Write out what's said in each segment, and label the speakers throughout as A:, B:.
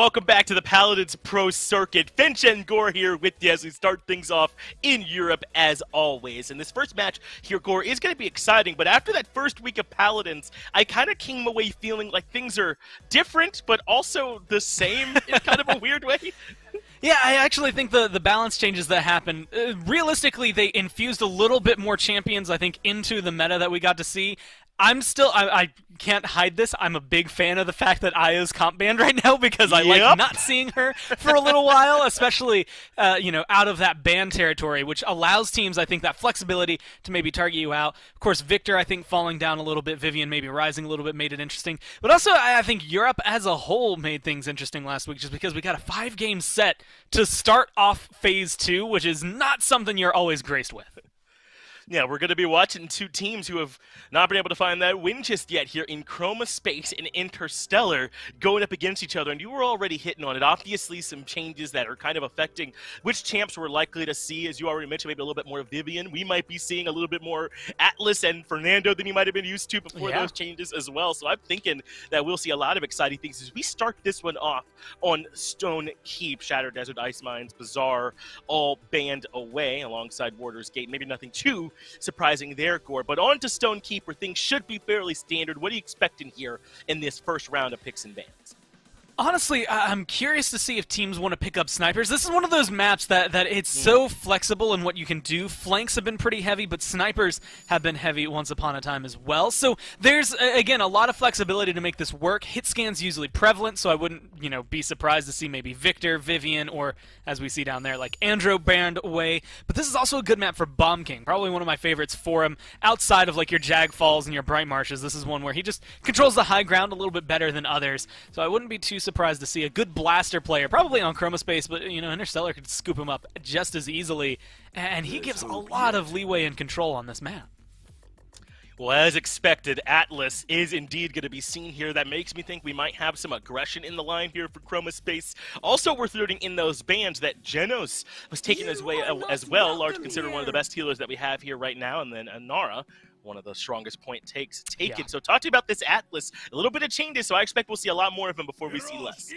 A: Welcome back to the Paladins Pro Circuit. Finch and Gore here with you as we start things off in Europe as always. And this first match here, Gore, is going to be exciting, but after that first week of Paladins, I kind of came away feeling like things are different, but also the same in kind of a weird way.
B: Yeah, I actually think the balance changes that happen, realistically, they infused a little bit more champions, I think, into the meta that we got to see. I can't hide this. I'm a big fan of the fact that Aya's comp banned right now because I like not seeing her for a little while, especially, out of that ban territory, which allows teams, I think, that flexibility to maybe target you out. Of course, Victor, I think, falling down a little bit, Vivian maybe rising a little bit made it interesting. But also, I think Europe as a whole made things interesting last week just because we got a 5-game set to start off Phase 2, which is not something you're always graced with.
A: Yeah, we're going to be watching two teams who have not been able to find that win just yet here in Chroma Space and Interstellar going up against each other. And you were already hitting on it. Obviously, some changes that are kind of affecting which champs we're likely to see. As you already mentioned, maybe a little bit more of Vivian. We might be seeing a little bit more Atlas and Fernando than you might have been used to before those changes as well. So I'm thinking that we'll see a lot of exciting things as we start this one off on Stone Keep. Shattered Desert, Ice Mines, Bazaar, all banned away alongside Warder's Gate. Maybe nothing too surprising there, Gore. But on to Stone Keep, where things should be fairly standard. What are you expecting here in this first round of picks and bans?
B: Honestly, I'm curious to see if teams want to pick up snipers. This is one of those maps that it's so flexible in what you can do. Flanks have been pretty heavy, but snipers have been heavy once upon a time as well. So there's, again, a lot of flexibility to make this work. Hit scan's usually prevalent, so I wouldn't, be surprised to see maybe Victor, Vivian, or, as we see down there, like Andro banned away. But this is also a good map for Bomb King. Probably one of my favorites for him. Outside of, like, your Jag Falls and your Bright Marshes, this is one where he just controls the high ground a little bit better than others. So I wouldn't be too surprised to see a good blaster player, probably on Chroma Space, but Interstellar could scoop him up just as easily, and he gives a lot of leeway and control on this map.
A: Well, as expected, Atlas is indeed going to be seen here. That makes me think we might have some aggression in the line here for Chroma Space. Also worth noting in those bans that Genos was taken as well, large considered one of the best healers that we have here right now, and then Anara, one of the strongest point takes taken. So talk to you about this Atlas. A little bit of changes, so I expect we'll see a lot more of him before we see less.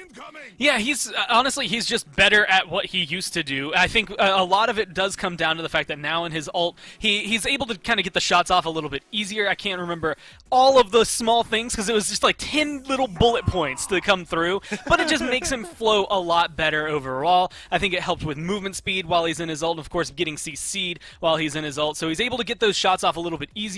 B: Yeah, honestly, he's just better at what he used to do. I think a lot of it does come down to the fact that now in his ult, he's able to kind of get the shots off a little bit easier. I can't remember all of the small things because it was just like 10 little bullet points to come through, but it just makes him flow a lot better overall. I think it helped with movement speed while he's in his ult, of course, getting CC'd while he's in his ult, so he's able to get those shots off a little bit easier.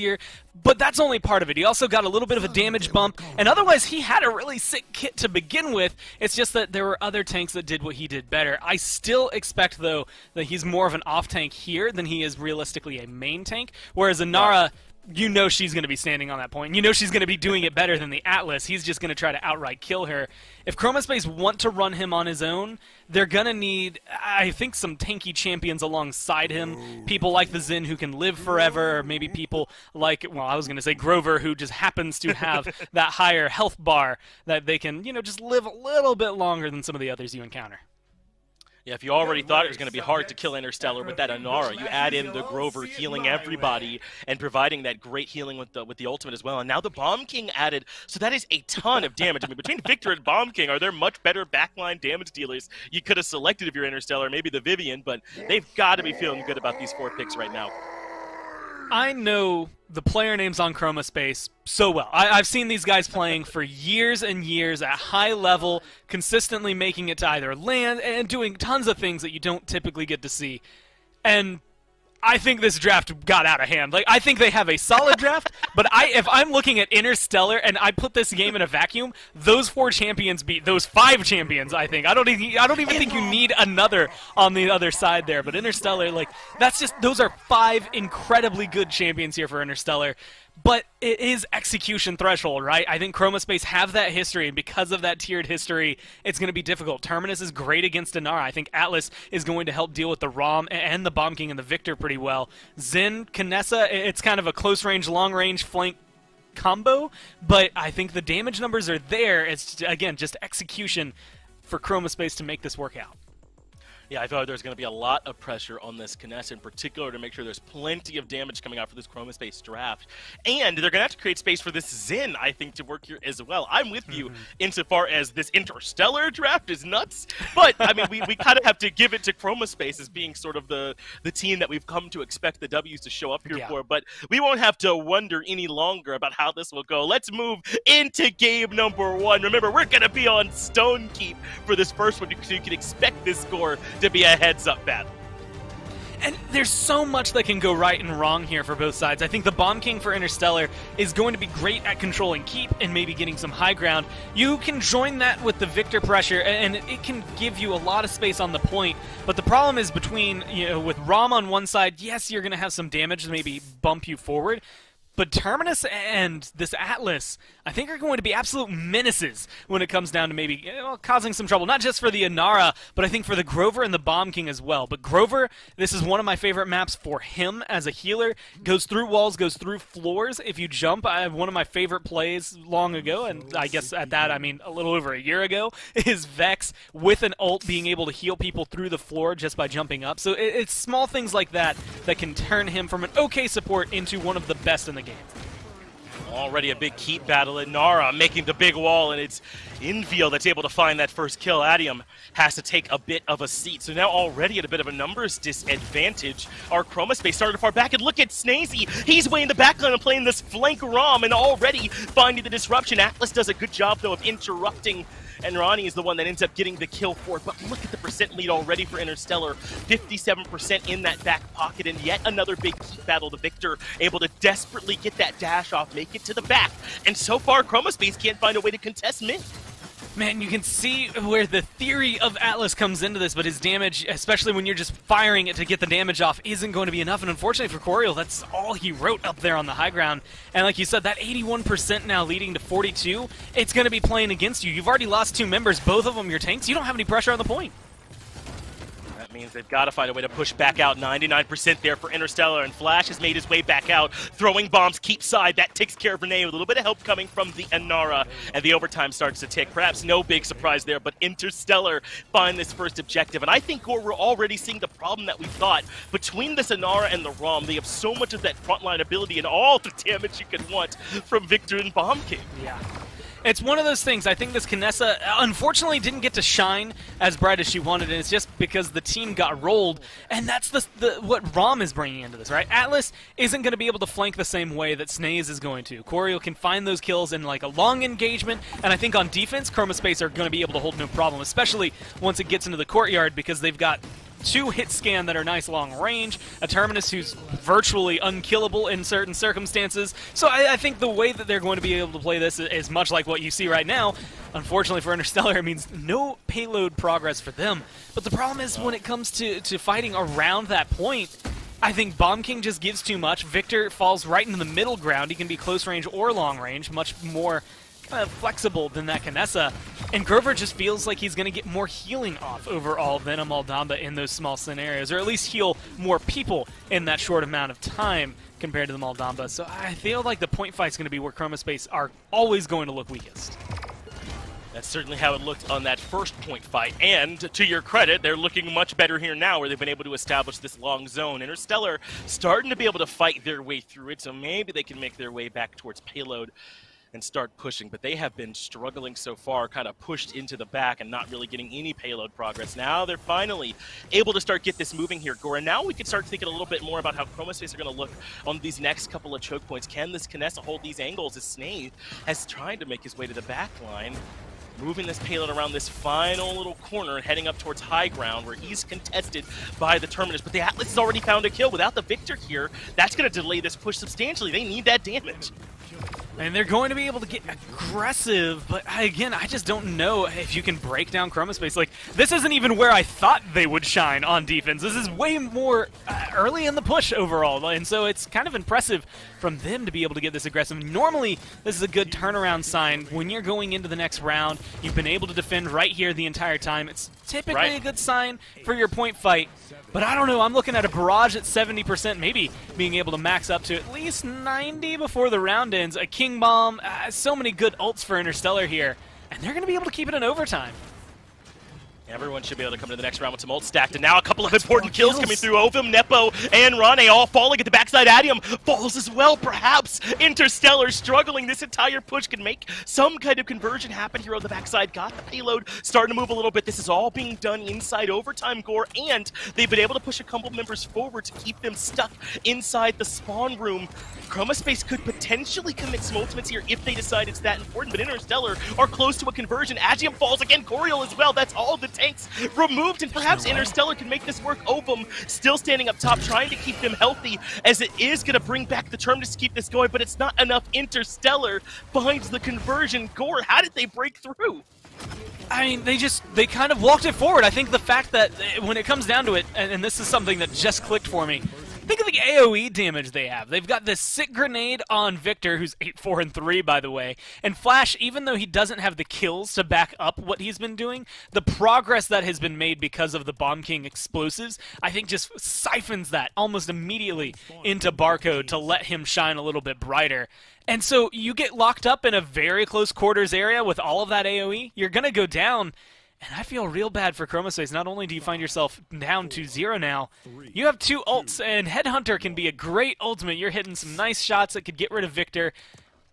B: But that's only part of it. He also got a little bit of a damage bump, and otherwise he had a really sick kit to begin with. It's just that there were other tanks that did what he did better. I still expect, though, that he's more of an off-tank here than he is realistically a main tank, whereas Anara, she's going to be standing on that point. She's going to be doing it better than the Atlas. He's just going to try to outright kill her. If Chroma Space want to run him on his own, they're going to need, I think, some tanky champions alongside him. People like the Xin who can live forever, or maybe people like, well, I was going to say Grover, who just happens to have that higher health bar that they can, just live a little bit longer than some of the others you encounter.
A: Yeah, if you already thought it was going to be hard to kill Interstellar with that Anara, you add in the Grover healing everybody and providing that great healing with the ultimate as well. And now the Bomb King added, so that is a ton of damage. I mean, between Victor and Bomb King, are there much better backline damage dealers you could have selected if you're Interstellar? Maybe the Vivian, but they've got to be feeling good about these 4 picks right now.
B: I know the player names on Chroma Space so well. I've seen these guys playing for years and years at high level, consistently making it to either land and doing tons of things that you don't typically get to see. And I think this draft got out of hand. Like, I think they have a solid draft, but if I'm looking at Interstellar and I put this game in a vacuum, those 4 champions beat those 5 champions, I think. I don't even think you need another on the other side there. But Interstellar, like, those are 5 incredibly good champions here for Interstellar. But it is execution threshold, right? I think Chroma Space have that history, and because of that tiered history, it's going to be difficult. Terminus is great against Anara. I think Atlas is going to help deal with the Rom and the Bomb King and the Victor pretty well. Xin, Kinessa, it's kind of a close-range, long-range flank combo, but I think the damage numbers are there. It's, again, just execution for Chroma Space to make this work out.
A: Yeah, I feel like there's going to be a lot of pressure on this Kness in particular to make sure there's plenty of damage coming out for this Chroma Space draft. And they're going to have to create space for this Zen, I think, to work here as well. I'm with you insofar as this Interstellar draft is nuts. But, I mean, we kind of have to give it to Chroma Space as being sort of the team that we've come to expect the W's to show up here for. But we won't have to wonder any longer about how this will go. Let's move into game number 1. Remember, we're going to be on Stone Keep for this first one, so you can expect this score to be a heads-up battle.
B: And there's so much that can go right and wrong here for both sides. I think the Bomb King for Interstellar is going to be great at controlling Keep and maybe getting some high ground. You can join that with the Victor pressure, and it can give you a lot of space on the point. But the problem is between, with Rom on one side, yes, you're going to have some damage to maybe bump you forward. But Terminus and this Atlas, I think, are going to be absolute menaces when it comes down to maybe causing some trouble. Not just for the Inara, but I think for the Grover and the Bomb King as well. But Grover, this is one of my favorite maps for him as a healer. Goes through walls, goes through floors. If you jump, I have one of my favorite plays long ago, and I guess at that I mean a little over a year ago, is Vex with an ult being able to heal people through the floor just by jumping up. So it's small things like that that can turn him from an okay support into one of the best in the game.
A: Already a big keep battle. Inara making the big wall, and it's Infield that's able to find that first kill. Adium has to take a bit of a seat. So now already at a bit of a numbers disadvantage. Our Chroma Space started far back, and look at Snazy. He's way in the backline and playing this flank ROM and already finding the disruption. Atlas does a good job, though, of interrupting, and Ronnie is the one that ends up getting the kill for it. But look at the percent lead already for Interstellar. 57% in that back pocket, and yet another big keep battle. The Victor able to desperately get that dash off, make it to the back. And so far, Chroma Space can't find a way to contest mid.
B: Man, you can see where the theory of Atlas comes into this, but his damage, especially when you're just firing it to get the damage off, isn't going to be enough. And unfortunately for Coriel, that's all he wrote up there on the high ground. And like you said, that 81% now leading to 42, it's going to be playing against you. You've already lost 2 members, both of them your tanks. You don't have any pressure on the point.
A: That means they've got to find a way to push back out. 99% there for Interstellar, and Flash has made his way back out, throwing bombs keep side. That takes care of Renee with a little bit of help coming from the Inara, and the overtime starts to tick. Perhaps no big surprise there, but Interstellar find this first objective, and I think we're already seeing the problem that we thought. Between this Inara and the ROM, they have so much of that frontline ability and all the damage you could want from Victor and Bomb King.
B: Yeah. It's one of those things. I think this Kinessa, unfortunately, didn't get to shine as bright as she wanted, and it's just because the team got rolled, and that's what ROM is bringing into this, right? Atlas isn't going to be able to flank the same way that Snaze is going to. Coriel can find those kills in like a long engagement, and I think on defense, Chroma Space are going to be able to hold no problem, especially once it gets into the courtyard, because they've got 2 hit scan that are nice long range, a Terminus who's virtually unkillable in certain circumstances. So I think the way that they're going to be able to play this is much like what you see right now. Unfortunately for Interstellar, it means no payload progress for them. But the problem is when it comes to fighting around that point, I think Bomb King just gives too much. Victor falls right into the middle ground. He can be close range or long range, much more flexible than that Kinessa, and Grover just feels like he's going to get more healing off overall than a Maldamba in those small scenarios, or at least heal more people in that short amount of time compared to the Maldamba. So I feel like the point fight's going to be where Chroma Space are always going to look weakest.
A: That's certainly how it looked on that first point fight, and to your credit, they're looking much better here now where they've been able to establish this long zone. Interstellar starting to be able to fight their way through it, so maybe they can make their way back towards payload and start pushing, but they have been struggling so far, kind of pushed into the back and not really getting any payload progress. Now they're finally able to start get this moving here, Gora. Now we can start thinking a little bit more about how Chroma Space are going to look on these next couple of choke points. Can this Kinessa hold these angles as Snaith has tried to make his way to the back line, moving this payload around this final little corner, heading up towards high ground where he's contested by the Terminus. But the Atlas has already found a kill. Without the Victor here, that's going to delay this push substantially. They need that damage.
B: And they're going to be able to get aggressive, but again, I just don't know if you can break down Chroma Space. Like, this isn't even where I thought they would shine on defense. This is way more early in the push overall, and so it's kind of impressive from them to be able to get this aggressive. Normally, this is a good turnaround sign. When you're going into the next round, you've been able to defend right here the entire time. It's typically a good sign for your point fight, but I don't know. I'm looking at a barrage at 70%, maybe being able to max up to at least 90 before the round ends. A King Bomb, so many good ults for Interstellar here, and they're going to be able to keep it in overtime.
A: Everyone should be able to come to the next round with some ult stacked, and now a couple of important kills coming through. Ovum, Nepo, and Rane all falling at the backside. Adium falls as well, perhaps. Interstellar struggling. This entire push can make some kind of conversion happen here on the backside. Got the payload starting to move a little bit. This is all being done inside overtime, Gore, and they've been able to push a couple members forward to keep them stuck inside the spawn room. Chromaspace could potentially commit some ultimates here if they decide it's that important, but Interstellar are close to a conversion. Agium falls again, Coriel as well. That's all the tanks removed, and perhaps Interstellar can make this work. Ovum still standing up top, trying to keep them healthy, as it is going to bring back the Terminus to keep this going, but it's not enough. Interstellar finds the conversion. Gore, how did they break through?
B: I mean, they kind of walked it forward. I think the fact that when it comes down to it, and this is something that just clicked for me, think of the AoE damage they have. They've got this sick grenade on Victor, who's 8-4-3, by the way. And Flash, even though he doesn't have the kills to back up what he's been doing, the progress that has been made because of the Bomb King explosives, I think just siphons that almost immediately into Barcode to let him shine a little bit brighter. And so you get locked up in a very close quarters area with all of that AoE, you're going to go down. And I feel real bad for Chromaspace. Not only do you find yourself down to 0 now, you have 2 ults, and Headhunter can be a great ultimate. You're hitting some nice shots that could get rid of Victor,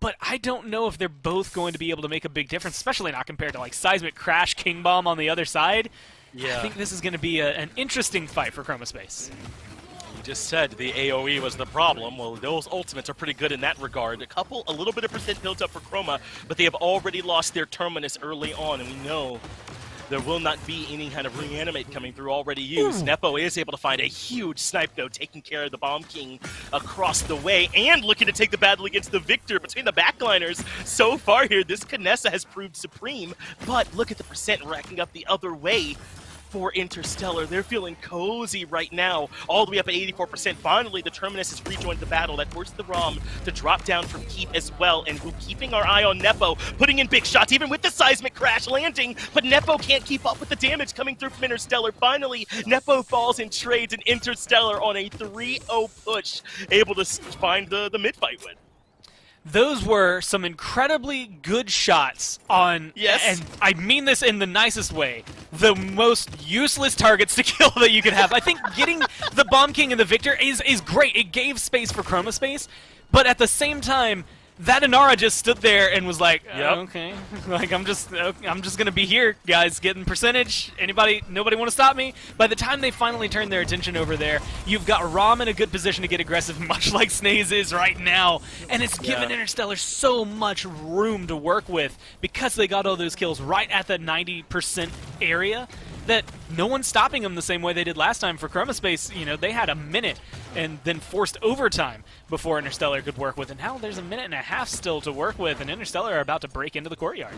B: but I don't know if they're both going to be able to make a big difference, especially not compared to like Seismic Crash, King Bomb on the other side. Yeah. I think this is going to be an interesting fight for Chromaspace.
A: You just said the AoE was the problem. Well, those ultimates are pretty good in that regard. A little bit of percent built up for Chroma, but they have already lost their Terminus early on, and we know there will not be any kind of reanimate coming through already used. Nepo is able to find a huge snipe, though, taking care of the Bomb King across the way and looking to take the battle against the Victor between the backliners. So far here, this Kinessa has proved supreme, but look at the percent racking up the other way for Interstellar. They're feeling cozy right now, all the way up at 84%. Finally, the Terminus has rejoined the battle. That forced the ROM to drop down from Keep as well, and we're keeping our eye on Nepo, putting in big shots, even with the Seismic Crash landing, but Nepo can't keep up with the damage coming through from Interstellar. Finally, Nepo falls in trades, and Interstellar on a 3-0 push, able to find the mid-fight win.
B: Those were some incredibly good shots on,
A: yes,
B: and I mean this in the nicest way, the most useless targets to kill that you could have. I think getting the Bomb King and the Victor is great. It gave space for Chromaspace, but at the same time, that Inara just stood there and was like, okay, like I'm just gonna be here, guys, getting percentage. Nobody want to stop me? By the time they finally turn their attention over there, you've got Rom in a good position to get aggressive, much like Snaze is right now, and it's given Interstellar so much room to work with because they got all those kills right at that 90% area that no one's stopping them the same way they did last time. For Chromaspace, you know, they had a minute and then forced overtime before Interstellar could work with, and now there's a minute and a half still to work with, and Interstellar are about to break into the courtyard.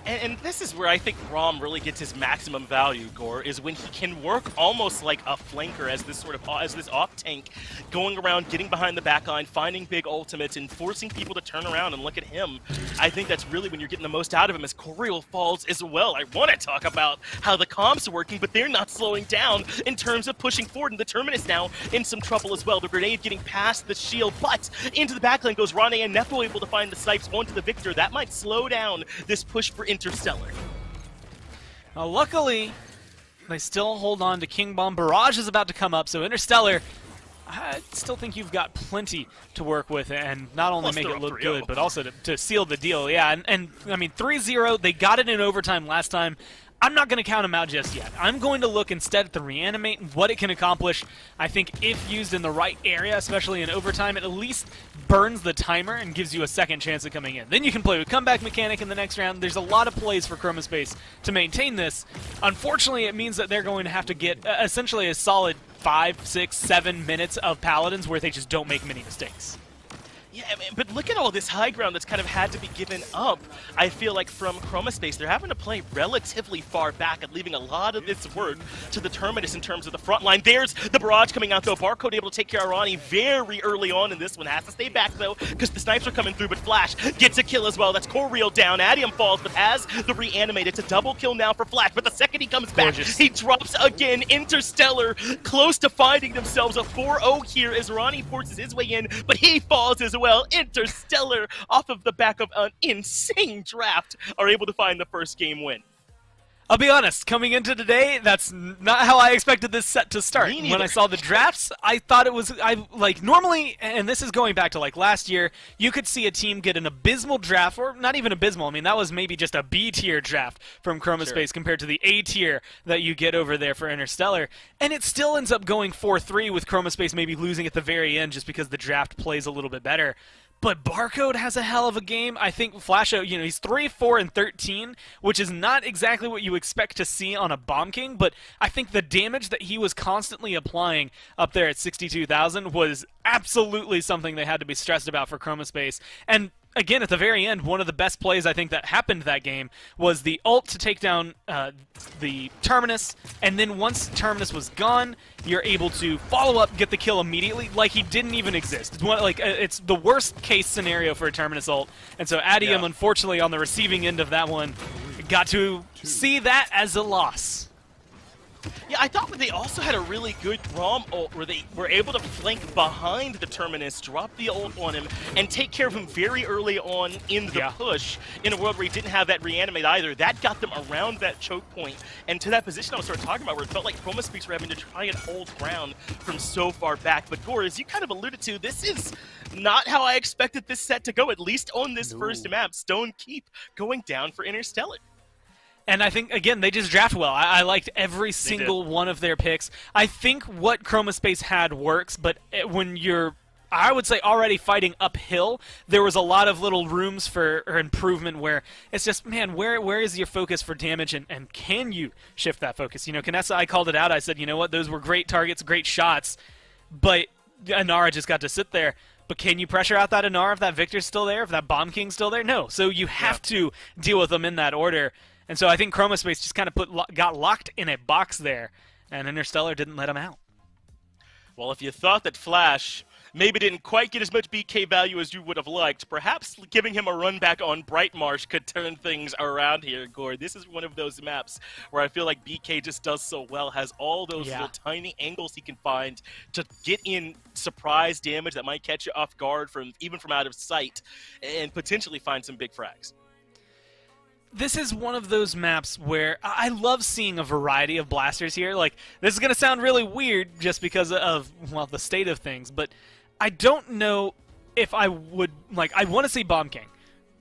A: And this is where I think Rom really gets his maximum value, Gore, is when he can work almost like a flanker as this off tank, going around, getting behind the backline, finding big ultimates, and forcing people to turn around and look at him. I think that's really when you're getting the most out of him as Coriel falls as well. I want to talk about how the comps are working, but they're not slowing down in terms of pushing forward, and the Terminus now in some trouble as well. The grenade getting past the shield, but into the backline goes Rane, and Nepo able to find the snipes onto the Victor. That might slow down this push for Interstellar.
B: Luckily, they still hold on to King Bomb. Barrage is about to come up, so Interstellar, I still think you've got plenty to work with, and not only make it look good, but also to seal the deal. Yeah, and I mean, 3-0, they got it in overtime last time. I'm not going to count them out just yet. I'm going to look instead at the reanimate and what it can accomplish. I think if used in the right area, especially in overtime, it at least burns the timer and gives you a second chance of coming in. Then you can play with comeback mechanic in the next round. There's a lot of plays for Chromaspace to maintain this. Unfortunately, it means that they're going to have to get essentially a solid 5, 6, 7 minutes of Paladins where they just don't make many mistakes.
A: Yeah, but look at all this high ground that's kind of had to be given up. I feel like from Chromaspace, they're having to play relatively far back and leaving a lot of this work to the Terminus in terms of the front line. There's the barrage coming out, though. Barcode able to take care of Ronnie very early on in this one. Has to stay back, though, because the snipes are coming through, but Flash gets a kill as well. That's Coriel down. Adium falls, but has the reanimate. It's a double kill now for Flash, but the second he comes back, he drops again. Interstellar close to finding themselves a 4-0 here as Ronnie forces his way in, but he falls as well. Interstellar, off of the back of an insane draft, are able to find the first game win.
B: I'll be honest, coming into today, that's not how I expected this set to start.
A: Me neither.
B: When I saw the drafts, I thought it was, normally, and this is going back to like last year, you could see a team get an abysmal draft, or not even abysmal, I mean, that was maybe just a B tier draft from Chromospace compared to the A tier that you get over there for Interstellar, and it still ends up going 4-3 with Chromospace maybe losing at the very end just because the draft plays a little bit better. But Barcode has a hell of a game. I think Flasho, he's 3-4-13, which is not exactly what you expect to see on a Bomb King, but I think the damage that he was constantly applying up there at 62,000 was absolutely something they had to be stressed about for Chromospace. And again, at the very end, one of the best plays I think that happened that game was the ult to take down the Terminus, and then once Terminus was gone, you're able to follow up, get the kill immediately, like he didn't even exist. It's the worst case scenario for a Terminus ult, and so Adium, unfortunately, on the receiving end of that one, got to see that as a loss.
A: Yeah, I thought they also had a really good ROM ult where they were able to flank behind the Terminus, drop the ult on him, and take care of him very early on in the push in a world where he didn't have that reanimate either. That got them around that choke point and to that position I was sort of talking about where it felt like Chromospace were having to try and hold ground from so far back. But Gore, as you kind of alluded to, this is not how I expected this set to go, at least on this first map. Stone Keep going down for Interstellar.
B: And I think, again, they just draft well. I liked every single one of their picks. I think what Chromospace had works, but when you're, I would say, already fighting uphill, there was a lot of little rooms for improvement where it's just, man, where is your focus for damage, and can you shift that focus? Kinessa, I called it out. I said, you know what, those were great targets, great shots, but Inara just got to sit there. But can you pressure out that Inara if that Victor's still there, if that Bomb King's still there? No. So you have to deal with them in that order. And so I think Chromospace just kind of got locked in a box there, and Interstellar didn't let him out.
A: Well, if you thought that Flash maybe didn't quite get as much BK value as you would have liked, perhaps giving him a run back on Bright Marsh could turn things around here, Gore. This is one of those maps where I feel like BK just does so well, has all those little tiny angles he can find to get in surprise damage that might catch you off guard even from out of sight, and potentially find some big frags.
B: This is one of those maps where I love seeing a variety of blasters here. Like, this is going to sound really weird just because of, well, the state of things, but I don't know if I would, I want to see Bomb King,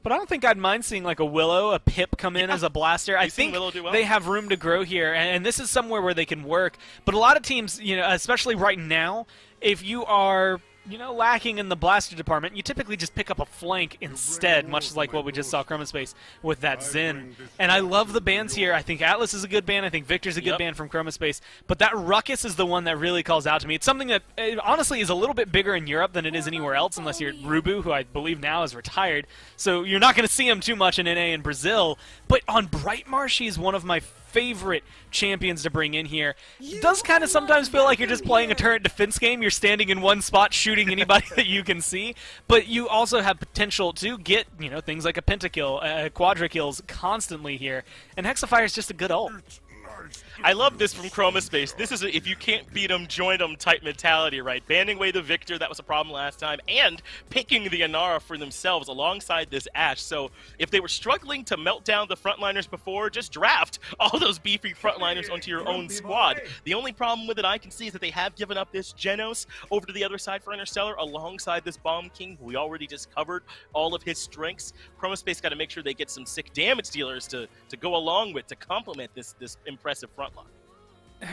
B: but I don't think I'd mind seeing, a Willow, a Pip come in as a blaster. I think they have room to grow here, and this is somewhere where they can work. But a lot of teams, especially right now, if you are lacking in the blaster department, you typically just pick up a flank instead, much like what we just saw Chromospace with that Zen. And I love the bans here. I think Atlas is a good ban. I think Victor's a good ban from Chromospace. But that Ruckus is the one that really calls out to me. It's something that, honestly, is a little bit bigger in Europe than it is anywhere else, unless you're Rubu, who I believe now is retired. So you're not going to see him too much in NA and Brazil. But on Bright Marsh, he's one of my favorite champions to bring in here. It does kind of sometimes feel like you're just playing a turret defense game. You're standing in one spot shooting anybody that you can see, but you also have potential to get, things like a pentakill, quadra kills constantly here, and Hexafire is just a good ult.
A: I love this from Chromospace. This is if you can't beat them, join them type mentality, right? Banning away the Victor, that was a problem last time, and picking the Inara for themselves alongside this Ashe. So if they were struggling to melt down the frontliners before, just draft all those beefy frontliners onto your own squad. The only problem with it I can see is that they have given up this Genos over to the other side for Interstellar alongside this Bomb King, who we already just covered all of his strengths. Chromospace got to make sure they get some sick damage dealers to go along with, to complement this impressive front line.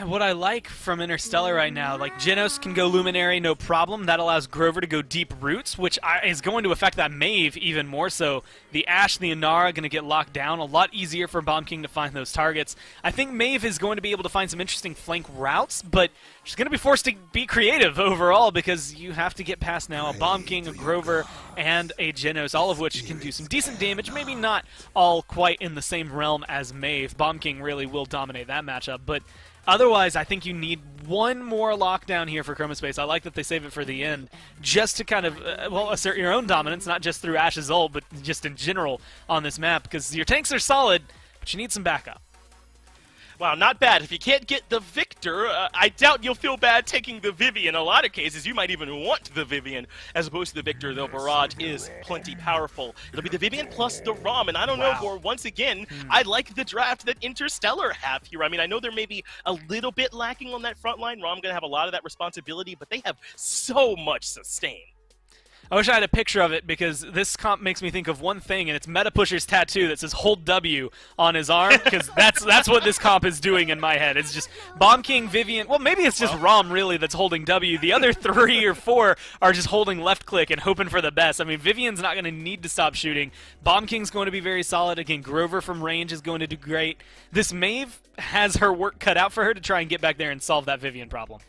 B: What I like from Interstellar right now, Genos can go Luminary, no problem. That allows Grover to go Deep Roots, which is going to affect that Maeve even more so. The Ashe, the Inara going to get locked down. A lot easier for Bomb King to find those targets. I think Maeve is going to be able to find some interesting flank routes, but she's going to be forced to be creative overall because you have to get past now a Bomb King, a Grover, and a Genos, all of which can do some decent damage. Maybe not all quite in the same realm as Maeve. Bomb King really will dominate that matchup, but otherwise, I think you need one more lockdown here for Chromospace. I like that they save it for the end, just to kind of, assert your own dominance, not just through Ashe's ult, but just in general on this map, because your tanks are solid, but you need some backup.
A: Wow, not bad. If you can't get the Victor, I doubt you'll feel bad taking the Vivian. In a lot of cases, you might even want the Vivian as opposed to the Victor, though Barrage is plenty powerful. It'll be the Vivian plus the ROM, and I don't know, Vor, once again, I like the draft that Interstellar have here. I mean, I know they're maybe a little bit lacking on that front line. ROM going to have a lot of that responsibility, but they have so much sustain.
B: I wish I had a picture of it because this comp makes me think of one thing, and it's Meta Pusher's tattoo that says "Hold W" on his arm, because that's what this comp is doing in my head. It's just Bomb King, Vivian. Well, maybe it's just ROM really that's holding W. The other 3 or 4 are just holding left click and hoping for the best. I mean, Vivian's not going to need to stop shooting. Bomb King's going to be very solid. Again, Grover from range is going to do great. This Maeve has her work cut out for her to try and get back there and solve that Vivian problem.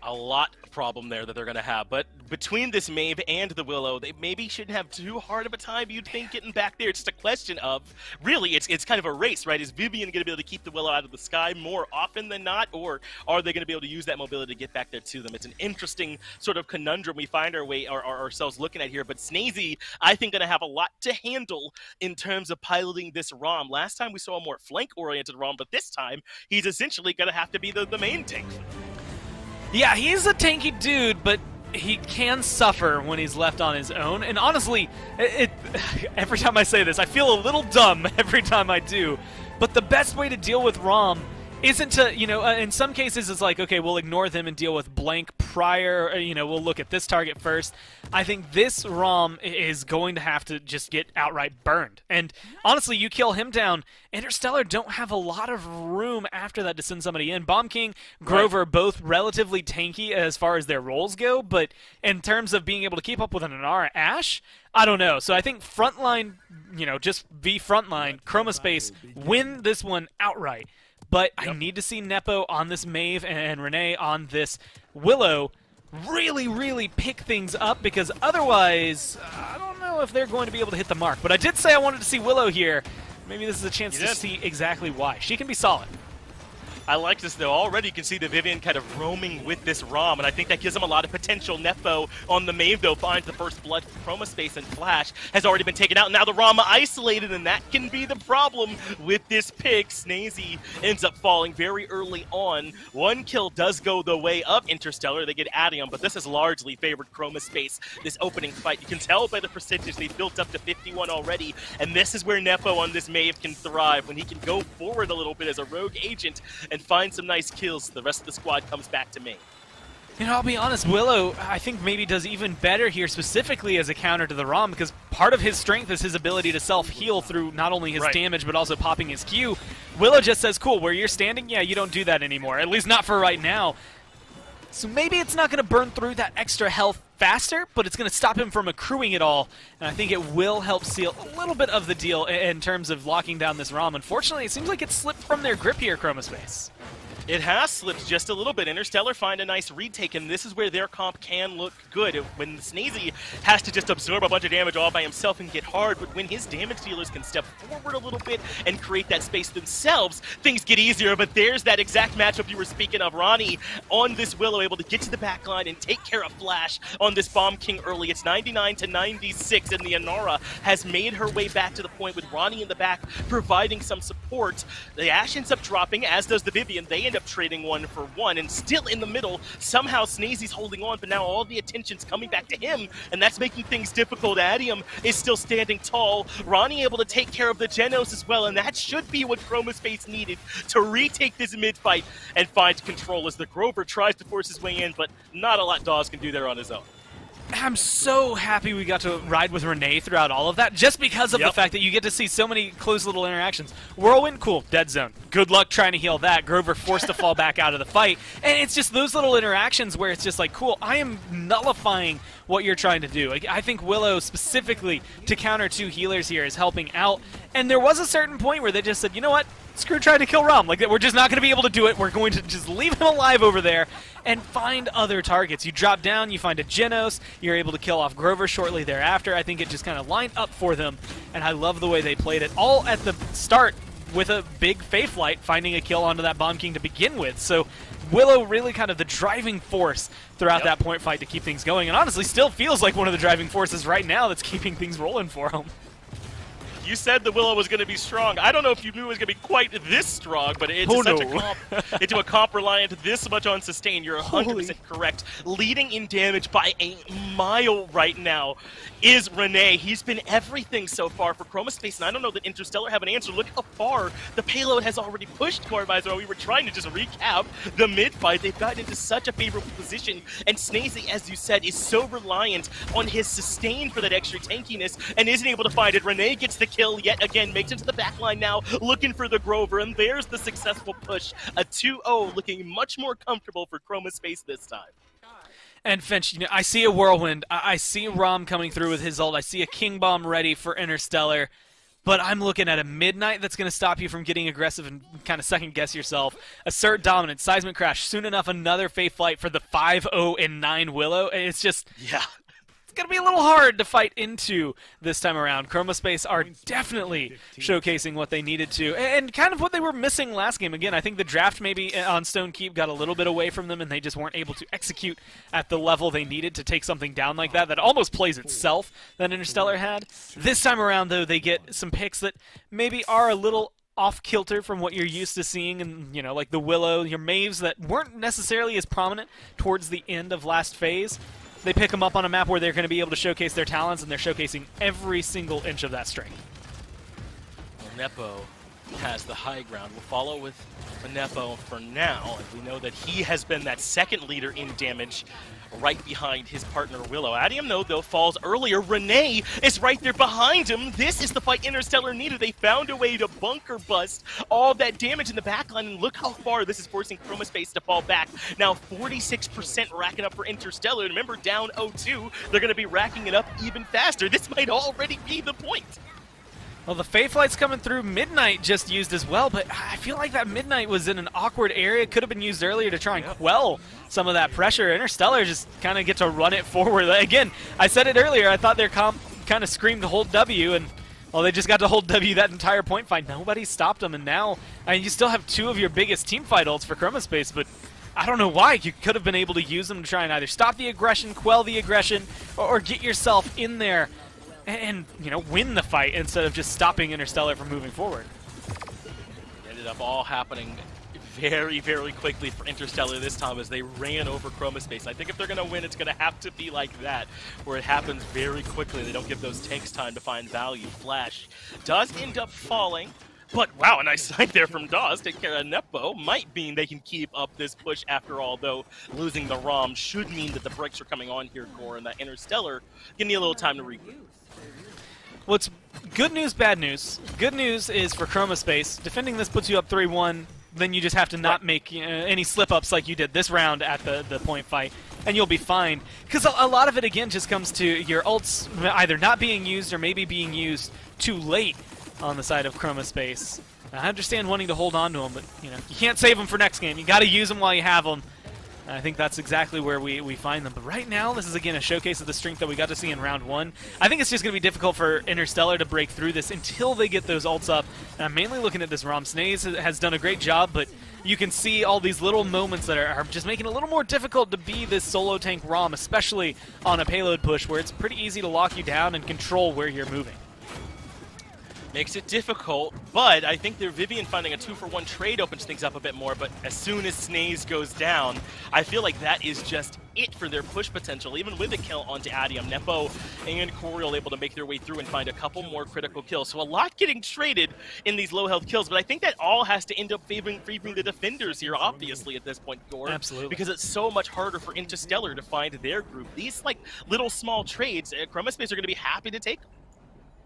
A: A lot of problem there that they're going to have. But between this Maeve and the Willow, they maybe shouldn't have too hard of a time, you'd think, getting back there. It's just a question of, really, it's kind of a race, right? Is Vivian going to be able to keep the Willow out of the sky more often than not, or are they going to be able to use that mobility to get back there to them? It's an interesting sort of conundrum we find ourselves looking at here. But Snazy, I think, going to have a lot to handle in terms of piloting this ROM. Last time we saw a more flank-oriented ROM, but this time he's essentially going to have to be the main tank.
B: Yeah, he's a tanky dude, but he can suffer when he's left on his own. And honestly, every time I say this, I feel a little dumb every time I do. But the best way to deal with ROM isn't to, in some cases it's like, okay, we'll ignore them and deal with blank prior, we'll look at this target first. I think this ROM is going to have to just get outright burned. And honestly, you kill him down, Interstellar don't have a lot of room after that to send somebody in. Bomb King, Grover, both relatively tanky as far as their roles go, but in terms of being able to keep up with an Inara Ashe, I don't know. So I think frontline, just be frontline, Chroma Space, win this one outright. But I need to see Nepo on this Maeve and Renee on this Willow really, really pick things up, because otherwise, I don't know if they're going to be able to hit the mark. But I did say I wanted to see Willow here. Maybe this is a chance to see exactly why. She can be solid.
A: I like this, though. Already you can see the Vivian kind of roaming with this ROM, and I think that gives him a lot of potential. Nepo on the Maeve, though, finds the first blood. Chroma Space and Flash has already been taken out. Now the ROM isolated, and that can be the problem with this pick. Snazy ends up falling very early on. One kill does go the way of Interstellar. They get Adium, but this has largely favored Chroma Space, this opening fight. You can tell by the percentage they've built up to 51 already, and this is where Nepo on this Maeve can thrive, when he can go forward a little bit as a rogue agent and find some nice kills. The rest of the squad comes back to me.
B: I'll be honest, Willow, I think maybe does even better here, specifically as a counter to the ROM, because part of his strength is his ability to self-heal through not only his damage, but also popping his Q. Willow just says, cool, where you're standing, yeah, you don't do that anymore, at least not for right now. So maybe it's not going to burn through that extra health faster, but it's going to stop him from accruing it all, and I think it will help seal a little bit of the deal in terms of locking down this ROM. Unfortunately, it seems like it slipped from their grip here, Chroma Space.
A: It has slipped just a little bit. Interstellar find a nice retake, and this is where their comp can look good. When Snazy has to just absorb a bunch of damage all by himself and get hard, but when his damage dealers can step forward a little bit and create that space themselves, things get easier. But there's that exact matchup you were speaking of. Ronnie on this Willow able to get to the back line and take care of Flash on this Bomb King early. It's 99 to 96, and the Inara has made her way back to the point with Ronnie in the back providing some support. The Ashe ends up dropping, as does the Vivian. They end up trading 1-for-1, and still in the middle, somehow Snazy's holding on, but now all the attention's coming back to him, and that's making things difficult. Adium is still standing tall. Ronnie able to take care of the Genos as well, and that should be what Chroma Space needed to retake this mid-fight and find control as the Grover tries to force his way in, but not a lot Dawes can do there on his own.
B: I'm so happy we got to ride with Renee throughout all of that, just because of the fact that you get to see so many close little interactions. Whirlwind, cool, dead zone. Good luck trying to heal that. Grover forced to fall back out of the fight. And it's just those little interactions where it's just like, cool, I am nullifying what you're trying to do. I think Willow, specifically to counter 2 healers here, is helping out. And there was a certain point where they just said, you know what? Screw trying to kill Rom. Like, we're just not going to be able to do it. We're going to just leave him alive over there and find other targets. You drop down, you find a Genos, you're able to kill off Grover shortly thereafter. I think it just kind of lined up for them, and I love the way they played it. All at the start with a big Faith Light, finding a kill onto that Bomb King to begin with. So Willow really kind of the driving force throughout that point fight to keep things going, and honestly still feels like one of the driving forces right now that's keeping things rolling for him.
A: You said the Willow was going to be strong. I don't know if you knew it was going to be quite this strong, but it's such a comp into a comp reliant this much on sustain. You're 100% correct. Leading in damage by a mile right now is Renee. He's been everything so far for Chroma Space, and I don't know that Interstellar have an answer. Look how far the payload has already pushed Corvisor. We were trying to just recap the mid-fight. They've gotten into such a favorable position, and Snazy, as you said, is so reliant on his sustain for that extra tankiness and isn't able to find it. Renee gets the kill yet again, makes it to the backline now, looking for the Grover, and there's the successful push. A 2-0 looking much more comfortable for Chroma Space this time.
B: And Finch, you know, I see a Whirlwind, I see Rom coming through with his ult, I see a King Bomb ready for Interstellar, but I'm looking at a Midnight that's going to stop you from getting aggressive and kind of second-guess yourself. Assert Dominance, Seismic Crash, soon enough another Faith Flight for the 5-0 and 9 Willow. It's just...
A: yeah.
B: Going to be a little hard to fight into this time around. Chroma Space are definitely showcasing what they needed to, and kind of what they were missing last game. Again, I think the draft maybe on Stone Keep got a little bit away from them, and they just weren't able to execute at the level they needed to take something down like that almost plays itself that Interstellar had. This time around, though, they get some picks that maybe are a little off-kilter from what you're used to seeing, and you know, like the Willow, your Maves that weren't necessarily as prominent towards the end of last phase. They pick them up on a map where they're going to be able to showcase their talents, and they're showcasing every single inch of that strength.
A: Well, Nepo has the high ground. We'll follow with Nepo for now, and we know that he has been that second leader in damage right behind his partner Willow. Adium, though, falls earlier. Renee is right there behind him. This is the fight Interstellar needed. They found a way to bunker bust all that damage in the backline, and look how far this is forcing Chroma Space to fall back. Now 46% racking up for Interstellar. Remember, down 0-2, they're going to be racking it up even faster. This might already be the point.
B: Well, the Faith Flight's coming through. Midnight just used as well, but I feel like that Midnight was in an awkward area. Could have been used earlier to try and quell some of that pressure. Interstellar just kind of get to run it forward. Again, I said it earlier, I thought their comp kind of screamed to hold W, and well, they just got to hold W that entire point fight. Nobody stopped them, and now I mean, you still have two of your biggest team fight ults for Chroma Space, but I don't know why. You could have been able to use them to try and either stop the aggression, quell the aggression, or get yourself in there and you know, win the fight instead of just stopping Interstellar from moving forward.
A: It ended up all happening very, very quickly for Interstellar this time as they ran over Chroma Space. I think if they're going to win, it's going to have to be like that, where it happens very quickly. They don't give those tanks time to find value. Flash does end up falling, but wow, a nice sight there from Dawes. Take care of Nepo. Might mean they can keep up this push after all, though losing the ROM should mean that the brakes are coming on here, Gore, and that Interstellar give me a little time to regroup.
B: Well, it's good news, bad news. Good news is for Chroma Space, defending this puts you up 3-1, then you just have to not make any slip-ups like you did this round at the point fight, and you'll be fine. Because a lot of it, again, just comes to your ults either not being used or maybe being used too late on the side of Chroma Space. I understand wanting to hold on to them, but you know, you can't save them for next game. You got to use them while you have them. I think that's exactly where we find them. But right now, this is, again, a showcase of the strength that we got to see in round one. I think it's just going to be difficult for Interstellar to break through this until they get those ults up. And I'm mainly looking at this ROM. Snaze has done a great job, but you can see all these little moments that are just making it a little more difficult to be this solo tank ROM, especially on a payload push where it's pretty easy to lock you down and control where you're moving.
A: Makes it difficult, but I think their Vivian finding a 2-for-1 trade opens things up a bit more, but as soon as Snaze goes down, I feel like that is just it for their push potential, even with a kill onto Adium. Nepo and Coriel able to make their way through and find a couple more critical kills, so a lot getting traded in these low health kills, but I think that all has to end up favoring the defenders here, obviously, at this point, Gore.
B: Absolutely.
A: Because it's so much harder for Interstellar to find their group. These, like, little small trades, Chroma Space are going to be happy to take.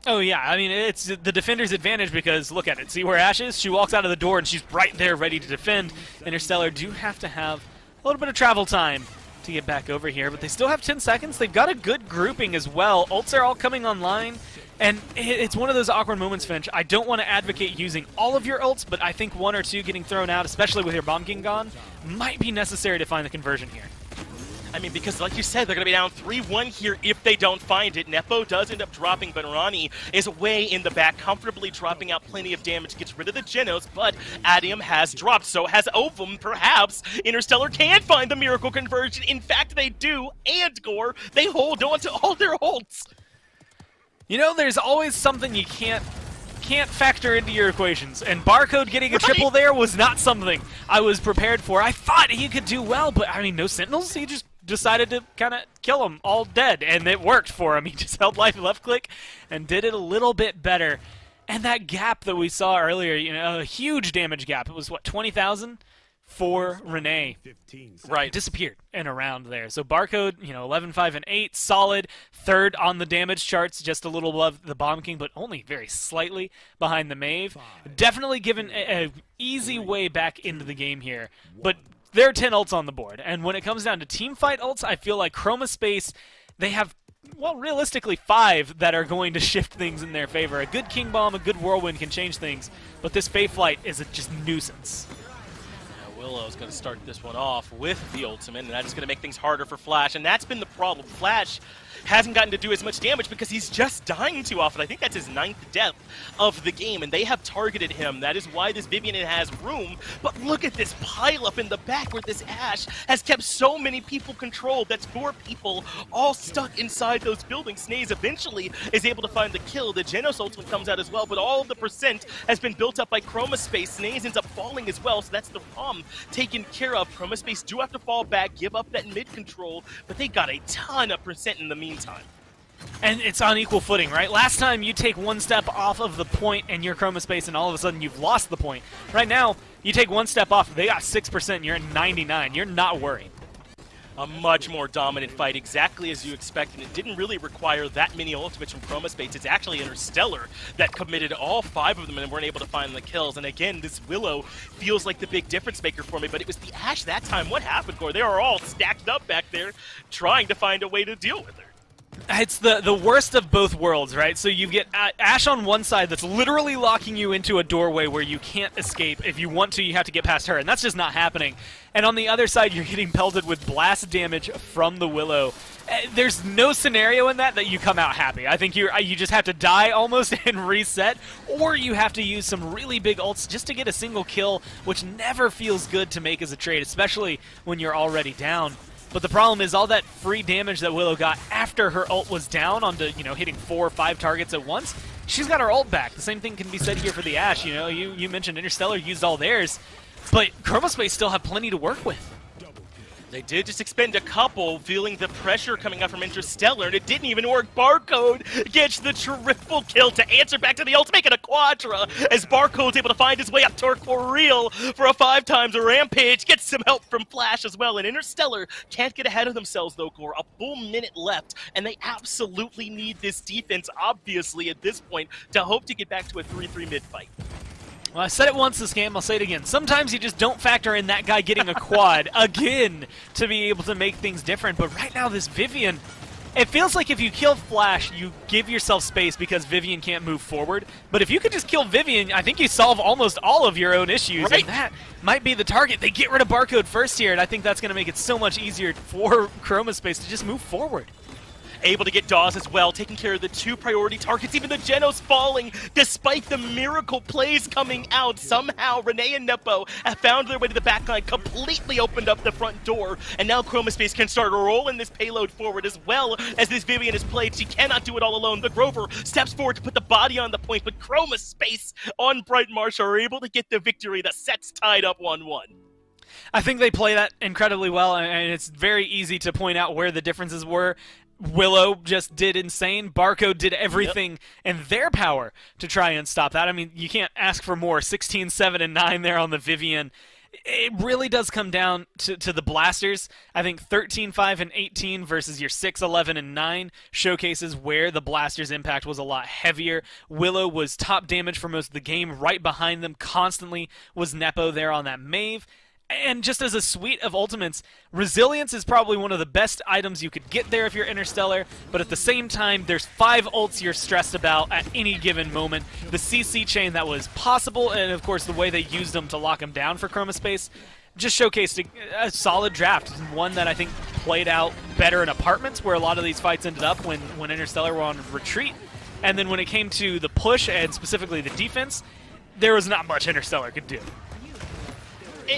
B: Oh, yeah. I mean, it's the defender's advantage because, look at it. See where Ash is? She walks out of the door, and she's right there ready to defend. Interstellar do have to have a little bit of travel time to get back over here, but they still have 10 seconds. They've got a good grouping as well. Ults are all coming online, and it's one of those awkward moments, Finch. I don't want to advocate using all of your ults, but I think one or two getting thrown out, especially with your Bomb King gone, might be necessary to find the conversion here.
A: I mean, because like you said, they're going to be down 3-1 here if they don't find it. Nepo does end up dropping, but Rani is way in the back, comfortably dropping out plenty of damage, gets rid of the Genos, but Adium has dropped, so has Ovum. Perhaps Interstellar can find the miracle conversion. In fact, they do, and Gore, they hold on to all their ults.
B: You know, there's always something you can't can't factor into your equations. And Barcode getting a triple there was not something I was prepared for. I thought he could do well, but I mean, no Sentinels? He just decided to kind of kill him all dead, and it worked for him. He just held life left click and did it a little bit better. And that gap that we saw earlier, you know, a huge damage gap. It was, what, 20,000 for Renee. Right, disappeared in a round there. So Barcode, you know, 11, 5, and 8, solid. Third on the damage charts, just a little above the Bomb King, but only very slightly behind the Maeve. Definitely given an easy way back into the game here. But there are 10 ults on the board. And when it comes down to teamfight ults, I feel like Chroma Space, they have, well, realistically 5 that are going to shift things in their favor. A good King Bomb, a good Whirlwind can change things, but this Fae Flight is a just nuisance.
A: Willow's going to start this one off with the ultimate, and that's going to make things harder for Flash, and that's been the problem. Flash hasn't gotten to do as much damage because he's just dying too often. I think that's his 9th death of the game, and they have targeted him. That is why this Vivian has room, but look at this pile up in the back where this Ashe has kept so many people controlled. That's 4 people all stuck inside those buildings. Snaze eventually is able to find the kill. The Genos ultimate comes out as well, but all of the percent has been built up by Chroma Space. Snaze ends up falling as well, so that's the problem taken care of. Chroma Space do have to fall back, give up that mid control, but they got a ton of percent in the meantime.
B: And it's on equal footing, right? Last time you take one step off of the point and you're Chroma Space and all of a sudden you've lost the point. Right now, you take one step off, they got 6%, you're at 99. You're not worried.
A: A much more dominant fight, exactly as you expected. It didn't really require that many ultimates from Chroma Space. It's actually Interstellar that committed all 5 of them and weren't able to find the kills. And again, this Willow feels like the big difference maker for me, but it was the Ashe that time. What happened, Gore? They are all stacked up back there trying to find a way to deal with her.
B: It's the worst of both worlds, right? So you get Ashe on one side that's literally locking you into a doorway where you can't escape. If you want to, you have to get past her, and that's just not happening. And on the other side, you're getting pelted with blast damage from the Willow. There's no scenario in that you come out happy. I think you just have to die almost and reset, or you have to use some really big ults just to get a single kill, which never feels good to make as a trade, especially when you're already down. But the problem is all that free damage that Willow got after her ult was down onto, you know, hitting 4 or 5 targets at once, she's got her ult back. The same thing can be said here for the Ashe. You know, you mentioned Interstellar used all theirs, but Chroma Space still have plenty to work with.
A: They did just expend a couple, feeling the pressure coming up from Interstellar, and it didn't even work. Barcode gets the triple kill to answer back to the ult, make it a quadra, as Barcode's able to find his way up to her for real for a 5 times a rampage. Gets some help from Flash as well, and Interstellar can't get ahead of themselves though, Gore. A full minute left, and they absolutely need this defense, obviously, at this point, to hope to get back to a 3-3 mid fight.
B: Well, I said it once this game, I'll say it again. Sometimes you just don't factor in that guy getting a quad again to be able to make things different. But right now, this Vivian, it feels like if you kill Flash, you give yourself space because Vivian can't move forward. But if you could just kill Vivian, I think you solve almost all of your own issues. Right. And that might be the target. They get rid of Barcode first here, and I think that's going to make it so much easier for Chroma Space to just move forward.
A: Able to get Dawes as well, taking care of the 2 priority targets, even the Genos falling, despite the miracle plays coming out. Somehow, Renee and Nepo have found their way to the backline, completely opened up the front door, and now Chroma Space can start rolling this payload forward as well as this Vivian is played. She cannot do it all alone. The Grover steps forward to put the body on the point, but Chroma Space on Bright Marsh are able to get the victory. The set's tied up 1-1.
B: I think they play that incredibly well, and it's very easy to point out where the differences were. Willow just did insane. Barcode did everything in their power to try and stop that. I mean, you can't ask for more. 16, 7, and 9 there on the Vivian. It really does come down to the blasters. I think 13, 5, and 18 versus your 6, 11, and 9 showcases where the blasters' impact was a lot heavier. Willow was top damage for most of the game. Right behind them constantly was Nepo there on that Maeve. And just as a suite of ultimates, Resilience is probably one of the best items you could get there if you're Interstellar, but at the same time, there's 5 ults you're stressed about at any given moment. The CC chain that was possible, and of course the way they used them to lock them down for Chroma Space, just showcased a solid draft, one that I think played out better in Apartments, where a lot of these fights ended up when Interstellar were on retreat. And then when it came to the push, and specifically the defense, there was not much Interstellar could do.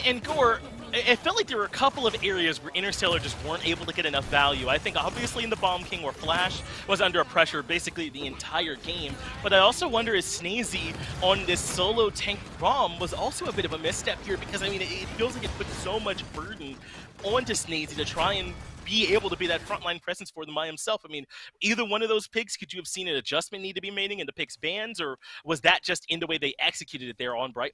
A: And Gore, it felt like there were a couple of areas where Interstellar just weren't able to get enough value. I think obviously in the Bomb King where Flash was under a pressure basically the entire game, but I also wonder if Snazy on this solo tank ROM was also a bit of a misstep here, because I mean it feels like it put so much burden onto Snazy to try and be able to be that frontline presence for them by himself. I mean, either one of those picks, could you have seen an adjustment need to be made in the picks bans, or was that just in the way they executed it there on Brightmarsh?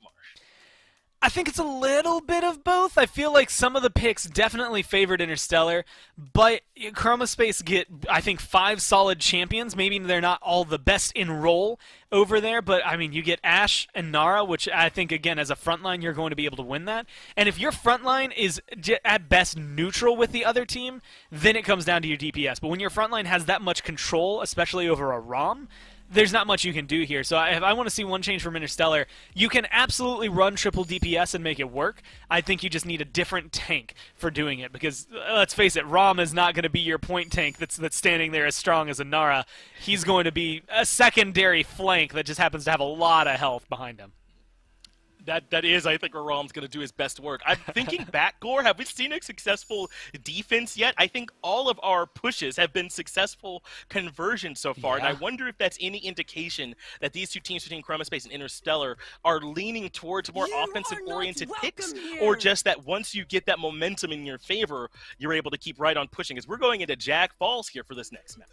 B: I think it's a little bit of both. I feel like some of the picks definitely favored Interstellar, but Chromospace get, I think, 5 solid champions. Maybe they're not all the best in role over there, but I mean, you get Ashe and Nara, which I think, again, as a frontline, you're going to be able to win that. And if your frontline is at best neutral with the other team, then it comes down to your DPS. But when your frontline has that much control, especially over a ROM, there's not much you can do here. So if I want to see one change from Interstellar, you can absolutely run triple DPS and make it work. I think you just need a different tank for doing it, because let's face it, Rom is not going to be your point tank that's standing there as strong as a Nara. He's going to be a secondary flank that just happens to have a lot of health behind him.
A: That is, I think, where Rom's going to do his best work. I'm thinking back, Gore, have we seen a successful defense yet? I think all of our pushes have been successful conversions so far, and I wonder if that's any indication that these two teams between Chromospace and Interstellar are leaning towards more offensive-oriented picks, or just that once you get that momentum in your favor, you're able to keep right on pushing, as we're going into Jag Falls here for this next map.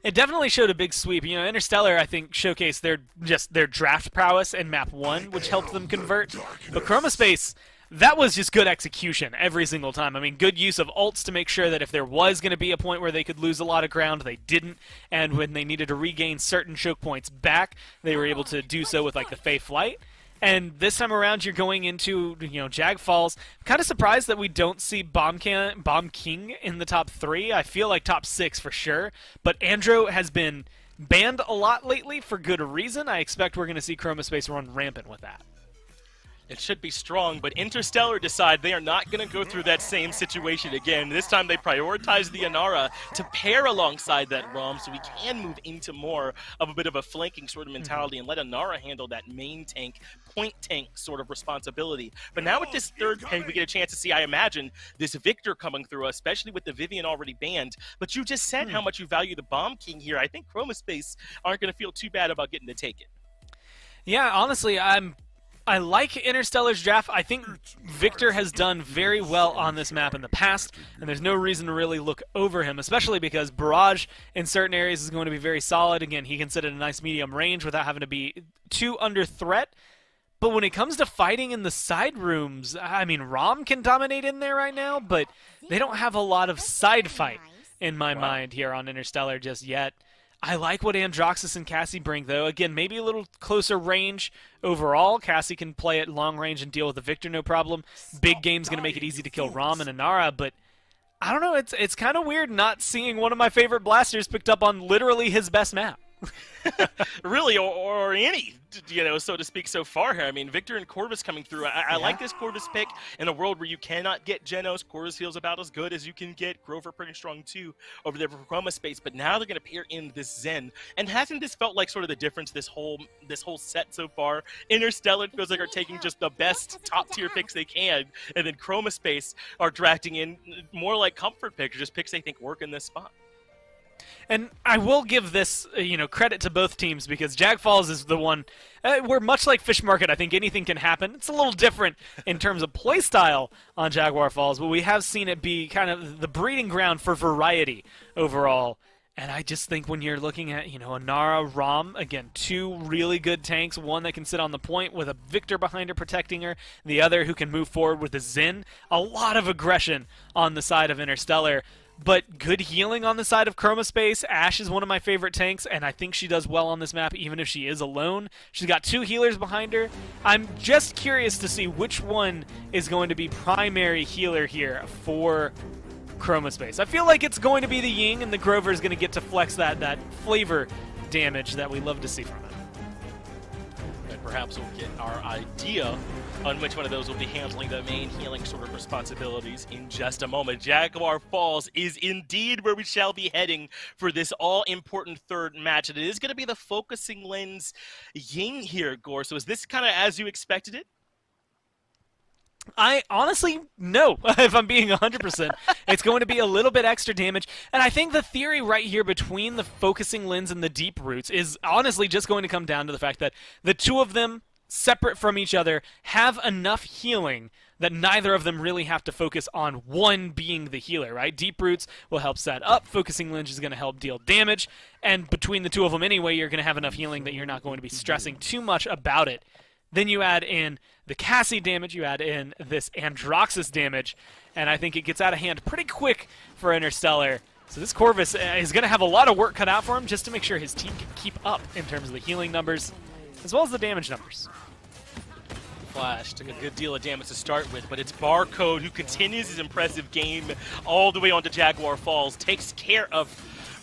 B: It definitely showed a big sweep. You know, Interstellar, I think, showcased their draft prowess in map 1, which helped them convert. But Chromospace, that was just good execution every single time. I mean, good use of ults to make sure that if there was going to be a point where they could lose a lot of ground, they didn't. And when they needed to regain certain choke points back, they were able to do so with, like, the Fae Flight. And this time around, you're going into, you know, Jag Falls. I'm kind of surprised that we don't see Bomb King in the top 3. I feel like top 6 for sure. But Andro has been banned a lot lately for good reason. I expect we're going to see Chromospace run rampant with that.
A: It should be strong, but Interstellar decide they are not going to go through that same situation again. This time they prioritize the Inara to pair alongside that ROM, so we can move into more of a bit of a flanking sort of mentality and let Inara handle that main tank, point tank sort of responsibility. But now with this third pick, we get a chance to see, I imagine, this Victor coming through, especially with the Vivian already banned. But you just said how much you value the Bomb King here. I think Chromospace aren't going to feel too bad about getting to take it.
B: Yeah, honestly, I like Interstellar's draft. I think Victor has done very well on this map in the past, and there's no reason to really look over him, especially because Barrage in certain areas is going to be very solid. Again, he can sit at a nice medium range without having to be too under threat. But when it comes to fighting in the side rooms, I mean, Rom can dominate in there right now, but they don't have a lot of side fight in my mind here on Interstellar just yet. I like what Androxus and Cassie bring, though. Again, maybe a little closer range overall. Cassie can play at long range and deal with the Victor, no problem. Big game's going to make it easy to kill Rom and Inara, but I don't know. It's kind of weird not seeing one of my favorite blasters picked up on literally his best map.
A: Really, or any, you know, so to speak, so far here. I mean, Victor and Corvus coming through. I like this Corvus pick in a world where you cannot get Genos. Corvus feels about as good as you can get. Grover pretty strong too over there for Chromospace, but now they're going to pair in this Zen. And hasn't this felt like sort of the difference this whole set so far? Interstellar feels like are taking just the best top tier picks they can, and then Chromospace are drafting in more like comfort picks, just picks they think work in this spot.
B: And I will give this, credit to both teams, because Jag Falls is the one where, much like Fish Market, I think anything can happen. It's a little different in terms of playstyle on Jaguar Falls, but we have seen it be kind of the breeding ground for variety overall. And I just think when you're looking at, Inara, Rom, again, 2 really good tanks, one that can sit on the point with a Victor behind her protecting her, the other who can move forward with a Xin, a lot of aggression on the side of Interstellar. But good healing on the side of Chromospace. Ashe is one of my favorite tanks, and I think she does well on this map, even if she is alone. She's got 2 healers behind her. I'm just curious to see which one is going to be primary healer here for Chromospace. I feel like it's going to be the Ying, and the Grover is going to get to flex that flavor damage that we love to see from it.
A: And perhaps we'll get our idea on which one of those will be handling the main healing sort of responsibilities in just a moment. Jaguar Falls is indeed where we shall be heading for this all-important third match, and it is going to be the focusing lens Ying here, Gore. So is this kind of as you expected it?
B: I honestly, no, if I'm being 100%. It's going to be a little bit extra damage. And I think the theory right here between the focusing lens and the deep roots is honestly just going to come down to the fact that the two of them, separate from each other, have enough healing that neither of them really have to focus on one being the healer, right? Deep roots will help set up, focusing lens is going to help deal damage, and between the two of them anyway, you're going to have enough healing that you're not going to be stressing too much about it. Then you add in the Cassie damage, you add in this Androxus damage, and I think it gets out of hand pretty quick for Interstellar. So this Corvus is going to have a lot of work cut out for him just to make sure his team can keep up in terms of the healing numbers, as well as the damage numbers.
A: Flash took a good deal of damage to start with, but it's Barcode who continues his impressive game all the way onto Jaguar Falls, takes care of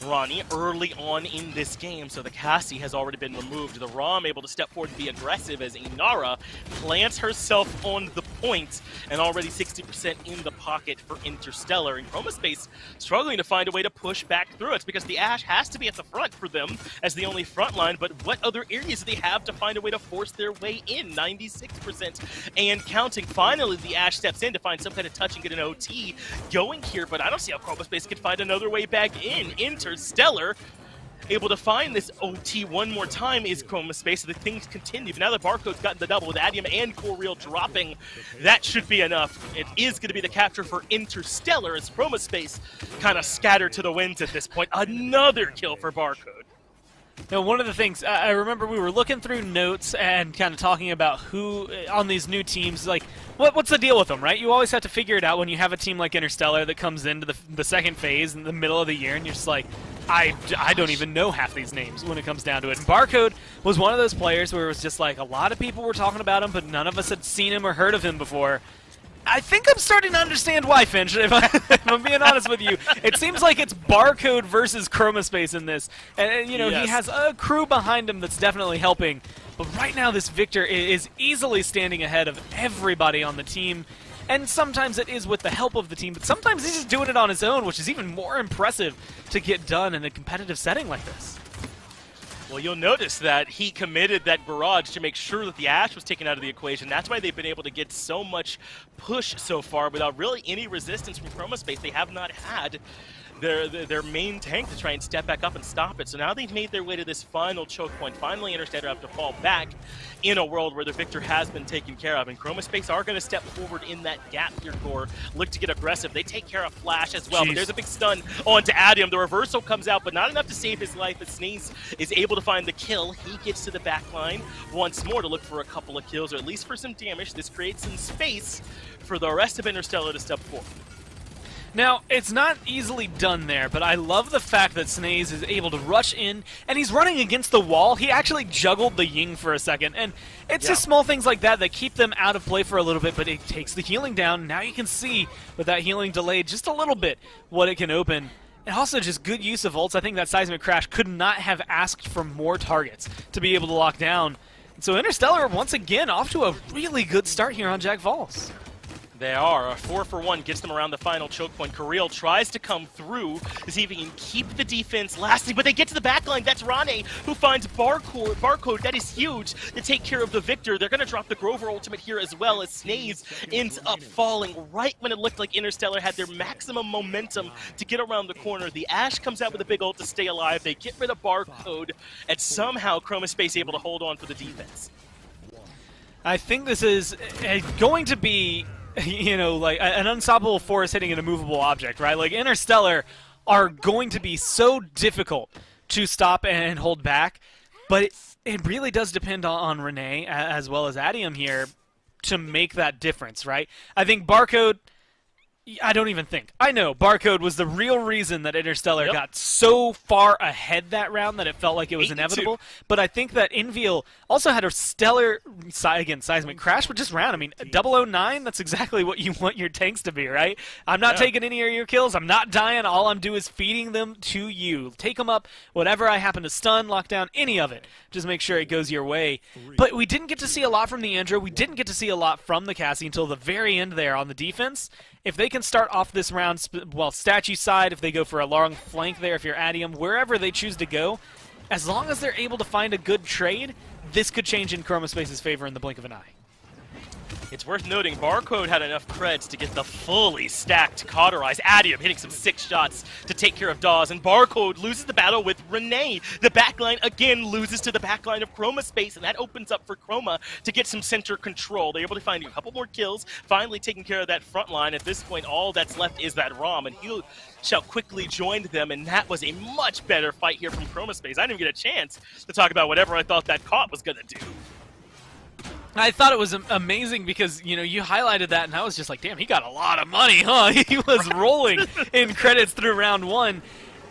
A: Ronnie early on in this game, so the Cassie has already been removed. The Rom able to step forward and be aggressive as Inara plants herself on the point, and already 60% in the pocket for Interstellar. And Chroma Space struggling to find a way to push back through it because the Ashe has to be at the front for them as the only front line, but what other areas do they have to find a way to force their way in? 96% and counting. Finally, the Ashe steps in to find some kind of touch and get an OT going here, but I don't see how Chroma Space could find another way back in. Interstellar able to find this OT one more time is Chroma Space, so the things continue. Now that Barcode's gotten the double with Adium and Correal dropping, that should be enough. It is going to be the capture for Interstellar as Chroma Space kind of scattered to the winds at this point. Another kill for Barcode.
B: Now, one of the things, I remember we were looking through notes and kind of talking about who, on these new teams, like, what's the deal with them, right? You always have to figure it out when you have a team like Interstellar that comes into the second phase in the middle of the year, and you're just like, I don't even know half these names when it comes down to it. And Barcode was one of those players where it was just like, a lot of people were talking about him, but none of us had seen him or heard of him before. I think I'm starting to understand why, Finch, if I'm being honest with you. It seems like it's Barcode versus Chroma Space in this. And you know, yes, he has a crew behind him that's definitely helping. But right now, this Victor is easily standing ahead of everybody on the team. And sometimes it is with the help of the team, but sometimes he's just doing it on his own, which is even more impressive to get done in a competitive setting like this.
A: Well, you'll notice that he committed that barrage to make sure that the Ashe was taken out of the equation. That's why they've been able to get so much push so far without really any resistance from Chroma Space. They have not had their main tank to try and step back up and stop it. So now they've made their way to this final choke point. Finally, Interstellar have to fall back in a world where the Victor has been taken care of. And Chroma Space are going to step forward in that gap here, Core. Look to get aggressive. They take care of Flash as well. Jeez. But there's a big stun onto Adium. The reversal comes out, but not enough to save his life as Sneeze is able to find the kill. He gets to the back line once more to look for a couple of kills, or at least for some damage. This creates some space for the rest of Interstellar to step forward.
B: Now, it's not easily done there, but I love the fact that Snaze is able to rush in, and he's running against the wall. He actually juggled the Ying for a second, and it's just small things like that that keep them out of play for a little bit, but it takes the healing down. Now you can see, with that healing delayed just a little bit, what it can open. And also just good use of ults. I think that Seismic Crash could not have asked for more targets to be able to lock down. And so Interstellar, once again, off to a really good start here on Jag Falls.
A: They are. A 4-for-1 gets them around the final choke point. Correal tries to come through to see if he can keep the defense lasting, but they get to the backline. That's Rane who finds Barcode. That is huge to take care of the Victor. They're going to drop the Grover ultimate here as well as Snaze ends up falling right when it looked like Interstellar had their maximum momentum to get around the corner. The Ashe comes out with a big ult to stay alive. They get rid of Barcode, and somehow Chroma Space able to hold on for the defense.
B: I think this is going to be, you know, like an unstoppable force hitting an immovable object, right? Like Interstellar are going to be so difficult to stop and hold back, but it really does depend on Renee as well as Adium here to make that difference, right? I think Barcode, I don't even think. I know Barcode was the real reason that Interstellar got so far ahead that round that it felt like it was inevitable. But I think that Enviel also had a stellar, again, Seismic Crash, but just round. I mean, 009, that's exactly what you want your tanks to be, right? I'm not taking any of your kills. I'm not dying. All I'm doing is feeding them to you. Take them up, whatever I happen to stun, lock down, any of it. Just make sure it goes your way. But we didn't get to see a lot from the Andrew. We didn't get to see a lot from the Cassie until the very end there on the defense. If they can start off this round, well, statue side, if they go for a long flank there, if you're Adium, wherever they choose to go, as long as they're able to find a good trade, this could change in Chroma Space's favor in the blink of an eye.
A: It's worth noting, Barcode had enough creds to get the fully stacked Cauterize. Adium hitting some 6 shots to take care of Dawes, and Barcode loses the battle with Renee. The backline again loses to the backline of Chroma Space, and that opens up for Chroma to get some center control. They're able to find a couple more kills, finally taking care of that front line. At this point, all that's left is that Rom, and he shall quickly join them, and that was a much better fight here from Chroma Space. I didn't even get a chance to talk about whatever I thought that Caught was going to do.
B: I thought it was amazing because, you know, you highlighted that, and I was just like, damn, he got a lot of money, huh? He was rolling in credits through round 1,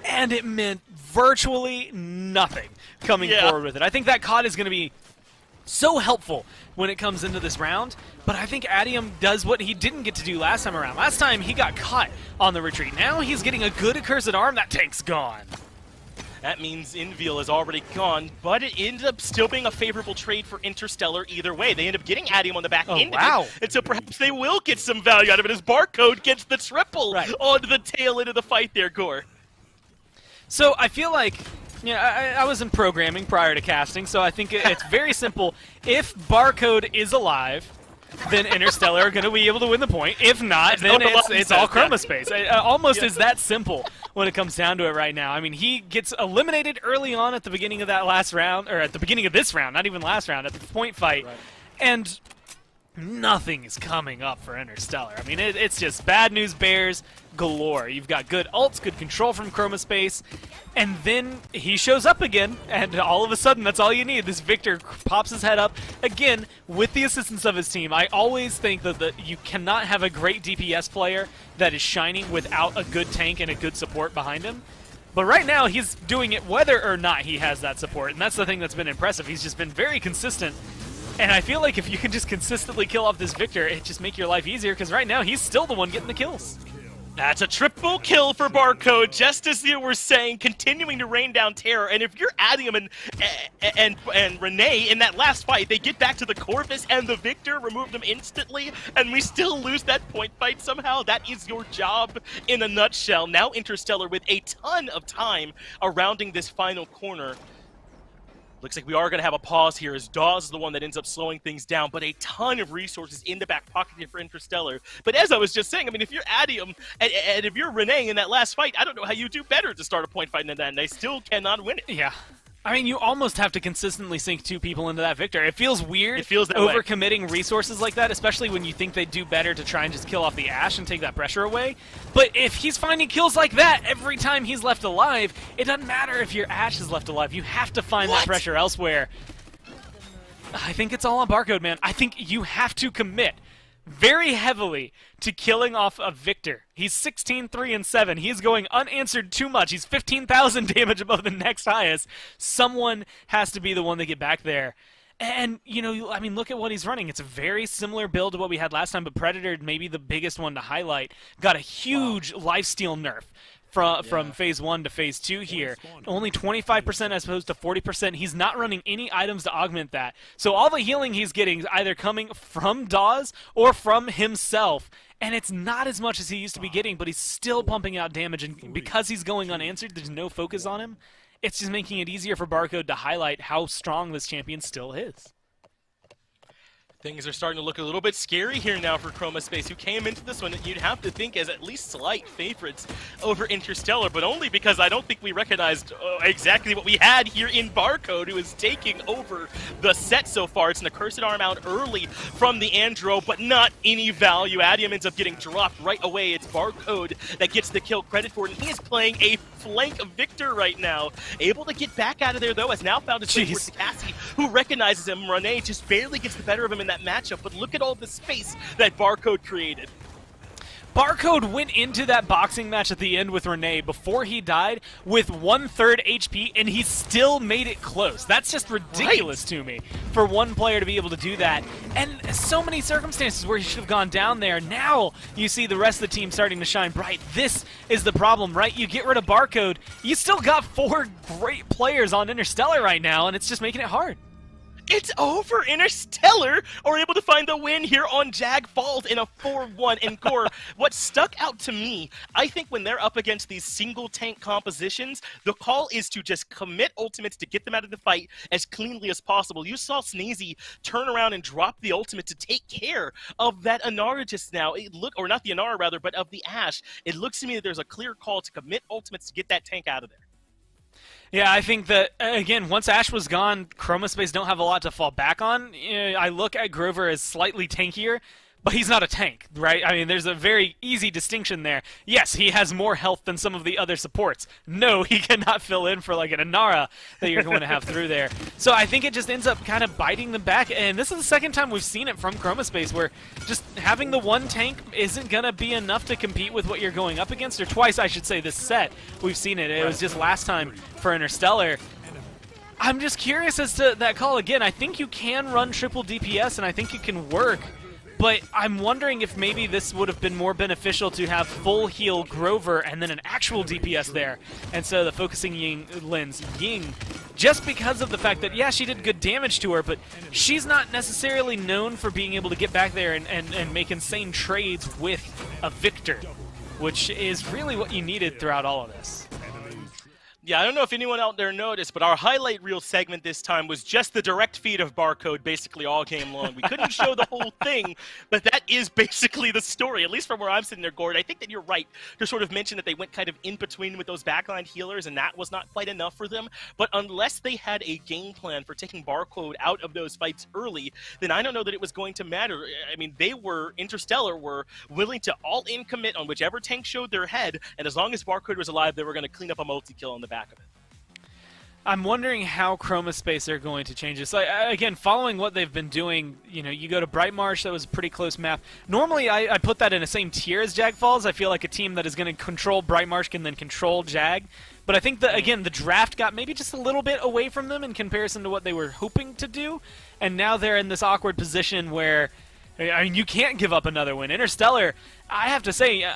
B: and it meant virtually nothing coming forward with it. I think that COD is going to be so helpful when it comes into this round, but I think Adium does what he didn't get to do last time around. Last time, he got caught on the retreat. Now he's getting a good Accursed Arm. That tank's gone.
A: That means Inveal is already gone, but it ended up still being a favorable trade for Interstellar either way. They end up getting Adium on the back end of it, and so perhaps they will get some value out of it as Barcode gets the triple onto the tail end of the fight there, Gore.
B: So I feel like, you know, I was in programming prior to casting, so I think it's very simple. If Barcode is alive, then Interstellar are going to be able to win the point. If not, then it's all Chroma Space. Almost is that simple when it comes down to it right now. I mean, he gets eliminated early on at the beginning of that last round, or at the beginning of this round, not even last round, at the point fight, and nothing is coming up for Interstellar. I mean, it's just bad news bears galore. You've got good ults, good control from Chroma Space, and then he shows up again, and all of a sudden, that's all you need. This Victor pops his head up, again, with the assistance of his team. I always think that you cannot have a great DPS player that is shining without a good tank and a good support behind him. But right now, he's doing it whether or not he has that support, and that's the thing that's been impressive. He's just been very consistent. And I feel like if you can just consistently kill off this Victor, it just make your life easier, because right now, he's still the one getting the kills.
A: That's a triple kill for Barcode, just as you were saying, continuing to rain down terror. And if you're Adium and Renee in that last fight, they get back to the Corvus and the Victor, remove them instantly, and we still lose that point fight somehow. That is your job in a nutshell. Now Interstellar with a ton of time surrounding this final corner. Looks like we are going to have a pause here as Dawes is the one that ends up slowing things down, but a ton of resources in the back pocket here for Interstellar. But as I was just saying, I mean, if you're Adium and if you're Renee in that last fight, I don't know how you do better to start a point fight than that, and they still cannot win it.
B: Yeah. I mean, you almost have to consistently sink 2 people into that Victor. It feels weird.
A: It feels that
B: overcommitting resources like that, especially when you think they do better to try and just kill off the Ashe and take that pressure away. But if he's finding kills like that every time he's left alive, it doesn't matter if your Ashe is left alive. You have to find that pressure elsewhere. I think it's all on Barcode, man. I think you have to commit very heavily to killing off a Victor. He's 16-3-7. He's going unanswered too much. He's 15,000 damage above the next highest. Someone has to be the one to get back there. And, you know, I mean, look at what he's running. It's a very similar build to what we had last time, but Predator, maybe the biggest one to highlight, got a huge lifesteal nerf from Phase 1 to Phase 2 here. Only 25% as opposed to 40%. He's not running any items to augment that. So all the healing he's getting is either coming from Dawes or from himself. And it's not as much as he used to be getting, but he's still pumping out damage. And because he's going unanswered, there's no focus on him. It's just making it easier for Barcode to highlight how strong this champion still is.
A: Things are starting to look a little bit scary here now for Chroma Space, who came into this one you'd have to think as at least slight favorites over Interstellar, but only because I don't think we recognized exactly what we had here in Barcode, who is taking over the set so far. It's an Accursed Arm out early from the Andro, but not any value. Adium ends up getting dropped right away. It's Barcode that gets the kill credit for it, and he is playing a flank of Victor right now. Able to get back out of there, though, has now found his way towards Cassie, who recognizes him. Renee just barely gets the better of him in that matchup, but look at all the space that Barcode created.
B: Barcode went into that boxing match at the end with Renee before he died with 1/3 HP, and he still made it close. That's just ridiculous to me for one player to be able to do that. And so many circumstances where he should have gone down there. Now you see the rest of the team starting to shine bright. This is the problem, right? You get rid of Barcode, you still got 4 great players on Interstellar right now, and it's just making it hard.
A: It's over. Interstellar are able to find the win here on Jag Falls in a 4-1 encore. What stuck out to me, I think when they're up against these single tank compositions, the call is to just commit ultimates to get them out of the fight as cleanly as possible. You saw Sneezy turn around and drop the ultimate to take care of that Inara just now. Or not the Inara rather, but of the Ashe. It looks to me that there's a clear call to commit ultimates to get that tank out of there.
B: Yeah, I think that, again, once Ashe was gone, Chromospace don't have a lot to fall back on. I look at Grover as slightly tankier, but he's not a tank, right? I mean, there's a very easy distinction there. Yes, he has more health than some of the other supports. No, he cannot fill in for like an Inara that you're going to have through there. So I think it just ends up kind of biting them back, and this is the second time we've seen it from Chromospace, where just having the one tank isn't going to be enough to compete with what you're going up against, or twice, I should say, this set. We've seen it. It was just last time for Interstellar. I'm just curious as to that call again. I think you can run triple DPS, and I think it can work. But I'm wondering if maybe this would have been more beneficial to have full heal Grover and then an actual DPS there instead of the focusing lens Ying, just because of the fact that, yeah, she did good damage to her, but she's not necessarily known for being able to get back there and make insane trades with a Victor, which is really what you needed throughout all of this.
A: Yeah, I don't know if anyone out there noticed, but our highlight reel segment this time was just the direct feed of Barcode basically all game long. We couldn't show the whole thing, but that is basically the story, at least from where I'm sitting there, Gord. I think that you're right to sort of mention that they went kind of in between with those backline healers, and that was not quite enough for them. But unless they had a game plan for taking Barcode out of those fights early, then I don't know that it was going to matter. I mean, Interstellar were willing to all-in commit on whichever tank showed their head, and as long as Barcode was alive, they were going to clean up a multi-kill on the back of it.
B: I'm wondering how Chromospace are going to change this. Again, following what they've been doing, you go to Bright Marsh, that was a pretty close map. Normally, I put that in the same tier as Jag Falls. I feel like a team that is going to control Bright Marsh can then control Jag. But I think that, again, the draft got maybe just a little bit away from them in comparison to what they were hoping to do. And now they're in this awkward position where, I mean, you can't give up another win. Interstellar, I have to say,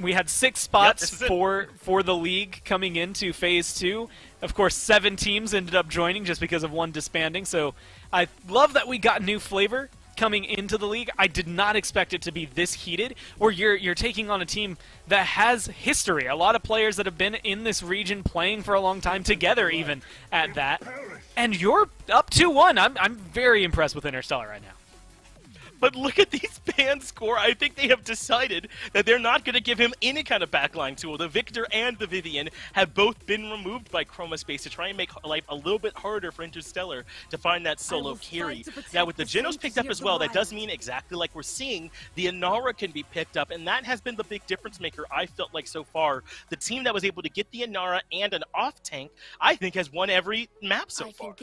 B: we had 6 spots for the league coming into Phase 2. Of course, 7 teams ended up joining just because of one disbanding. So I love that we got new flavor coming into the league. I did not expect it to be this heated, or you're taking on a team that has history. A lot of players that have been in this region playing for a long time together, even at that. And you're up 2-1. I'm very impressed with Interstellar right now.
A: But look at these band score. I think they have decided that they're not going to give him any kind of backline tool. The Victor and the Vivian have both been removed by Chromospace to try and make life a little bit harder for Interstellar to find that solo carry. Now, with the Genos picked up as well, that does mean exactly like we're seeing, the Inara can be picked up, and that has been the big difference maker, I felt like, so far. The team that was able to get the Inara and an off-tank, I think, has won every map so far.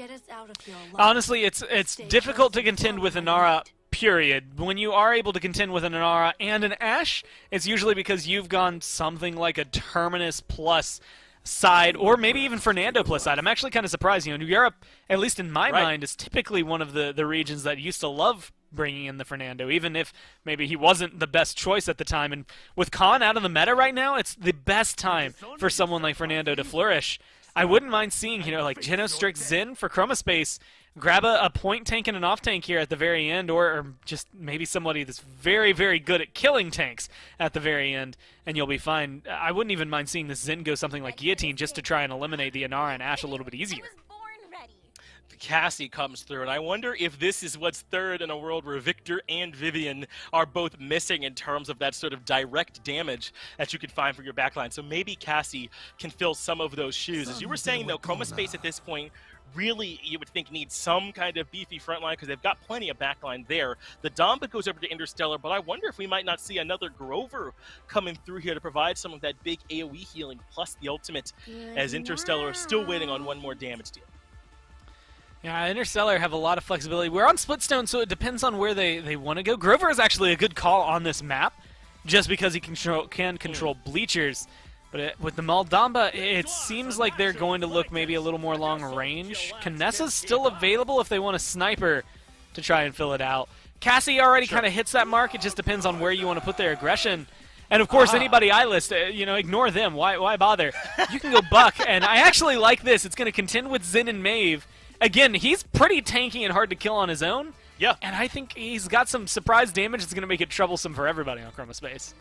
B: Honestly, it's difficult to contend with Inara, period. When you are able to contend with an Inara and an Ashe, it's usually because you've gone something like a Terminus plus side, or maybe even Fernando plus side. I'm actually kind of surprised. Europe, at least in my mind, is typically one of the regions that used to love bringing in the Fernando, even if maybe he wasn't the best choice at the time. And with Khan out of the meta right now, it's the best time for someone like Fernando to flourish. I wouldn't mind seeing, like Genos Strix Xin for Chromospace grab a point tank and an off tank here at the very end, or just maybe somebody that's very, very good at killing tanks at the very end, and you'll be fine. I wouldn't even mind seeing this Xin go something like Guillotine just to try and eliminate the Inara and Ashe a little bit easier.
A: Cassie comes through, and I wonder if this is what's third in a world where Victor and Vivian are both missing in terms of that sort of direct damage that you could find for your backline. So maybe Cassie can fill some of those shoes. As you were saying, though, Chromospace at this point really, you would think, needs some kind of beefy frontline because they've got plenty of backline there. The Domba goes over to Interstellar, but I wonder if we might not see another Grover coming through here to provide some of that big AoE healing plus the ultimate, as Interstellar is still waiting on one more damage deal.
B: Yeah, Interstellar have a lot of flexibility. We're on Splitstone, so it depends on where they want to go. Grover is actually a good call on this map, just because he can control bleachers. But with the Maldamba, it seems like they're going to look maybe a little more long range. Canessa's still available if they want a sniper to try and fill it out. Cassie already kind of hits that mark. It just depends on where you want to put their aggression. And of course, anybody I list, ignore them. Why bother? You can go Buck, and I actually like this. It's going to contend with Xin and Maeve, again, he's pretty tanky and hard to kill on his own.
A: Yeah.
B: And I think he's got some surprise damage that's going to make it troublesome for everybody on Chroma Space.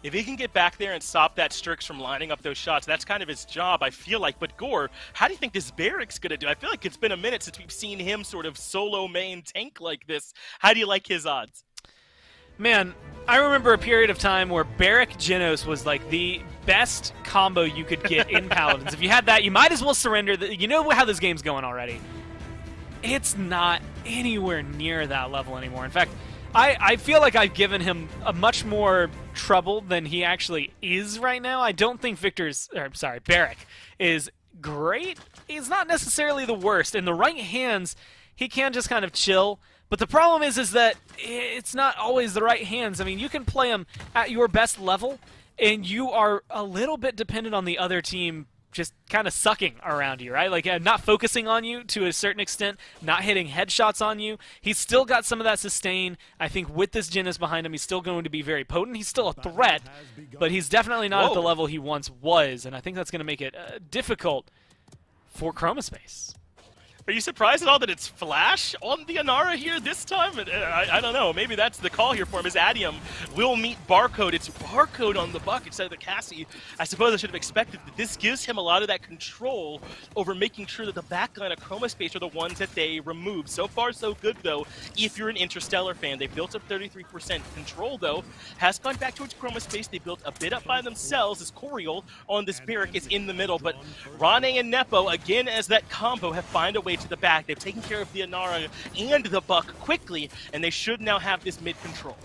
A: If he can get back there and stop that Strix from lining up those shots, that's kind of his job, I feel like. But Gore, how do you think this Barrick's going to do? I feel like it's been a minute since we've seen him sort of solo main tank like this. How do you like his odds?
B: Man, I remember a period of time where Barrick Genos was like the best combo you could get in Paladins. If you had that, you might as well surrender. You know how this game's going already. It's not anywhere near that level anymore. In fact, I feel like I've given him a much more trouble than he actually is right now. I don't think Barrick is great. He's not necessarily the worst. In the right hands, he can just kind of chill. But the problem is that it's not always the right hands. I mean, you can play him at your best level, and you are a little bit dependent on the other team just kind of sucking around you, right? Like not focusing on you to a certain extent, not hitting headshots on you. He's still got some of that sustain. I think with this Genos behind him, he's still going to be very potent. He's still a threat, but he's definitely not at the level he once was, and I think that's going to make it difficult for Chroma Space.
A: Are you surprised at all that it's Flash on the Inara here this time? I don't know. Maybe that's the call here for him, is Adium will meet Barcode. It's Barcode on the Buck instead of the Cassie. I suppose I should have expected that this gives him a lot of that control over making sure that the backline of Chroma Space are the ones that they remove. So far, so good, though, if you're an Interstellar fan. They built up 33% control, though. Has gone back towards Chroma Space. They built a bit up by themselves as Coriol on this Barrack is in the middle. But Rane and Nepo, again, as that combo, have found a way to the back. They've taken care of the Inara and the Buck quickly, and they should now have this mid control.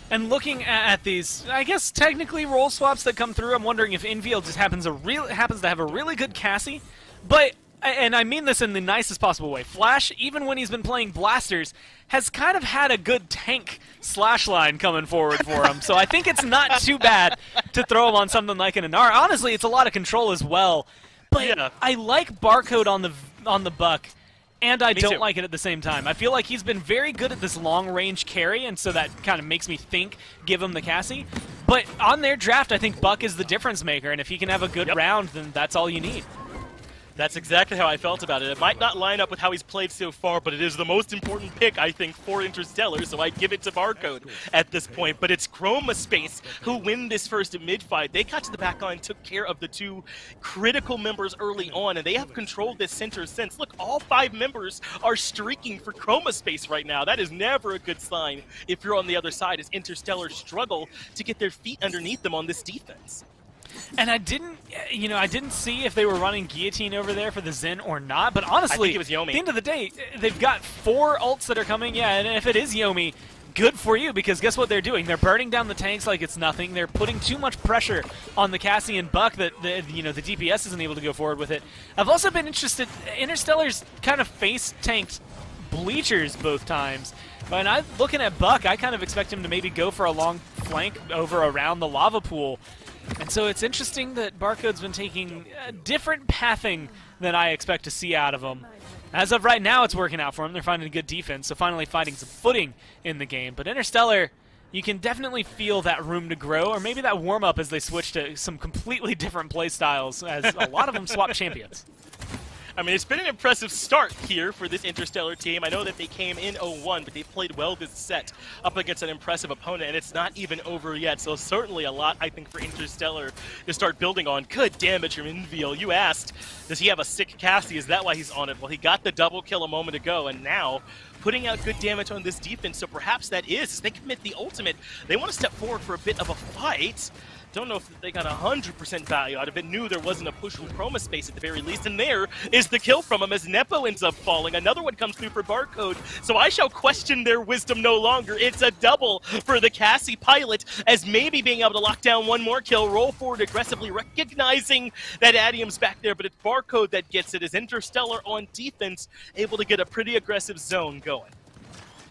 B: And looking at these, I guess technically role swaps that come through, I'm wondering if Infield just happens to have a really good Cassie, but, and I mean this in the nicest possible way, Flash, even when he's been playing blasters, has kind of had a good tank slash line coming forward for him. So I think it's not too bad to throw him on something like an Inara. Honestly, it's a lot of control as well. But yeah. I like Barcode on the Buck, and I don't like it at the same time. I feel like he's been very good at this long-range carry, and so that kind of makes me think, give him the Cassie. But on their draft, I think Buck is the difference maker, and if he can have a good round, then that's all you need.
A: That's exactly how I felt about it. It might not line up with how he's played so far, but it is the most important pick, I think, for Interstellar, so I'd give it to Barcode at this point. But it's Chroma Space who win this first mid-fight. They got to the back line, took care of the two critical members early on, and they have controlled this center since. Look, all 5 members are streaking for Chroma Space right now. That is never a good sign if you're on the other side, as Interstellar struggle to get their feet underneath them on this defense.
B: And I didn't see if they were running Guillotine over there for the Zen or not, but honestly,
A: I think it was Yomi.
B: At the end of the day, they've got 4 ults that are coming, and if it is Yomi, good for you, because guess what they're doing? They're burning down the tanks like it's nothing. They're putting too much pressure on the Cassie and Buck that the DPS isn't able to go forward with it. I've also been interested, Interstellar's kind of face tanked Bleachers both times. When I'm looking at Buck, I kind of expect him to maybe go for a long flank over around the lava pool. And so it's interesting that Barcode's been taking a different pathing than I expect to see out of him. As of right now, it's working out for him. They're finding a good defense, so finally finding some footing in the game. But Interstellar, you can definitely feel that room to grow, or maybe that warm-up as they switch to some completely different play styles, as a lot of them swap champions.
A: I mean, it's been an impressive start here for this Interstellar team. I know that they came in 0-1, but they played well this set up against an impressive opponent, and it's not even over yet. So certainly a lot, I think, for Interstellar to start building on. Good damage from Inviel. You asked, does he have a sick Cassie? Is that why he's on it? Well, he got the double kill a moment ago, and now putting out good damage on this defense. So perhaps that is, as they commit the ultimate, they want to step forward for a bit of a fight. Don't know if they got 100% value out of it. Knew there wasn't a push from Chroma Space at the very least. And there is the kill from him as Nepo ends up falling. Another one comes through for Barcode. So I shall question their wisdom no longer. It's a double for the Cassie pilot, as maybe being able to lock down one more kill, roll forward aggressively, recognizing that Adium's back there. But it's Barcode that gets it, as Interstellar on defense, able to get a pretty aggressive zone going.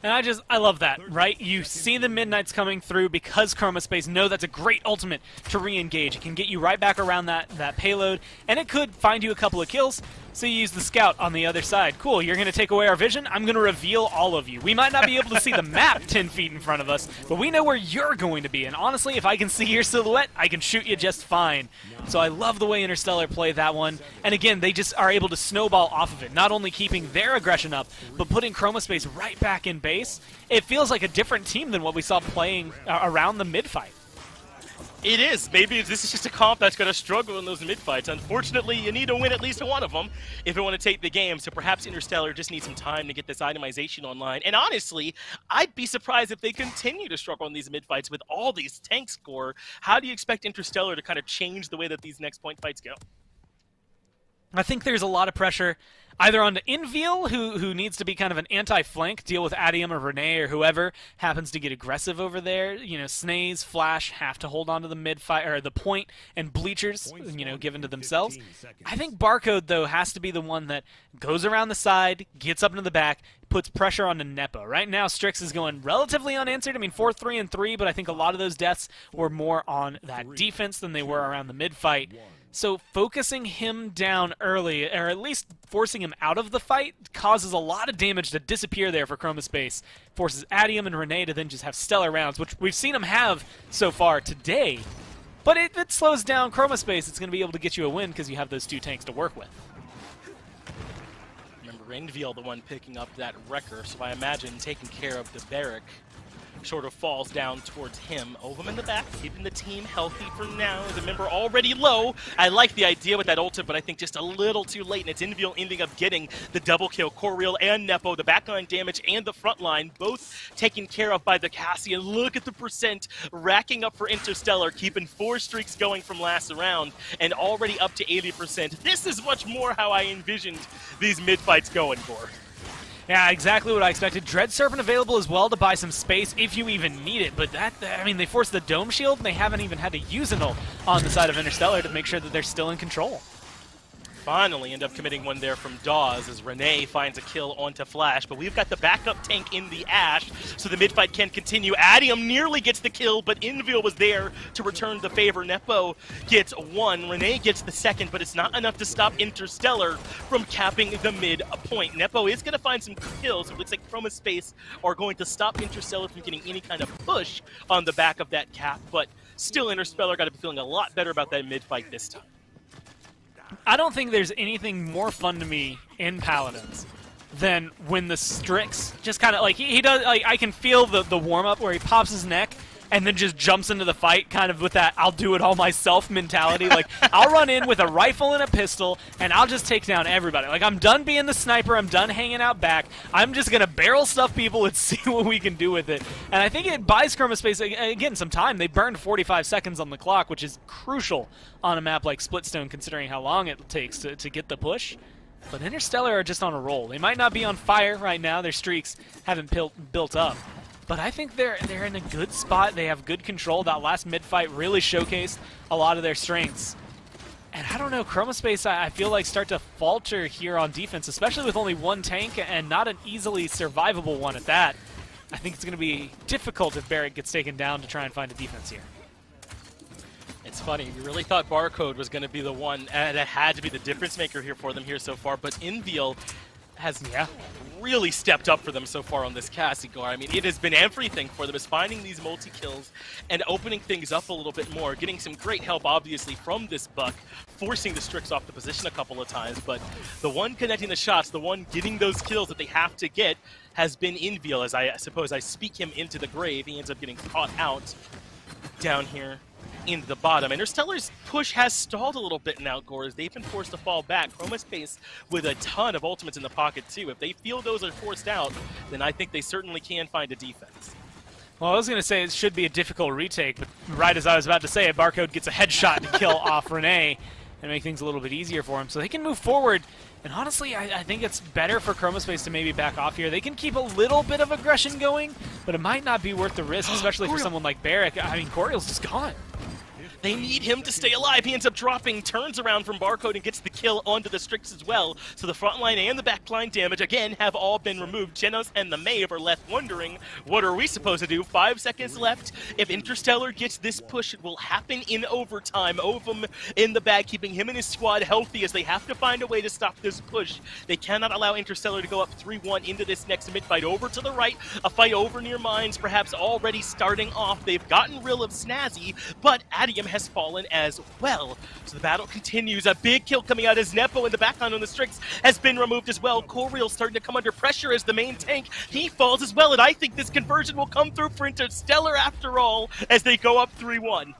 B: And I love that, right? You see the Midnights coming through because Chroma Space know that's a great ultimate to re-engage. It can get you right back around that payload, and it could find you a couple of kills, So you use the scout on the other side. Cool, you're going to take away our vision? I'm going to reveal all of you. We might not be able to see the map 10 feet in front of us, but we know where you're going to be. And honestly, if I can see your silhouette, I can shoot you just fine. So I love the way Interstellar play that one. And again, they just are able to snowball off of it, not only keeping their aggression up, but putting Chroma Space right back in base. It feels like a different team than what we saw playing around the mid-fight.
A: It is. Maybe this is just a comp that's going to struggle in those mid-fights. Unfortunately, you need to win at least one of them if you want to take the game. So perhaps Interstellar just needs some time to get this itemization online. And honestly, I'd be surprised if they continue to struggle in these mid-fights with all these tank score. How do you expect Interstellar to kind of change the way that these next point fights go?
B: I think there's a lot of pressure either on Inviel, who needs to be kind of an anti-flank, deal with Adium or Renee or whoever happens to get aggressive over there. You know, Snaze, Flash have to hold on to the mid-fight, or the point, and Bleachers, you know, given to themselves. I think Barcode, though, has to be the one that goes around the side, gets up into the back, puts pressure on the Nepo. Right now, Strix is going relatively unanswered. I mean, 4-3-3, but I think a lot of those deaths were more on that defense than they were around the mid-fight. So focusing him down early, or at least forcing him out of the fight, causes a lot of damage to disappear there for Chroma Space. Forces Adium and Renee to then just have stellar rounds, which we've seen him have so far today. But if it slows down Chroma Space, it's going to be able to get you a win because you have those two tanks to work with.
A: Remember, Inviel the one picking up that Wrecker, so I imagine taking care of the Barrack sort of falls down towards him. Ovum in the back, keeping the team healthy for now. The member already low. I like the idea with that ultimate, but I think just a little too late, and it's Inviel ending up getting the double kill. Coriel and Nepo, the backline damage and the front line, both taken care of by the Cassian. Look at the percent racking up for Interstellar, keeping 4 streaks going from last round, and already up to 80%. This is much more how I envisioned these mid-fights going, Gore.
B: Yeah, exactly what I expected. Dread Serpent available as well to buy some space if you even need it, but that, I mean, they forced the Dome Shield and they haven't even had to use an ult on the side of Interstellar to make sure that they're still in control.
A: Finally end up committing one there from Dawes as Renee finds a kill onto Flash, but we've got the backup tank in the Ash, so the mid-fight can continue. Adium nearly gets the kill, but Inviel was there to return the favor. Nepo gets one, Renee gets the second, but it's not enough to stop Interstellar from capping the mid point. Nepo is going to find some kills. It looks like Chroma Space are going to stop Interstellar from getting any kind of push on the back of that cap, but still Interstellar got to be feeling a lot better about that mid-fight this time.
B: I don't think there's anything more fun to me in Paladins than when the Strix just kind of, like, he does, like, I can feel the warm-up where he pops his neck and then just jumps into the fight kind of with that I'll do it all myself mentality. Like, I'll run in with a rifle and a pistol and I'll just take down everybody. Like, I'm done being the sniper, I'm done hanging out back, I'm just going to barrel stuff people and see what we can do with it. And I think it buys Chroma Space, again, some time. They burned 45 seconds on the clock, which is crucial on a map like Splitstone considering how long it takes to get the push. But Interstellar are just on a roll. They might not be on fire right now, their streaks haven't built up. But I think they're in a good spot. They have good control. That last mid-fight really showcased a lot of their strengths. And I don't know, Chroma Space, I feel like start to falter here on defense, especially with only one tank and not an easily survivable one at that. I think it's going to be difficult if Barrack gets taken down to try and find a defense here.
A: It's funny, we really thought Barcode was going to be the one that had to be the difference maker here for them here so far, but Inviel has really stepped up for them so far on this Cassigar. I mean, it has been everything for them, is finding these multi-kills and opening things up a little bit more, getting some great help, obviously, from this Buck, forcing the Strix off the position a couple of times, but the one connecting the shots, the one getting those kills that they have to get, has been Inviel. As I suppose I speak him into the grave, he ends up getting caught out down here into the bottom. Interstellar's push has stalled a little bit now, Gores. They've been forced to fall back. Chroma Space with a ton of ultimates in the pocket, too. If they feel those are forced out, then I think they certainly can find a defense.
B: Well, I was going to say it should be a difficult retake, but right as I was about to say it, Barcode gets a headshot to kill off Renee and make things a little bit easier for him. So they can move forward. And honestly, I think it's better for Chroma Space to maybe back off here. They can keep a little bit of aggression going, but it might not be worth the risk, especially for someone like Barrack. I mean, Coriel's just gone.
A: They need him to stay alive. He ends up dropping, turns around from Barcode, and gets the kill onto the Strix as well. So the front line and the back line damage, again, have all been removed. Genos and the Maeve are left wondering, what are we supposed to do? 5 seconds left. If Interstellar gets this push, it will happen in overtime. Ovum in the bag, keeping him and his squad healthy as they have to find a way to stop this push. They cannot allow Interstellar to go up 3-1 into this next mid-fight. Over to the right, a fight over near Mines, perhaps already starting off. They've gotten rid of Snazzy, but Adium has fallen as well. So the battle continues. A big kill coming out as Nepo in the backline on the Strix has been removed as well. Coriel starting to come under pressure as the main tank. He falls as well, and I think this conversion will come through for Interstellar after all as they go up 3-1.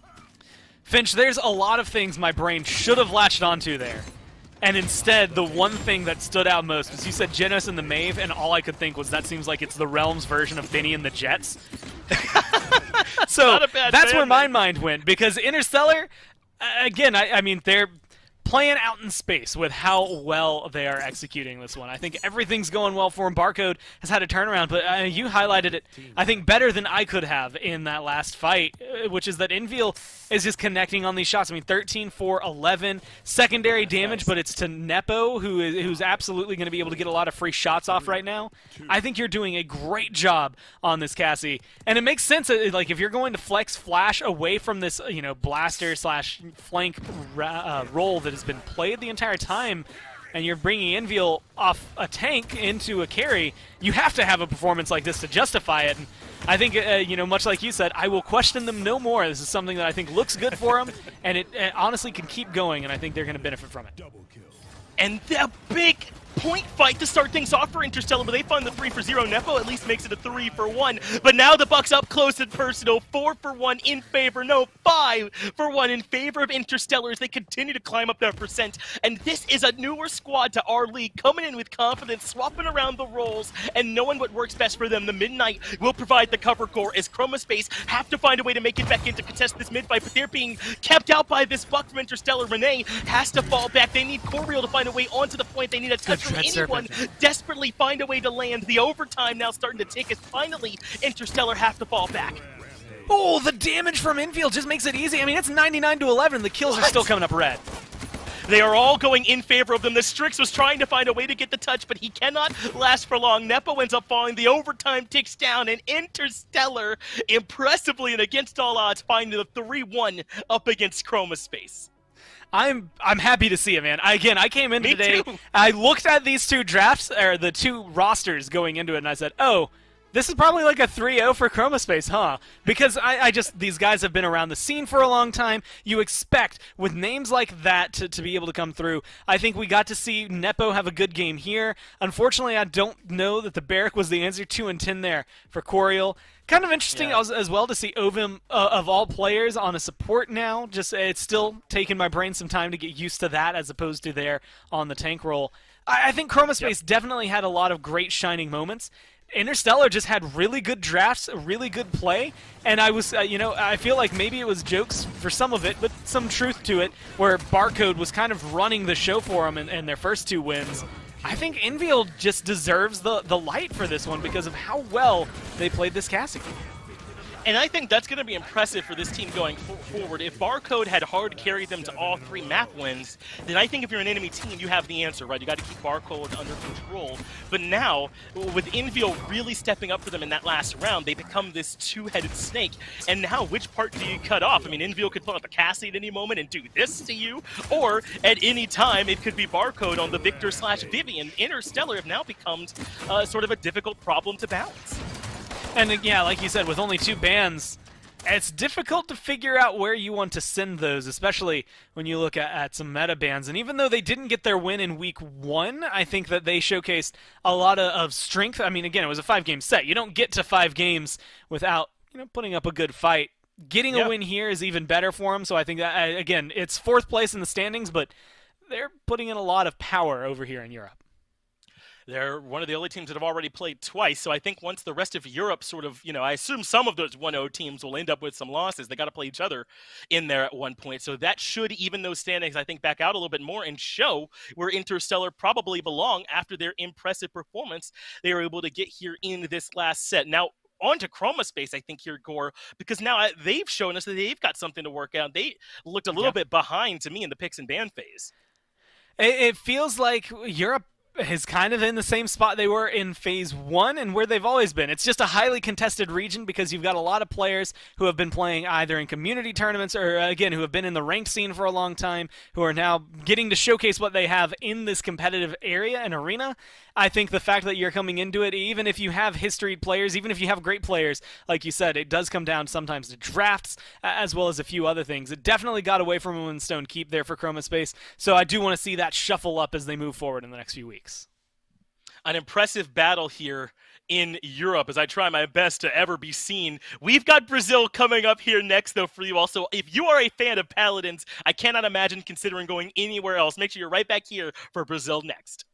B: Finch, there's a lot of things my brain should have latched onto there. And instead, the one thing that stood out most was you said Genos and the Maeve, and all I could think was that seems like it's the Realms version of Vinny and the Jets. So that's where my mind went, because Interstellar, again, I mean, they're playing out in space with how well they are executing this one. I think everything's going well for him. Barcode has had a turnaround, but you highlighted it, I think, better than I could have in that last fight, which is that Enviel is just connecting on these shots. I mean, 13 for 11, secondary damage, but it's to Nepo, who's absolutely going to be able to get a lot of free shots off right now. I think you're doing a great job on this, Cassie, and it makes sense. Like, if you're going to flex Flash away from this, you know, blaster slash flank role that has been played the entire time, and you're bringing Enviel off a tank into a carry, you have to have a performance like this to justify it. And I think, you know, much like you said, I will question them no more. This is something that I think looks good for them, and it honestly can keep going, and I think they're going to benefit from it.
A: And the big point fight to start things off for Interstellar, but they find the 3-for-0. Nepo at least makes it a 3-for-1. But now the Bucks up close and personal. 4-for-1 in favor. No, 5-for-1 in favor of Interstellar as they continue to climb up their percent. And this is a newer squad to our league, coming in with confidence, swapping around the roles, and knowing what works best for them. The Midnight will provide the cover core as Chroma Space have to find a way to make it back in to contest this mid-fight, but they're being kept out by this Buck from Interstellar. Renee has to fall back. They need Coriel to find a way onto the point. They need a touch from anyone. Desperately find a way to land. The overtime now starting to tick as finally Interstellar have to fall back.
B: Oh, the damage from Enfield just makes it easy. I mean, it's 99-11. The kills are still coming up red.
A: They are all going in favor of them. The Strix was trying to find a way to get the touch, but he cannot last for long. Nepo ends up falling. The overtime ticks down, and Interstellar, impressively and against all odds, find the 3-1 up against Chroma Space.
B: I'm happy to see it, man. I came in today,
A: too.
B: I looked at these two drafts, or the two rosters going into it, and I said, oh, this is probably like a 3-0 for Chroma Space, huh? Because these guys have been around the scene for a long time. You expect, with names like that, to be able to come through. I think we got to see Nepo have a good game here. Unfortunately, I don't know that the Barrack was the answer. 2-10 there for Coriel. Kind of interesting as well to see Ovum, of all players, on a support now. Just it's still taking my brain some time to get used to that as opposed to there on the tank role. I think Chroma Space definitely had a lot of great shining moments. Interstellar just had really good drafts, really good play, and I was, you know, I feel like maybe it was jokes for some of it, but some truth to it, where Barcode was kind of running the show for them in their first two wins. I think Enfield just deserves the light for this one because of how well they played this Cassie.
A: And I think that's going to be impressive for this team going forward. If Barcode had hard carried them to all 3 map wins, then I think if you're an enemy team, you have the answer, right? You got to keep Barcode under control. But now, with Envio really stepping up for them in that last round, they become this two-headed snake. And now, which part do you cut off? I mean, Envio could pull out the Cassie at any moment and do this to you, or at any time, it could be Barcode on the Victor/Vivian. Interstellar have now become sort of a difficult problem to balance.
B: And yeah, like you said, with only 2 bans, it's difficult to figure out where you want to send those, especially when you look at some meta bans. And even though they didn't get their win in week 1, I think that they showcased a lot of strength. I mean, again, it was a 5-game set. You don't get to 5 games without, you know, putting up a good fight. Getting a win here is even better for them. So I think that, again, it's 4th place in the standings, but they're putting in a lot of power over here in Europe.
A: They're one of the only teams that have already played twice, so I think once the rest of Europe sort of, you know, I assume some of those 1-0 teams will end up with some losses. They got to play each other in there at one point, so that should even those standings, I think, back out a little bit more and show where Interstellar probably belong after their impressive performance they were able to get here in this last set. Now, on to Chroma Space, I think, here, Gore, because now they've shown us that they've got something to work out. They looked a little bit behind to me in the picks and ban phase.
B: It feels like Europe is kind of in the same spot they were in Phase 1 and where they've always been. It's just a highly contested region because you've got a lot of players who have been playing either in community tournaments or, again, who have been in the ranked scene for a long time, who are now getting to showcase what they have in this competitive area and arena. I think the fact that you're coming into it, even if you have historied players, even if you have great players, like you said, it does come down sometimes to drafts as well as a few other things. It definitely got away from a Stone Keep there for Chroma Space, so I do want to see that shuffle up as they move forward in the next few weeks.
A: An impressive battle here in Europe as I try my best to ever be seen. We've got Brazil coming up here next, though, for you all. So if you are a fan of Paladins, I cannot imagine considering going anywhere else. Make sure you're right back here for Brazil next.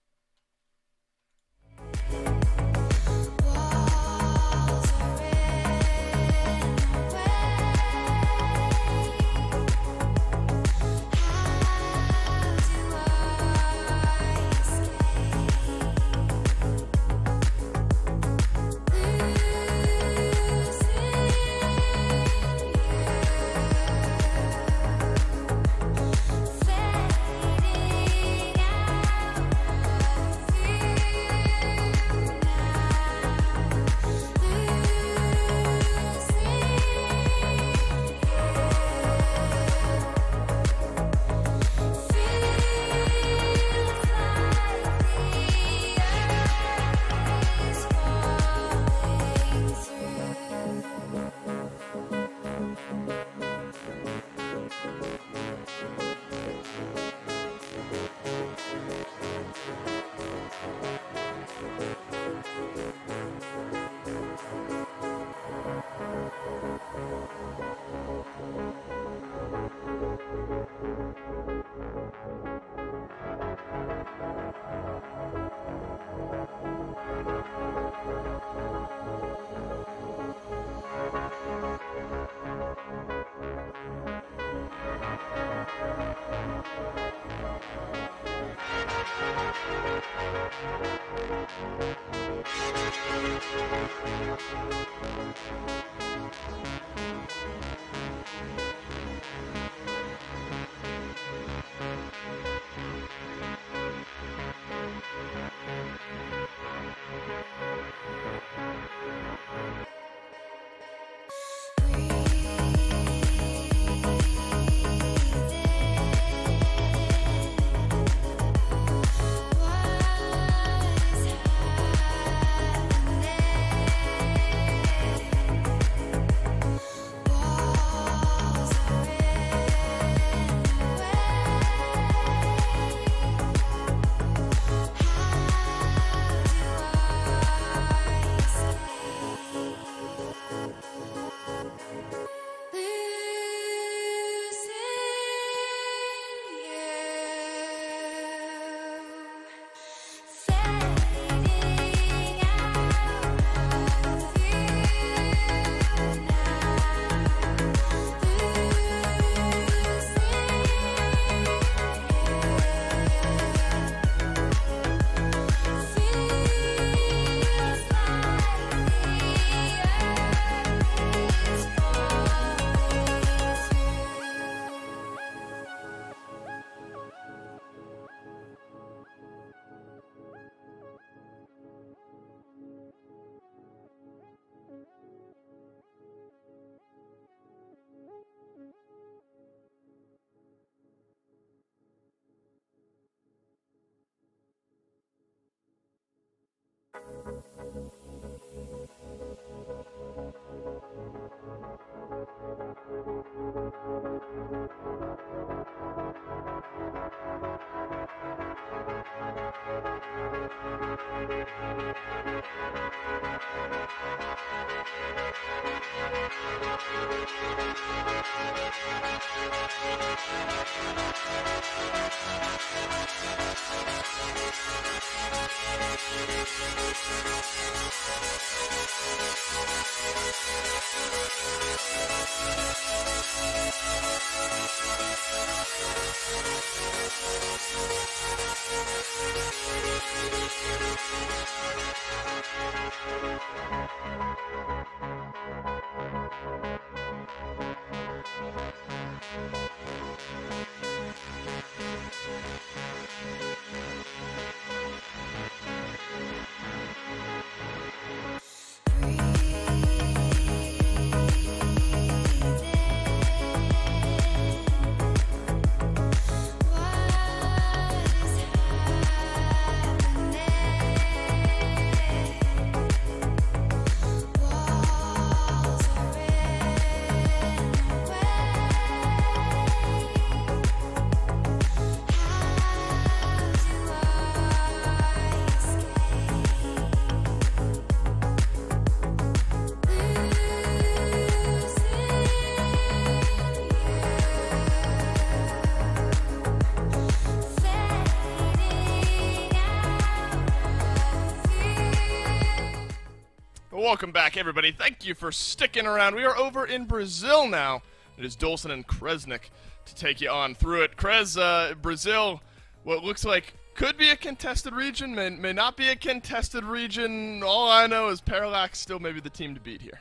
C: welcome back, everybody. Thank you for sticking around. We are over in Brazil now. It is Dolson and Kresnik to take you on through it. Krez, Brazil, what looks like could be a contested region, may not be a contested region. All I know is Parallax still maybe the team to beat here.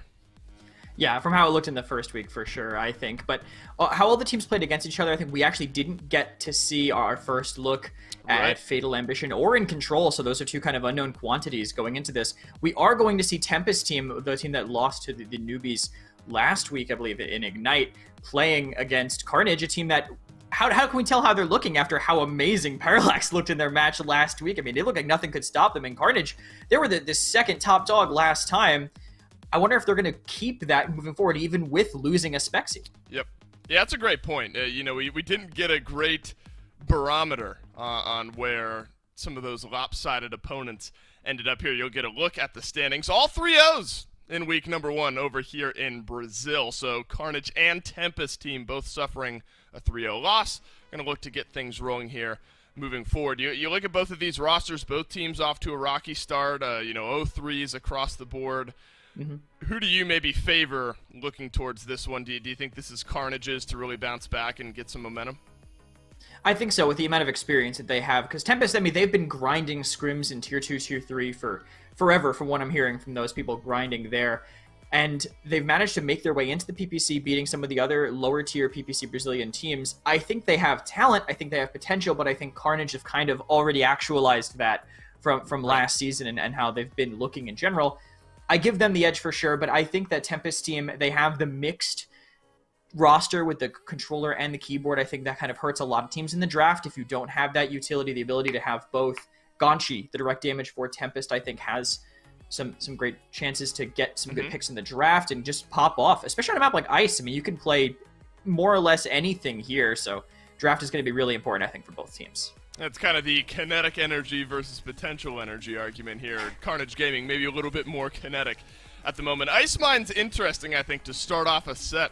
D: Yeah, from how it looked in the first week, for sure, I think. But how all the teams played against each other, I think we actually didn't get to see our first look at Fatal Ambition or in Control, so those are two kind of unknown quantities going into this. We are going to see Tempest team, the team that lost to the newbies last week, I believe, in Ignite, playing against Carnage, a team that... How can we tell how they're looking after how amazing Parallax looked in their match last week? I mean, they looked like nothing could stop them. And Carnage, they were the second top dog last time. I wonder if they're going to keep that moving forward, even with losing a Spexy.
C: Yep. Yeah, that's a great point. You know, we didn't get a great barometer on where some of those lopsided opponents ended up here. You'll get a look at the standings. All 3-0s in week number 1 over here in Brazil. So Carnage and Tempest team both suffering a 3-0 loss. Going to look to get things rolling here moving forward. You look at both of these rosters, both teams off to a rocky start, you know, 0-3s across the board. Who do you maybe favor looking towards this one? Do you think this is Carnage's to really bounce back and get some momentum?
D: I think so, with the amount of experience that they have. Because Tempest, I mean, they've been grinding scrims in Tier 2, Tier 3 for forever, from what I'm hearing from those people grinding there. And they've managed to make their way into the PPC, beating some of the other lower-tier PPC Brazilian teams. I think they have talent, I think they have potential, but I think Carnage have kind of already actualized that from last season and how they've been looking in general. I give them the edge for sure, but I think that Tempest team, they have the mixed roster with the controller and the keyboard. I think that kind of hurts a lot of teams in the draft. If you don't have that utility, the ability to have both. Gonchi, the direct damage for Tempest, I think has some great chances to get some good picks in the draft and just pop off, especially on a map like Ice. I mean, you can play more or less anything here, so draft is going to be really important, I think, for both teams.
C: That's kind of the kinetic energy versus potential energy argument here. Carnage Gaming maybe a little bit more kinetic at the moment. Ice Mine's interesting, I think, to start off a set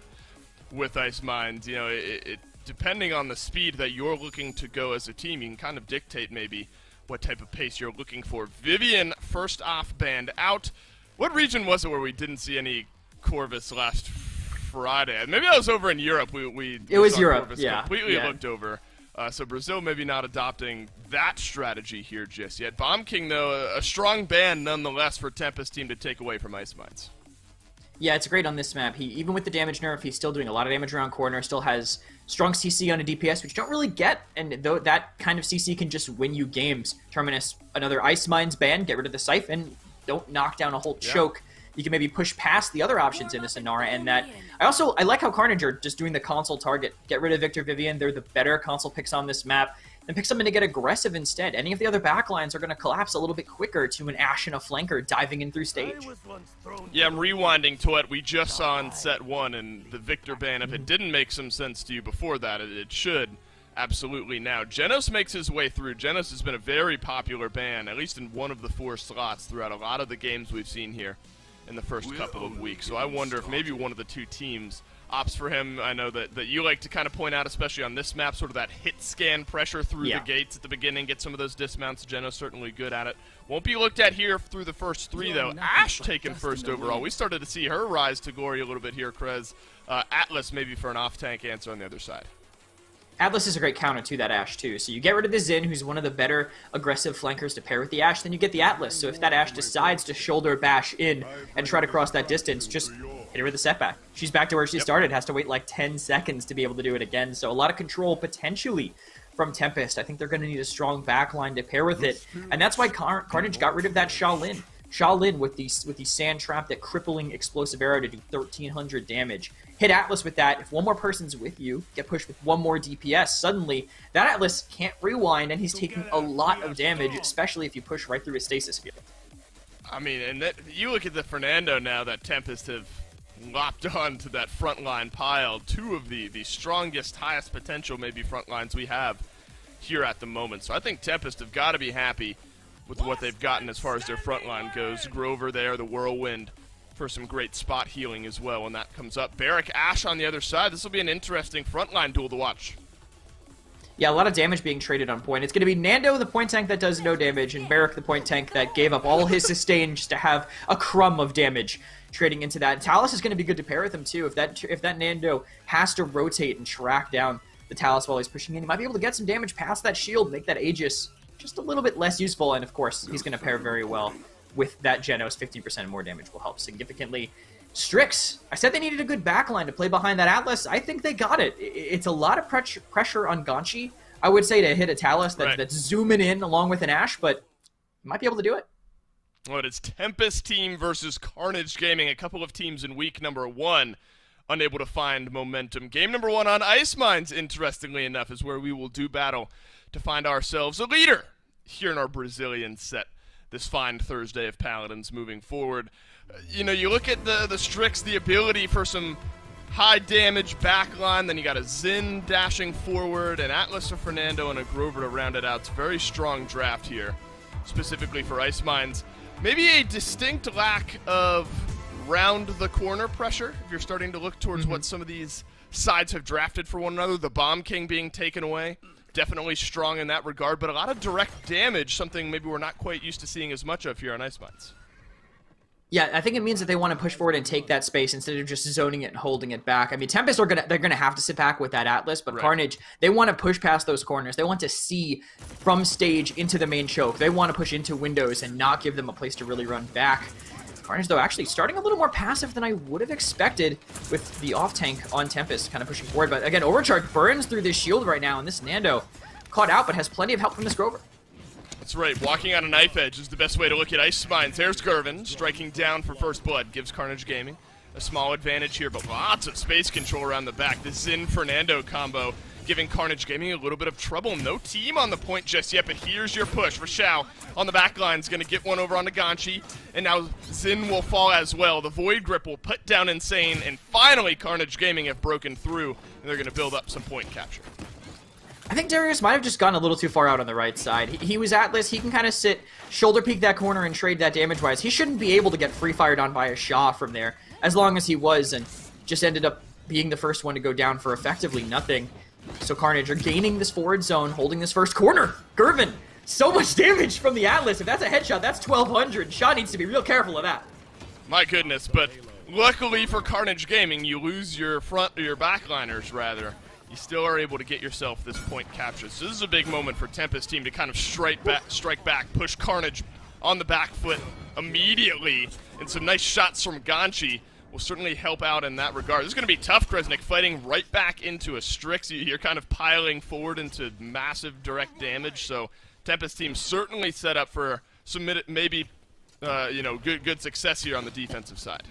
C: with Ice Mines. You know, it depending on the speed that you're looking to go as a team, you can kind of dictate maybe what type of pace you're looking for. Vivian, first off, banned out. What region was it where we didn't see any Corvus last Friday? Maybe I was over in Europe.
D: It was Europe,
C: Corvus
D: yeah.
C: Completely looked over. So Brazil maybe not adopting that strategy here just yet. Bomb King, though, a strong ban nonetheless for Tempest team to take away from Ice Mines.
D: Yeah, it's great on this map. Even with the damage nerf, he's still doing a lot of damage around corner, still has strong CC on a DPS, which you don't really get, and though that kind of CC can just win you games. Terminus, another Ice Mines ban, get rid of the Siphon, don't knock down a whole choke. You can maybe push past the other options in the Sonara, and that... I like how Carnage are just doing the console target. Get rid of Victor Vivian, they're the better console picks on this map, and pick someone to get aggressive instead. Any of the other backlines are going to collapse a little bit quicker to an Ashe and a flanker diving in through stage.
C: Yeah, I'm rewinding to what we just saw in set 1, and the Victor ban, if it didn't make some sense to you before that, it should absolutely now. Genos makes his way through. Genos has been a very popular ban, at least in one of the 4 slots throughout a lot of the games we've seen here in the first couple of weeks. So I wonder if maybe one of the 2 teams opts for him. I know that you like to kind of point out, especially on this map, sort of that hit scan pressure through the gates at the beginning, get some of those dismounts. Geno's certainly good at it. Won't be looked at here through the first 3, though. Ashe taken first overall. We started to see her rise to glory a little bit here, Krez. Atlas maybe for an off-tank answer on the other side.
D: Atlas is a great counter to that Ashe, too. So you get rid of the Xin, who's one of the better aggressive flankers to pair with the Ashe, then you get the Atlas. So if that Ashe decides to shoulder bash in and try to cross that distance, just hit her with a setback. She's back to where she started, has to wait like 10 seconds to be able to do it again. So a lot of control, potentially, from Tempest. I think they're going to need a strong backline to pair with it. And that's why Carnage got rid of that Shaolin. Shaolin with the sand trap, that crippling explosive arrow to do 1,300 damage. Hit Atlas with that. If one more person's with you, get pushed with one more DPS, suddenly that Atlas can't rewind, and he's taking a lot of damage, especially if you push right through his stasis field.
C: I mean, and you look at the Fernando now that Tempest have lopped on to that frontline pile. 2 of the strongest, highest potential maybe front lines we have here at the moment. So I think Tempest have got to be happy with what they've gotten as far as their front line goes. Grover there, the Whirlwind, for some great spot healing as well when that comes up. Barrack Ashe on the other side. This will be an interesting frontline duel to watch.
D: Yeah, a lot of damage being traded on point. It's going to be Nando, the point tank that does no damage, and Barrack, the point tank that gave up all his sustain just to have a crumb of damage trading into that. Talus is going to be good to pair with him, too. If that Nando has to rotate and track down the Talus while he's pushing in, he might be able to get some damage past that shield, make that Aegis just a little bit less useful, and of course, he's going to pair very well with that Genos. 50% more damage will help significantly. Strix, I said they needed a good backline to play behind that Atlas. I think they got it. It's a lot of pressure on Ganchi, I would say, to hit a Talus that's zooming in along with an Ashe, but might be able to do it.
C: Well, it's Tempest team versus Carnage Gaming, a couple of teams in week number 1 unable to find momentum. Game number 1 on Ice Mines, interestingly enough, is where we will do battle to find ourselves a leader here in our Brazilian set this fine Thursday of Paladins moving forward. You know, you look at the Strix, the ability for some high damage backline, then you got a Xin dashing forward, an Atlas, a Fernando, and a Grover to round it out. It's a very strong draft here, specifically for Ice Mines. Maybe a distinct lack of round-the-corner pressure, if you're starting to look towards what some of these sides have drafted for one another. The Bomb King being taken away, definitely strong in that regard, but a lot of direct damage, something maybe we're not quite used to seeing as much of here on Ice Mines.
D: Yeah, I think it means that they want to push forward and take that space instead of just zoning it and holding it back. I mean, Tempest they're gonna have to sit back with that Atlas, but Carnage, they want to push past those corners. They want to see from stage into the main choke. They want to push into windows and not give them a place to really run back. Carnage, though, actually starting a little more passive than I would have expected with the off-tank on Tempest kind of pushing forward. But again, Overcharge burns through this shield right now, and this Nando caught out but has plenty of help from this Grover.
C: That's right, walking on a knife edge is the best way to look at Ice Mines. There's Gervin, striking down for first blood, gives Carnage Gaming a small advantage here, but lots of space control around the back. The Xin-Fernando combo giving Carnage Gaming a little bit of trouble. No team on the point just yet, but here's your push. Rochelle on the back line is going to get one over onto Ganchi, and now Xin will fall as well. The Void Grip will put down Insane, and finally Carnage Gaming have broken through, and they're going to build up some point capture.
D: I think Darius might have just gone a little too far out on the right side. He was Atlas. He can kind of sit, shoulder peek that corner and trade that damage-wise. He shouldn't be able to get free-fired on by a Shaw from there, as long as he was, and just ended up being the first one to go down for effectively nothing. So Carnage are gaining this forward zone, holding this first corner. Gervin, so much damage from the Atlas. If that's a headshot, that's 1,200. Shaw needs to be real careful of that.
C: My goodness, but luckily for Carnage Gaming, you lose your front or your backliners, rather. You still are able to get yourself this point capture. So this is a big moment for Tempest team to kind of strike back, push Carnage on the back foot immediately, and some nice shots from Ganchi will certainly help out in that regard. This is going to be tough, Kresnik, fighting right back into a Strix. You're kind of piling forward into massive direct damage, so Tempest team certainly set up for some maybe good success here on the defensive side.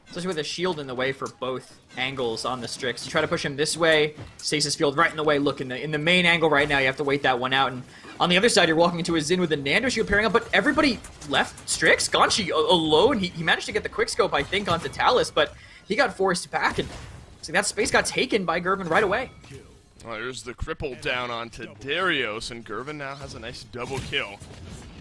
D: Especially with a shield in the way for both angles on the Strix. You try to push him this way, Stasis Field right in the way. Look, in the main angle right now, you have to wait that one out. And on the other side, you're walking into a Xin with a Nando shield pairing up, but everybody left Strix. Ganchi alone, he managed to get the quickscope, I think, onto Talus, but he got forced back, and so that space got taken by Gervin right away.
C: Well, there's the cripple down onto Darius, and Gervin now has a nice double kill.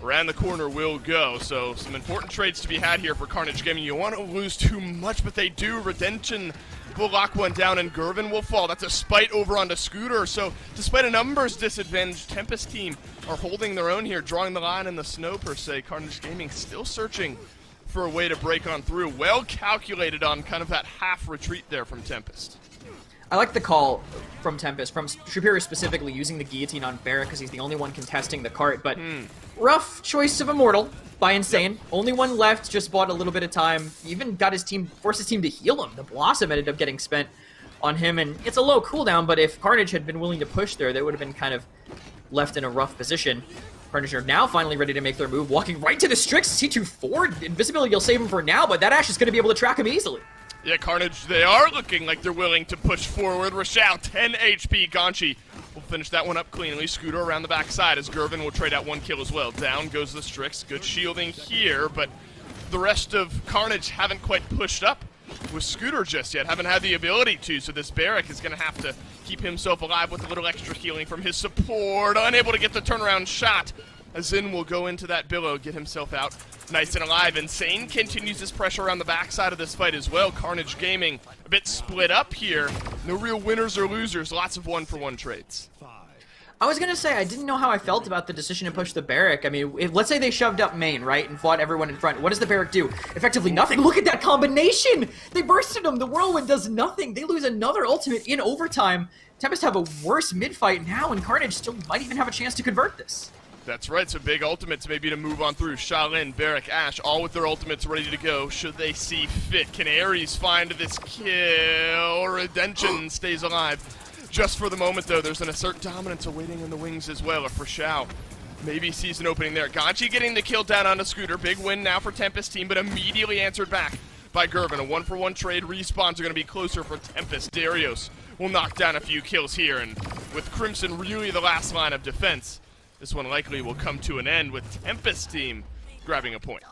C: Around the corner will go, so some important trades to be had here for Carnage Gaming. You want to lose too much, but they do. Redemption will lock one down, and Gervin will fall. That's a spite over onto Scooter, so despite a numbers disadvantage, Tempest team are holding their own here, drawing the line in the snow, per se. Carnage Gaming still searching for a way to break on through. Well calculated on kind of that half retreat there from Tempest.
D: I like the call from Tempest, from Superior specifically, using the guillotine on Barrack because he's the only one contesting the cart, but rough choice of Immortal by Insane. Only one left, just bought a little bit of time. Even got his team, forced his team to heal him. The Blossom ended up getting spent on him, and it's a low cooldown, but if Carnage had been willing to push there, they would have been kind of left in a rough position. Carnage are now finally ready to make their move, walking right to the Strix. C2 forward. Invisibility will save him for now, but that Ashe is going to be able to track him easily.
C: Yeah, Carnage, they are looking like they're willing to push forward. Rochelle, 10 HP. Ganchi will finish that one up cleanly. Scooter around the backside as Gervin will trade out one kill as well. Down goes the Strix. Good shielding here, but the rest of Carnage haven't quite pushed up with Scooter just yet. Haven't had the ability to, so this Barrack is going to have to keep himself alive with a little extra healing from his support. Unable to get the turnaround shot. Xin will go into that billow, get himself out nice and alive. Insane continues his pressure around the backside of this fight as well. Carnage Gaming a bit split up here. No real winners or losers. Lots of one-for-one trades.
D: I was gonna say, I didn't know how I felt about the decision to push the Barrack. I mean, let's say they shoved up main, right, and fought everyone in front. What does the Barrack do? Effectively nothing. Look at that combination! They bursted him! The Whirlwind does nothing! They lose another ultimate in overtime. Tempest have a worse mid-fight now, and Carnage still might even have a chance to convert this.
C: That's right, so big ultimates maybe to move on through. Shaolin, Barrack, Ashe, all with their ultimates ready to go, should they see fit. Can Ares find this kill? Redemption stays alive. Just for the moment, though, there's an assert dominance awaiting in the wings as well. If Rashao maybe sees an opening there. Ganchi getting the kill down on a Scooter. Big win now for Tempest team, but immediately answered back by Gervin. A 1-for-1 trade. Respawns are going to be closer for Tempest. Darius will knock down a few kills here, and with Crimson really the last line of defense, this one likely will come to an end with Tempest team grabbing a point.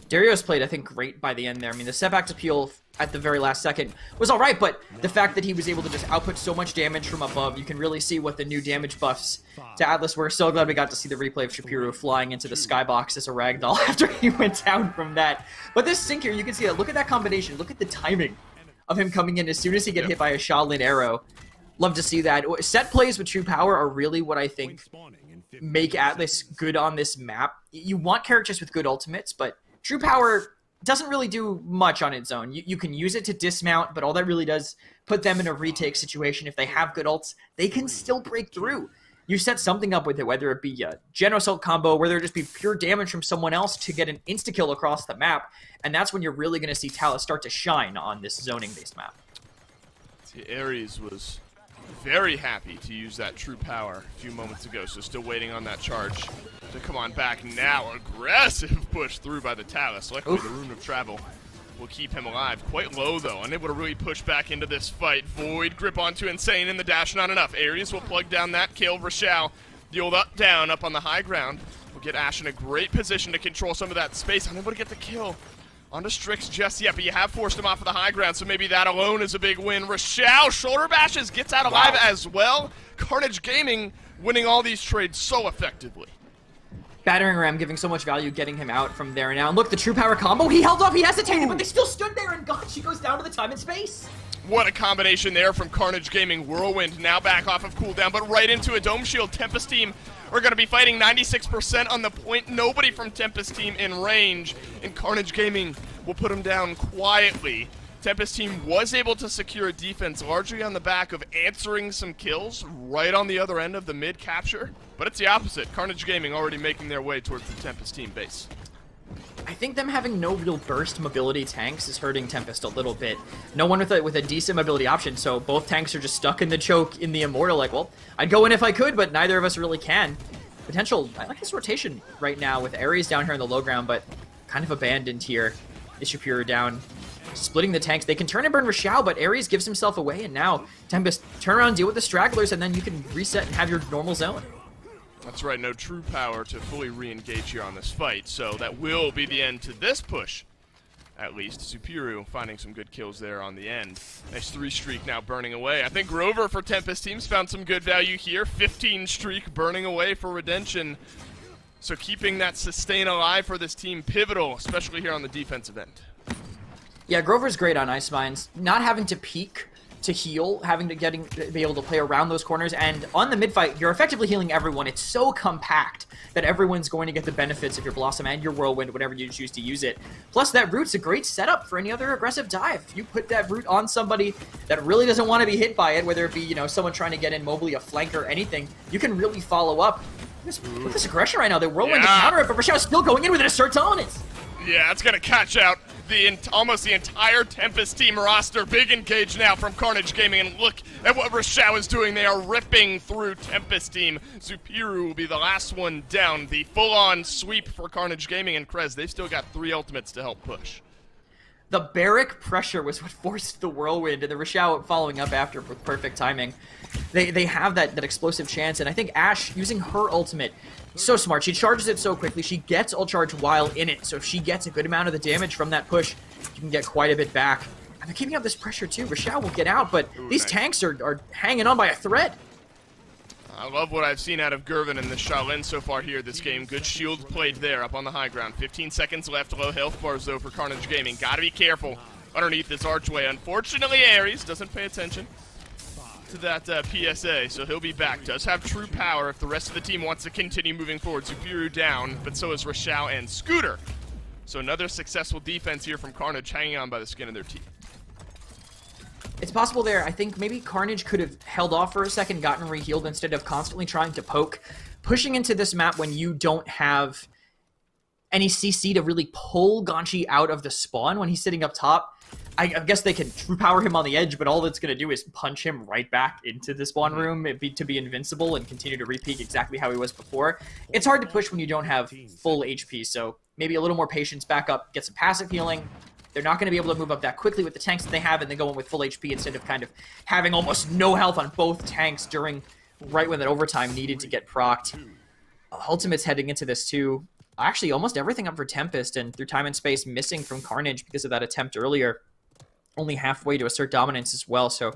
D: Darius played, I think, great by the end there. I mean, the setback to Peel at the very last second was all right, but the fact that he was able to just output so much damage from above, you can really see what the new damage buffs to Atlas were. So glad we got to see the replay of Shapiru flying into the skybox as a ragdoll after he went down from that. But this sync here, you can see that. Look at that combination. Look at the timing of him coming in as soon as he get hit by a Shaolin arrow. Love to see that. Set plays with true power are really what I think make Atlas good on this map. You want characters with good ultimates, but true power doesn't really do much on its own. You can use it to dismount, but all that really does put them in a retake situation. If they have good ults, they can still break through. You set something up with it, whether it be a Gen Assault combo, where there just be pure damage from someone else to get an insta-kill across the map, and that's when you're really going to see Talus start to shine on this zoning-based map.
C: See, Ares was very happy to use that true power a few moments ago, so still waiting on that charge to come on back now. Aggressive push through by the Talus. Luckily, the Rune of Travel will keep him alive. Quite low, though. Unable to really push back into this fight. Void grip onto Insane, and the dash not enough. Ares will plug down that kill. Rashao, the old up-down up on the high ground, will get Ashe in a great position to control some of that space. Unable to get the kill onto Strix just yet, but you have forced him off of the high ground, so maybe that alone is a big win. Rashao, shoulder bashes, gets out alive as well. Carnage Gaming winning all these trades so effectively.
D: Battering Ram giving so much value, getting him out from there now. And look, the true power combo, he held off, he hesitated, but they still stood there, and God, she goes down to the time and space.
C: What a combination there from Carnage Gaming. Whirlwind now back off of cooldown, but right into a Dome Shield. Tempest team are going to be fighting 96% on the point. Nobody from Tempest team in range, and Carnage Gaming will put him down quietly. Tempest team was able to secure a defense largely on the back of answering some kills right on the other end of the mid capture, but it's the opposite. Carnage Gaming already making their way towards the Tempest team base.
D: I think them having no real burst mobility tanks is hurting Tempest a little bit. No one with a decent mobility option, so both tanks are just stuck in the choke in the Immortal, like, well, I'd go in if I could, but neither of us really can. Potential, I like this rotation right now with Ares down here in the low ground, but kind of abandoned here. Ishapura down, splitting the tanks. They can turn and burn Rashao, but Ares gives himself away, and now Tempest turn around, deal with the stragglers, and then you can reset and have your normal zone.
C: That's right, no true power to fully re-engage here on this fight, so that will be the end to this push. At least, Supiru finding some good kills there on the end. Nice 3 streak now burning away. I think Grover for Tempest teams found some good value here. 15 streak burning away for Redemption. So keeping that sustain alive for this team, pivotal, especially here on the defensive end.
D: Yeah, Grover's great on Ice Mines. Not having to peek to heal, having to be able to play around those corners, and on the mid-fight, you're effectively healing everyone. It's so compact that everyone's going to get the benefits of your Blossom and your Whirlwind, whatever you choose to use it. Plus, that root's a great setup for any other aggressive dive. If you put that root on somebody that really doesn't want to be hit by it, whether it be, you know, someone trying to get in mobily, a flank or anything, you can really follow up. Look at this aggression right now. They're Whirlwind to counter it, but Rashao's still going in with an assert dominance.
C: Yeah, it's going to catch out almost the entire Tempest team roster. Big engage now from Carnage Gaming, and look at what Rashao is doing. They are ripping through Tempest team. Zupiru will be the last one down. The full-on sweep for Carnage Gaming and Krez. They've still got 3 ultimates to help push.
D: The Barrack pressure was what forced the Whirlwind, and the Rashao following up after with perfect timing. They have that explosive chance, and I think Ashe, using her ultimate, so smart. She charges it so quickly. She gets ult charge while in it, so if she gets a good amount of the damage from that push, you can get quite a bit back. And they're keeping up this pressure too. Rashao will get out, but these tanks are hanging on by a thread.
C: I love what I've seen out of Gervin and the Shaolin so far here this game. Good shield played there up on the high ground. 15 seconds left, low health bars though for Carnage Gaming. Gotta be careful underneath this archway. Unfortunately, Ares doesn't pay attention. to that PSA, so he'll be back. Does have true power if the rest of the team wants to continue moving forward. Zupiru down, but so is Rashao and Scooter. So another successful defense here from Carnage, hanging on by the skin of their teeth.
D: It's possible there. I think maybe Carnage could have held off for a second, gotten rehealed instead of constantly trying to poke. Pushing into this map when you don't have any CC to really pull Ganchi out of the spawn when he's sitting up top. I guess they can true power him on the edge, but all that's going to do is punch him right back into the spawn room to be invincible and continue to repeat exactly how he was before. It's hard to push when you don't have full HP, so maybe a little more patience, back up, get some passive healing. They're not going to be able to move up that quickly with the tanks that they have, and they go in with full HP instead of kind of having almost no health on both tanks during right when that overtime needed to get procced. Ultimate's heading into this too. Actually, almost everything up for Tempest, and through time and space missing from Carnage because of that attempt earlier. Only halfway to assert dominance as well, so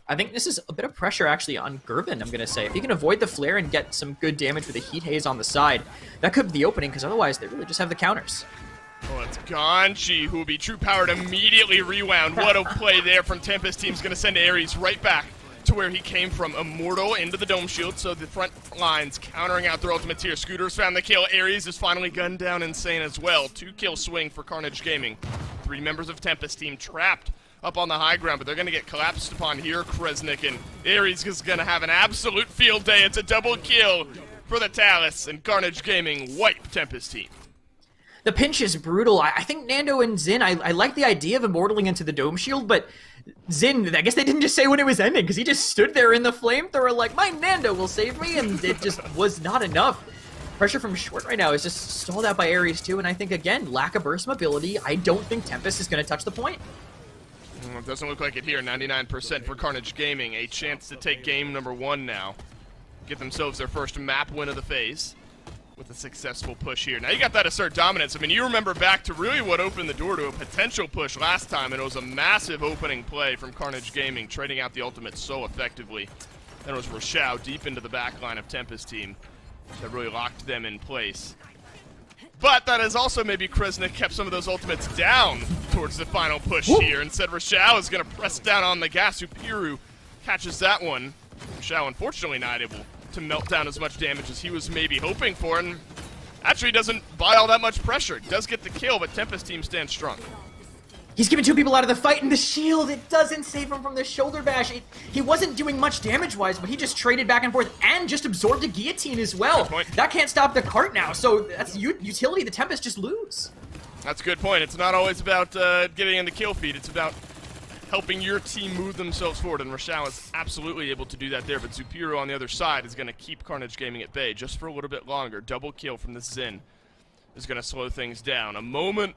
D: I think this is a bit of pressure actually on Gervin, I'm going to say. If he can avoid the flare and get some good damage with a heat haze on the side, that could be the opening, because otherwise they really just have the counters.
C: Oh, it's Ganchi who will be true powered immediately rewound. What a play there from Tempest. Team's going to send Ares right back to where he came from. Immortal into the dome shield, so the front lines countering out their ultimates here. Scooter's found the kill. Ares is finally gunned down Insane as well. 2-kill swing for Carnage Gaming. 3 members of Tempest team trapped up on the high ground, but they're going to get collapsed upon here. Kresnik and Ares is going to have an absolute field day. It's a double kill for the Talus, and Carnage Gaming wipe Tempest team.
D: The pinch is brutal. I think Nando and Zin, I like the idea of immortaling into the dome shield, but Zin, I guess they didn't just say when it was ending, because he just stood there in the flamethrower like, my Nando will save me, and it just was not enough. Pressure from short right now is just stalled out by Ares too, and I think, again, lack of burst mobility. I don't think Tempest is going to touch the point.
C: It doesn't look like it here. 99% for Carnage Gaming. A chance to take game number 1 now. Get themselves their first map win of the phase with a successful push here. Now you got that assert dominance. I mean, you remember back to really what opened the door to a potential push last time, and it was a massive opening play from Carnage Gaming, trading out the ultimates so effectively. Then it was Rashao deep into the back line of Tempest team that really locked them in place. But that has also maybe Kresnik kept some of those ultimates down towards the final push here. Instead, Rashao is going to press down on the gas. Zupiru catches that one. Rashao, unfortunately, not able to melt down as much damage as he was maybe hoping for, and actually doesn't buy all that much pressure. It does get the kill, but Tempest team stands strong.
D: He's keeping 2 people out of the fight, and the shield, it doesn't save him from the shoulder bash. He wasn't doing much damage-wise, but he just traded back and forth and just absorbed a guillotine as well. That can't stop the cart now, so that's utility the Tempest just lose.
C: That's a good point. It's not always about getting in the kill feed. It's about helping your team move themselves forward, and Rashao is absolutely able to do that there, but Zupiru on the other side is going to keep Carnage Gaming at bay just for a little bit longer. Double kill from the Zin is going to slow things down. A moment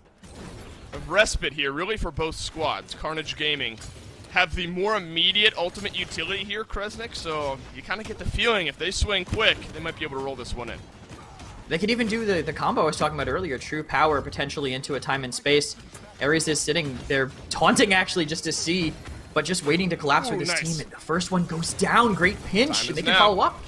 C: of respite here, really, for both squads. Carnage Gaming have the more immediate ultimate utility here, Kresnik, so you kind of get the feeling if they swing quick, they might be able to roll this one in.
D: They could even do the combo I was talking about earlier, true power potentially into a time and space. Ares is sitting there taunting actually just to see, but just waiting to collapse with his team. And the first one goes down, great pinch, and they can follow up.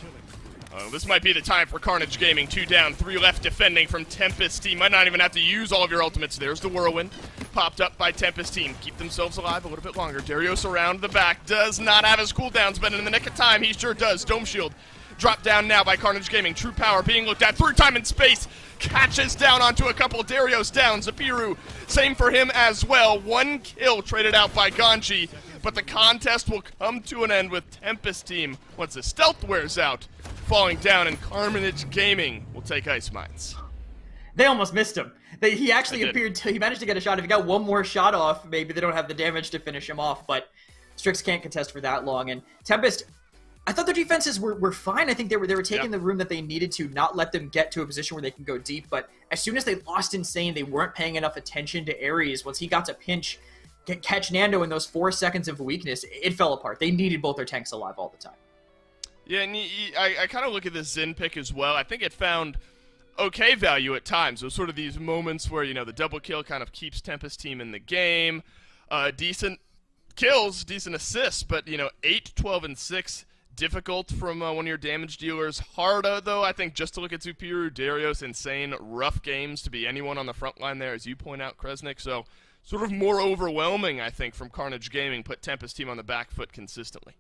C: This might be the time for Carnage Gaming. 2 down, 3 left defending from Tempest team. Might not even have to use all of your ultimates. There's the Whirlwind, popped up by Tempest team. Keep themselves alive a little bit longer. Darius around the back, does not have his cooldowns, but in the nick of time, he sure does. Dome Shield dropped down now by Carnage Gaming. True power being looked at through time and space. Catches down onto a couple. Darius down. Zupiru, same for him as well. 1 kill traded out by Ganchi, but the contest will come to an end with Tempest team once the stealth wears out, falling down, and Carnage Gaming will take Ice Mines.
D: They almost missed him. He actually appeared to, he managed to get a shot. If he got one more shot off, maybe they don't have the damage to finish him off, but Strix can't contest for that long. And Tempest, I thought their defenses were fine. I think they were taking the room that they needed to, not let them get to a position where they can go deep. But as soon as they lost Insane, they weren't paying enough attention to Ares. Once he got to pinch, catch Nando in those 4 seconds of weakness, it fell apart. They needed both their tanks alive all the time.
C: Yeah, and I kind of look at this Zin pick as well. I think it found okay value at times. It was sort of these moments where, you know, the double kill kind of keeps Tempest team in the game. Decent kills, decent assists, but, you know, 8, 12, and 6, difficult from one of your damage dealers. Harder, though, I think, just to look at Zupiru, Darius, Insane, rough games to be anyone on the front line there, as you point out, Kresnik. So sort of more overwhelming, I think, from Carnage Gaming, put Tempest team on the back foot consistently.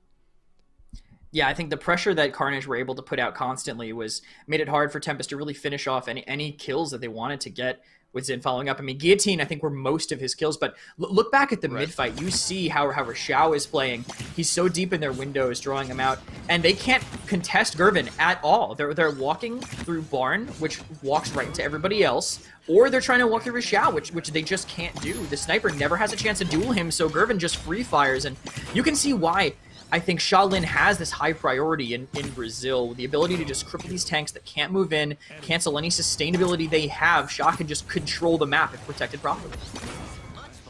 D: Yeah, I think the pressure that Carnage were able to put out constantly made it hard for Tempest to really finish off any kills that they wanted to get with Xin following up. I mean, Guillotine, I think, were most of his kills, but look back at the mid-fight. You see how Rashao is playing. He's so deep in their windows, drawing them out, and they can't contest Gervin at all. They're walking through Barn, which walks right into everybody else, or they're trying to walk through Rashao, which they just can't do. The sniper never has a chance to duel him, so Gervin just free fires, and you can see why I think Shaolin has this high priority in Brazil, the ability to just cripple these tanks that can't move in, cancel any sustainability they have. Sha can just control the map if protected properly.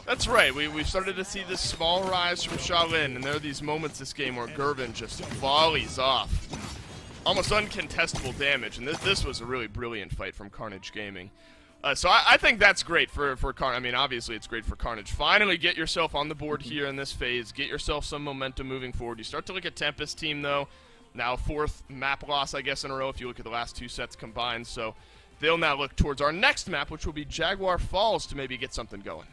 C: That's right. We've started to see this small rise from Shaolin, and there are these moments this game where Gervin just volleys off almost uncontestable damage, and this was a really brilliant fight from Carnage Gaming. So I think that's great for Carnage. I mean, obviously it's great for Carnage. Finally get yourself on the board here in this phase. Get yourself some momentum moving forward. You start to look at Tempest team, though. Now 4th map loss, I guess, in a row if you look at the last 2 sets combined. So they'll now look towards our next map, which will be Jaguar Falls, to maybe get something going.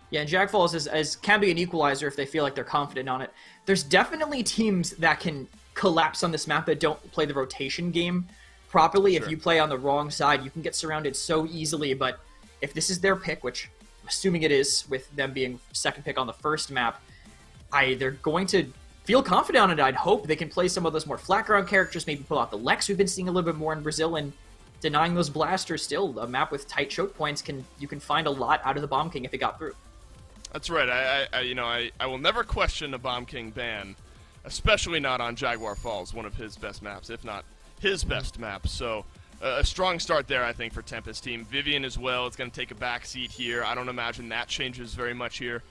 D: Yeah, and Jag Falls can be an equalizer if they feel like they're confident on it. There's definitely teams that can collapse on this map that don't play the rotation game properly. Sure. If you play on the wrong side, you can get surrounded so easily, but if this is their pick, which I'm assuming it is, with them being 2nd pick on the 1st map, they're going to feel confident on it. I'd hope they can play some of those more flat ground characters, maybe pull out the Lex we've been seeing a little bit more in Brazil, and denying those blasters. Still, a map with tight choke points, you can find a lot out of the Bomb King if it got through.
C: That's right. I will never question a Bomb King ban, especially not on Jaguar Falls, one of his best maps, if not his best map. So a strong start there, I think, for Tempest team. Vivian as well is going to take a back seat here. I don't imagine that changes very much here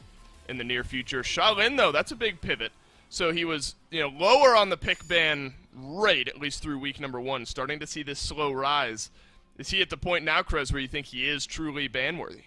C: in the near future. Shaolin, though, that's a big pivot. So he was, lower on the pick ban rate, at least through week number 1, starting to see this slow rise. Is he at the point now, Krez, where you think he is truly ban-worthy?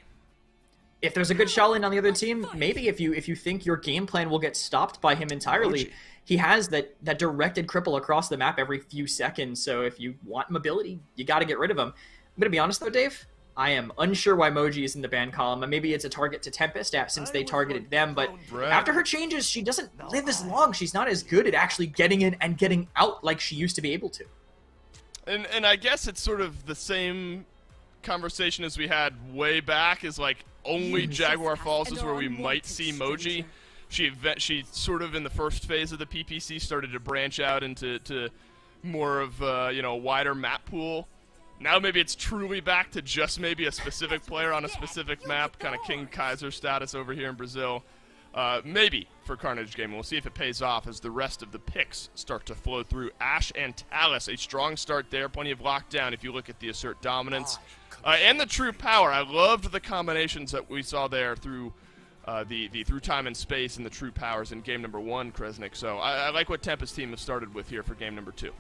D: If there's a good Shaolin on the other team, maybe if you think your game plan will get stopped by him entirely. He has that directed cripple across the map every few seconds, so if you want mobility, you got to get rid of him. I'm going to be honest, though, Dave. I am unsure why Moji is in the ban column. Maybe it's a target to Tempest since they targeted them, but after her changes, she doesn't live as long. She's not as good at actually getting in and getting out like she used to be able to.
C: And I guess it's sort of the same conversation as we had way back, is like only Jaguar Falls is where we might see Moji. She sort of in the first phase of the PPC started to branch out into more of a wider map pool. Now maybe it's truly back to just maybe a specific player on a specific map, kind of King Kaiser status over here in Brazil. Maybe for Carnage Gaming. We'll see if it pays off as the rest of the picks start to flow through. Ash and Talus, a strong start there, plenty of lockdown if you look at the Assert Dominance. And the True Power. I loved the combinations that we saw there through the Through Time and Space and the True Powers in game number 1, Kresnik. So I like what Tempest team has started with here for game number 2.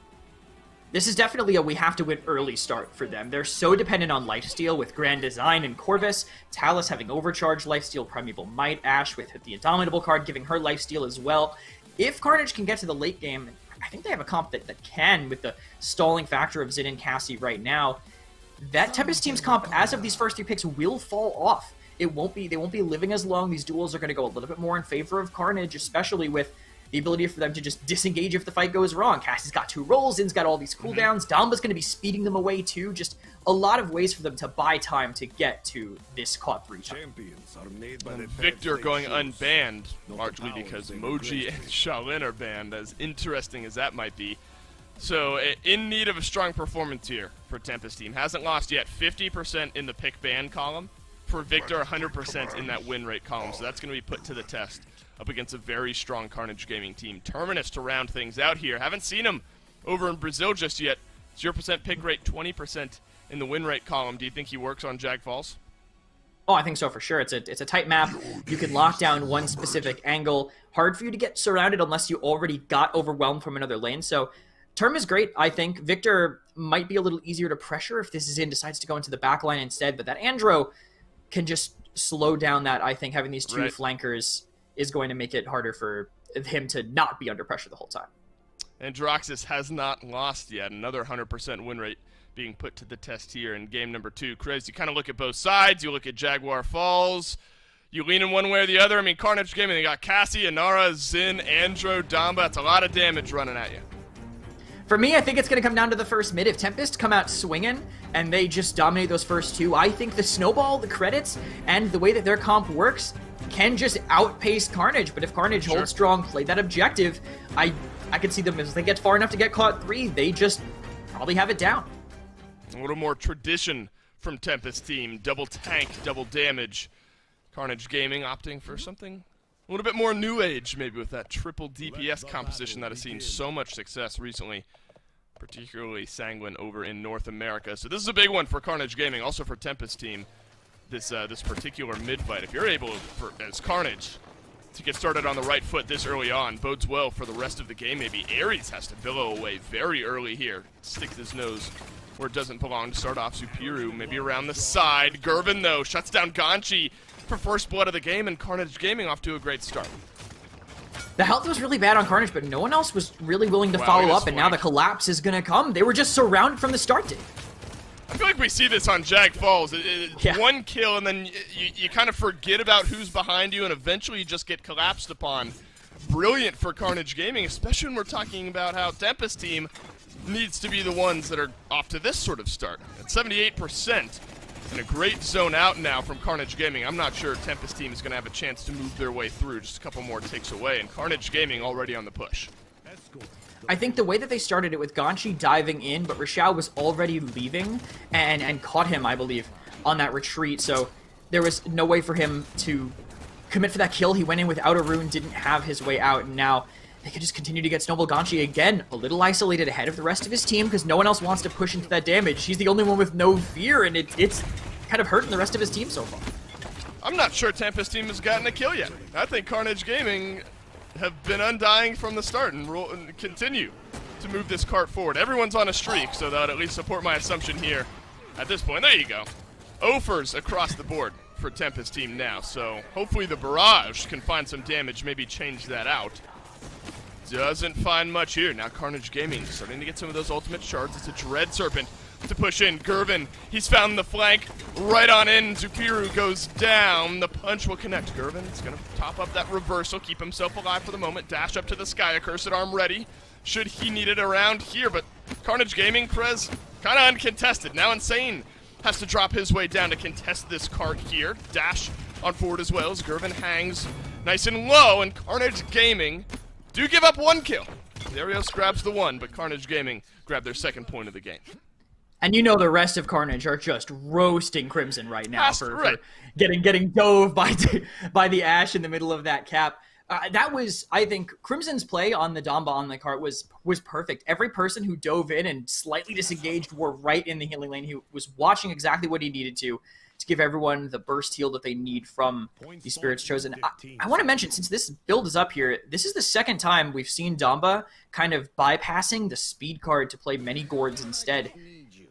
D: This is definitely a we have to win early start for them. They're so dependent on lifesteal with Grand Design and Corvus, Talus having overcharged lifesteal, Primeval Might, Ash with the Indomitable card giving her lifesteal as well. If Carnage can get to the late game, I think they have a comp that can, with the stalling factor of Xin and Cassie right now. That Tempest team's comp, as of these first 3 picks, will fall off. They won't be living as long. These duels are going to go a little bit more in favor of Carnage, especially with the ability for them to just disengage if the fight goes wrong. Cassie's got 2 rolls, Zin's got all these cooldowns, Damba's going to be speeding them away too. Just a lot of ways for them to buy time to get to this COD 3 time.
C: Victor going unbanned, largely because Moji and Shaolin are banned, as interesting as that might be. So, in need of a strong performance here for Tempest team. Hasn't lost yet. 50% in the pick ban column. For Victor, 100% in that win rate column. So that's going to be put to the test up against a very strong Carnage Gaming team. Terminus to round things out here. Haven't seen him over in Brazil just yet. 0% pick rate, 20% in the win rate column. Do you think he works on Jag Falls?
D: Oh, I think so for sure. It's a tight map. You can lock down one specific angle. Hard for you to get surrounded unless you already got overwhelmed from another lane. So Term is great, I think. Victor might be a little easier to pressure if this is in, decides to go into the back line instead, but that Andro can just slow down that. I think having these 2 flankers is going to make it harder for him to not be under pressure the whole time.
C: And Droxus has not lost yet. Another 100% win rate being put to the test here in game number 2. Krez, you kind of look at both sides. You look at Jaguar Falls. you lean in one way or the other. I mean, Carnage Gaming, they got Cassie, Inara, Zin, Andro, Damba. That's a lot of damage running at you.
D: For me, I think it's going to come down to the first mid. If Tempest come out swinging and they just dominate those first two, I think the snowball, the credits, and the way that their comp works can just outpace Carnage. But if Carnage holds strong, play that objective, I could see them, as they get far enough to get caught 3, they just probably have it down.
C: A little more tradition from Tempest team. Double tank, double damage. Carnage Gaming opting for something a little bit more new age, maybe, with that triple DPS composition that has seen so much success recently, particularly sanguine over in North America. So this is a big one for Carnage Gaming, also for Tempest team. This particular mid fight, if you're able, as Carnage, to get started on the right foot this early on, bodes well for the rest of the game. Maybe Ares has to billow away very early here, stick his nose where it doesn't belong to start off. Supiru maybe around the side. Gervin, though, shuts down Ganchi for first blood of the game, and Carnage Gaming off to a great start.
D: The health was really bad on Carnage, but no one else was really willing to follow up, and now the collapse is going to come. They were just surrounded from the start, Dave.
C: I feel like we see this on Jag Falls.
D: Yeah.
C: One kill, and then you kind of forget about who's behind you, and eventually you just get collapsed upon. Brilliant for Carnage Gaming, especially when we're talking about how Tempest team needs to be the ones that are off to this sort of start. At 78%, and a great zone out now from Carnage Gaming. I'm not sure Tempest team is going to have a chance to move their way through. Just a couple more takes away, and Carnage Gaming already on the push.
D: I think the way that they started it with Ganchi diving in, but Rishao was already leaving and caught him, I believe, on that retreat. So there was no way for him to commit for that kill. He went in without a rune, didn't have his way out, and now they could just continue to get Snowball. Ganchi, again, a little isolated ahead of the rest of his team because no one else wants to push into that damage. He's the only one with no fear, and it's kind of hurting the rest of his team so far.
C: I'm not sure Tempest team has gotten a kill yet. I think Carnage Gaming have been undying from the start and continue to move this cart forward. Everyone's on a streak, so that would at least support my assumption here at this point. There you go. Offers across the board for Tempest team now, so hopefully the barrage can find some damage, maybe change that out. Doesn't find much here. Now Carnage Gaming starting to get some of those ultimate shards. It's a Dread Serpent to push in. Gervin, he's found the flank right on in. Zupiru goes down. The punch will connect. Gervin is going to top up that reversal, keep himself alive for the moment. Dash up to the sky, accursed arm ready, should he need it around here. But Carnage Gaming, Prez, kind of uncontested. Now Insane has to drop his way down to contest this cart here. Dash on forward as well as Gervin hangs nice and low, and Carnage Gaming do give up one kill. Darius grabs the one, but Carnage Gaming grab their second point of the game.
D: And you know the rest of Carnage are just roasting Crimson right now for
C: right.
D: getting dove by the Ash in the middle of that cap. That was, I think, Crimson's play on the Damba on the cart was perfect. Every person who dove in and slightly disengaged were right in the healing lane. He was watching exactly what he needed to give everyone the burst heal that they need from the Spirits Chosen. I want to mention, since this build is up here, this is the second time we've seen Damba kind of bypassing the speed card to play many Gourds instead.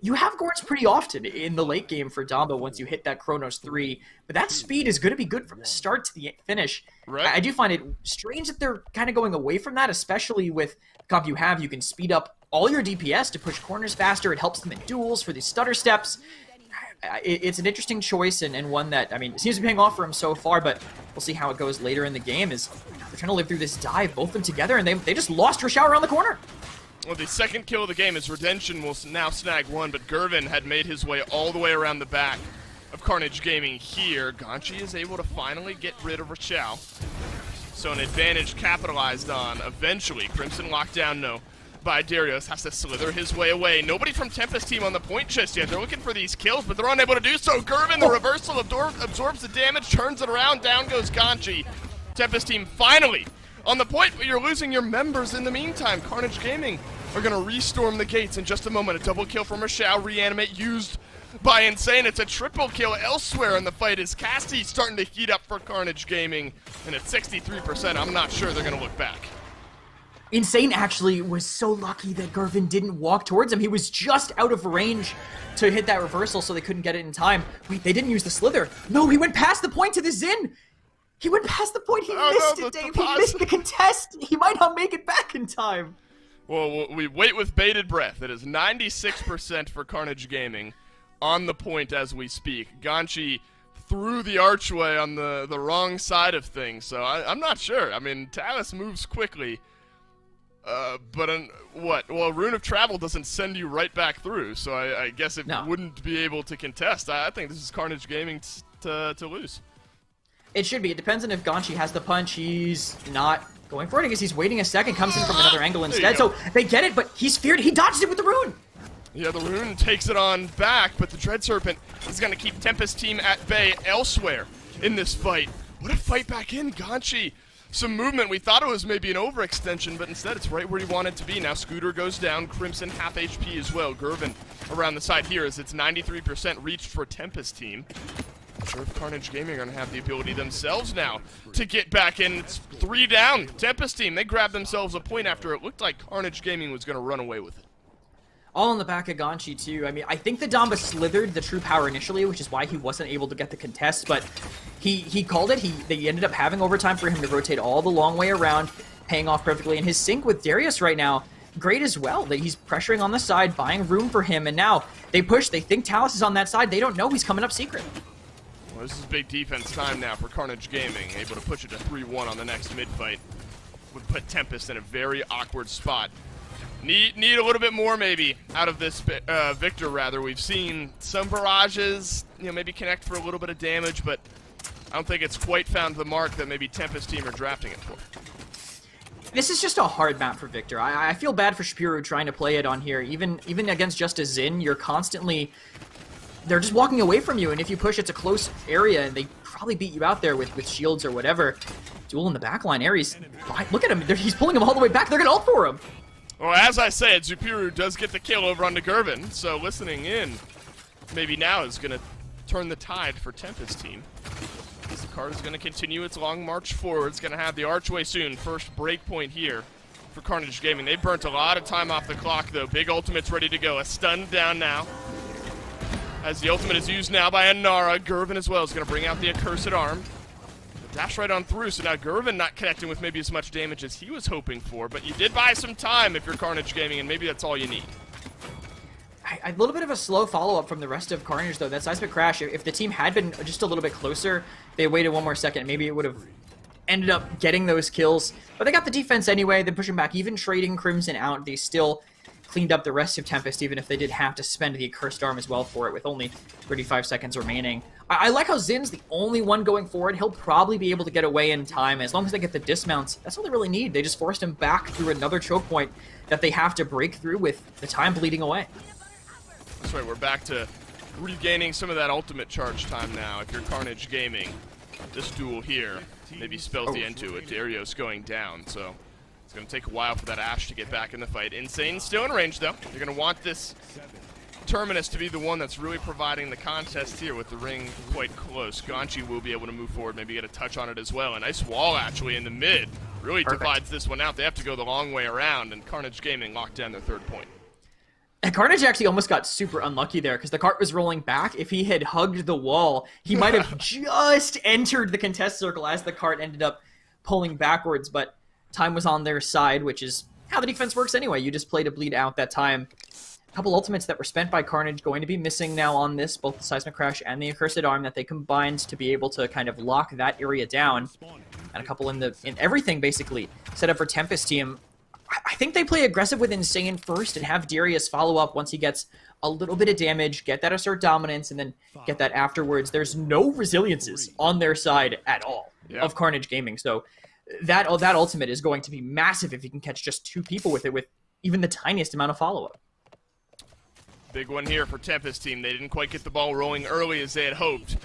D: You have Gourds pretty often in the late game for Damba once you hit that Chronos 3, but that speed is going to be good from the start to the finish.
C: Right.
D: I do find it strange that they're kind of going away from that, especially with the comp you have. You can speed up all your DPS to push corners faster. It helps them in duels for these stutter steps. It's an interesting choice and one that, I mean, it seems to be paying off for him so far, but we'll see how it goes later in the game. Is they're trying to live through this dive, both of them together, and they just lost Rishao around the corner.
C: Well, the second kill of the game is Redemption will now snag one, but Gervin had made his way all the way around the back of Carnage Gaming here. Ganchi is able to finally get rid of Rishao. So an advantage capitalized on eventually. Crimson locked down, no. By Darius, has to slither his way away. Nobody from Tempest team on the point just yet. They're looking for these kills, but they're unable to do so. Gervin, the reversal, absorbs the damage, turns it around, down goes Ganchi. Tempest team finally on the point, but you're losing your members in the meantime. Carnage Gaming are going to restorm the gates in just a moment. A double kill from Rishao, reanimate used by Insane. It's a triple kill elsewhere in the fight as Cassie starting to heat up for Carnage Gaming. And at 63%, I'm not sure they're going to look back.
D: Insane actually was so lucky that Gervin didn't walk towards him. He was just out of range to hit that reversal, so they couldn't get it in time. Wait, they didn't use the slither. No, he went past the point to the Zin. He went past the point. He missed it, Dave. He missed the contest. He might not make it back in time.
C: Well, we wait with bated breath. It is 96% for Carnage Gaming on the point as we speak. Ganchi through the archway on the wrong side of things, so I'm not sure. I mean, Talus moves quickly, but what? Well, Rune of Travel doesn't send you right back through, so I guess it wouldn't be able to contest. I think this is Carnage Gaming to lose.
D: It should be. It depends on if Ganchi has the punch. He's not going for it. I guess he's waiting a second, comes in from another angle instead. So they get it, but he's feared. He dodged it with the Rune.
C: Yeah, the Rune takes it on back, but the Dread Serpent is going to keep Tempest team at bay elsewhere in this fight. What a fight back in, Ganchi. Some movement. We thought it was maybe an overextension, but instead it's right where he wanted to be. Now Scooter goes down, Crimson half HP as well. Gervin around the side here as it's 93% reached for Tempest team. Not sure if Carnage Gaming are going to have the ability themselves now to get back in. It's 3 down. Tempest team, they grabbed themselves a point after it looked like Carnage Gaming was going to run away with it.
D: All in the back of Ganchi, too. I mean, I think the Damba slithered the true power initially, which is why he wasn't able to get the contest, but he called it. They ended up having overtime for him to rotate all the long way around, paying off perfectly. And his sync with Darius right now, great as well. That he's pressuring on the side, buying room for him, and now they push. They think Talus is on that side. They don't know he's coming up secret.
C: Well, this is big defense time now for Carnage Gaming, able to push it to 3-1 on the next mid-fight. Would put Tempest in a very awkward spot. Need a little bit more, maybe, out of this Victor, rather. We've seen some barrages, maybe connect for a little bit of damage, but I don't think it's quite found the mark that maybe Tempest team are drafting it for.
D: This is just a hard map for Victor. I feel bad for Shapiro trying to play it on here. Even against just a Xin, you're constantly... They're just walking away from you, and if you push, it's a close area, and they probably beat you out there with shields or whatever. Duel in the backline. Ares, look at him. He's pulling him all the way back. They're going to ult for him.
C: Well, as I said, Zupiru does get the kill over on Gervin, so listening in maybe now is going to turn the tide for Tempest team. As the card is going to continue its long march forward. It's going to have the archway soon. First break point here for Carnage Gaming. They've burnt a lot of time off the clock, though. Big ultimate's ready to go. A stun down now. As the ultimate is used now by Anara, Gervin as well is going to bring out the Accursed Arm. Dash right on through, so now Gervin not connecting with maybe as much damage as he was hoping for, but you did buy some time if you're Carnage Gaming, and maybe that's all you need.
D: A little bit of a slow follow-up from the rest of Carnage, though. That seismic crash, if the team had been just a little bit closer, they waited one more second, maybe it would have ended up getting those kills. But they got the defense anyway, they're pushing back, even trading Crimson out, they still cleaned up the rest of Tempest, even if they did have to spend the Accursed Arm as well for it, with only 35 seconds remaining. I like how Zin's the only one going forward. He'll probably be able to get away in time. As long as they get the dismounts, that's all they really need. They just forced him back through another choke point that they have to break through with the time bleeding away.
C: That's right, we're back to regaining some of that ultimate charge time now. If you're Carnage Gaming, this duel here maybe spells the end to it. Darius going down, so it's going to take a while for that Ashe to get back in the fight. Insane still in range, though. You're going to want this Terminus to be the one that's really providing the contest here with the ring quite close. Ganchi will be able to move forward, maybe get a touch on it as well. A nice wall, actually, in the mid. Really divides this one out. They have to go the long way around, and Carnage Gaming locked down their 3rd point.
D: And Carnage actually almost got super unlucky there, because the cart was rolling back. If he had hugged the wall, he might have just entered the contest circle as the cart ended up pulling backwards, but time was on their side, which is how the defense works anyway. You just play to bleed out that time. A couple ultimates that were spent by Carnage going to be missing now on this, both the Seismic Crash and the Accursed Arm, that they combined to be able to kind of lock that area down. And a couple in everything, basically, set up for Tempest team. I think they play aggressive with Insane first and have Darius follow up once he gets a little bit of damage, get that assert dominance, and then get that afterwards. There's no resiliences on their side at all of Carnage Gaming, so that ultimate is going to be massive if you can catch just 2 people with it, with even the tiniest amount of follow-up.
C: Big one here for Tempest team. They didn't quite get the ball rolling early as they had hoped.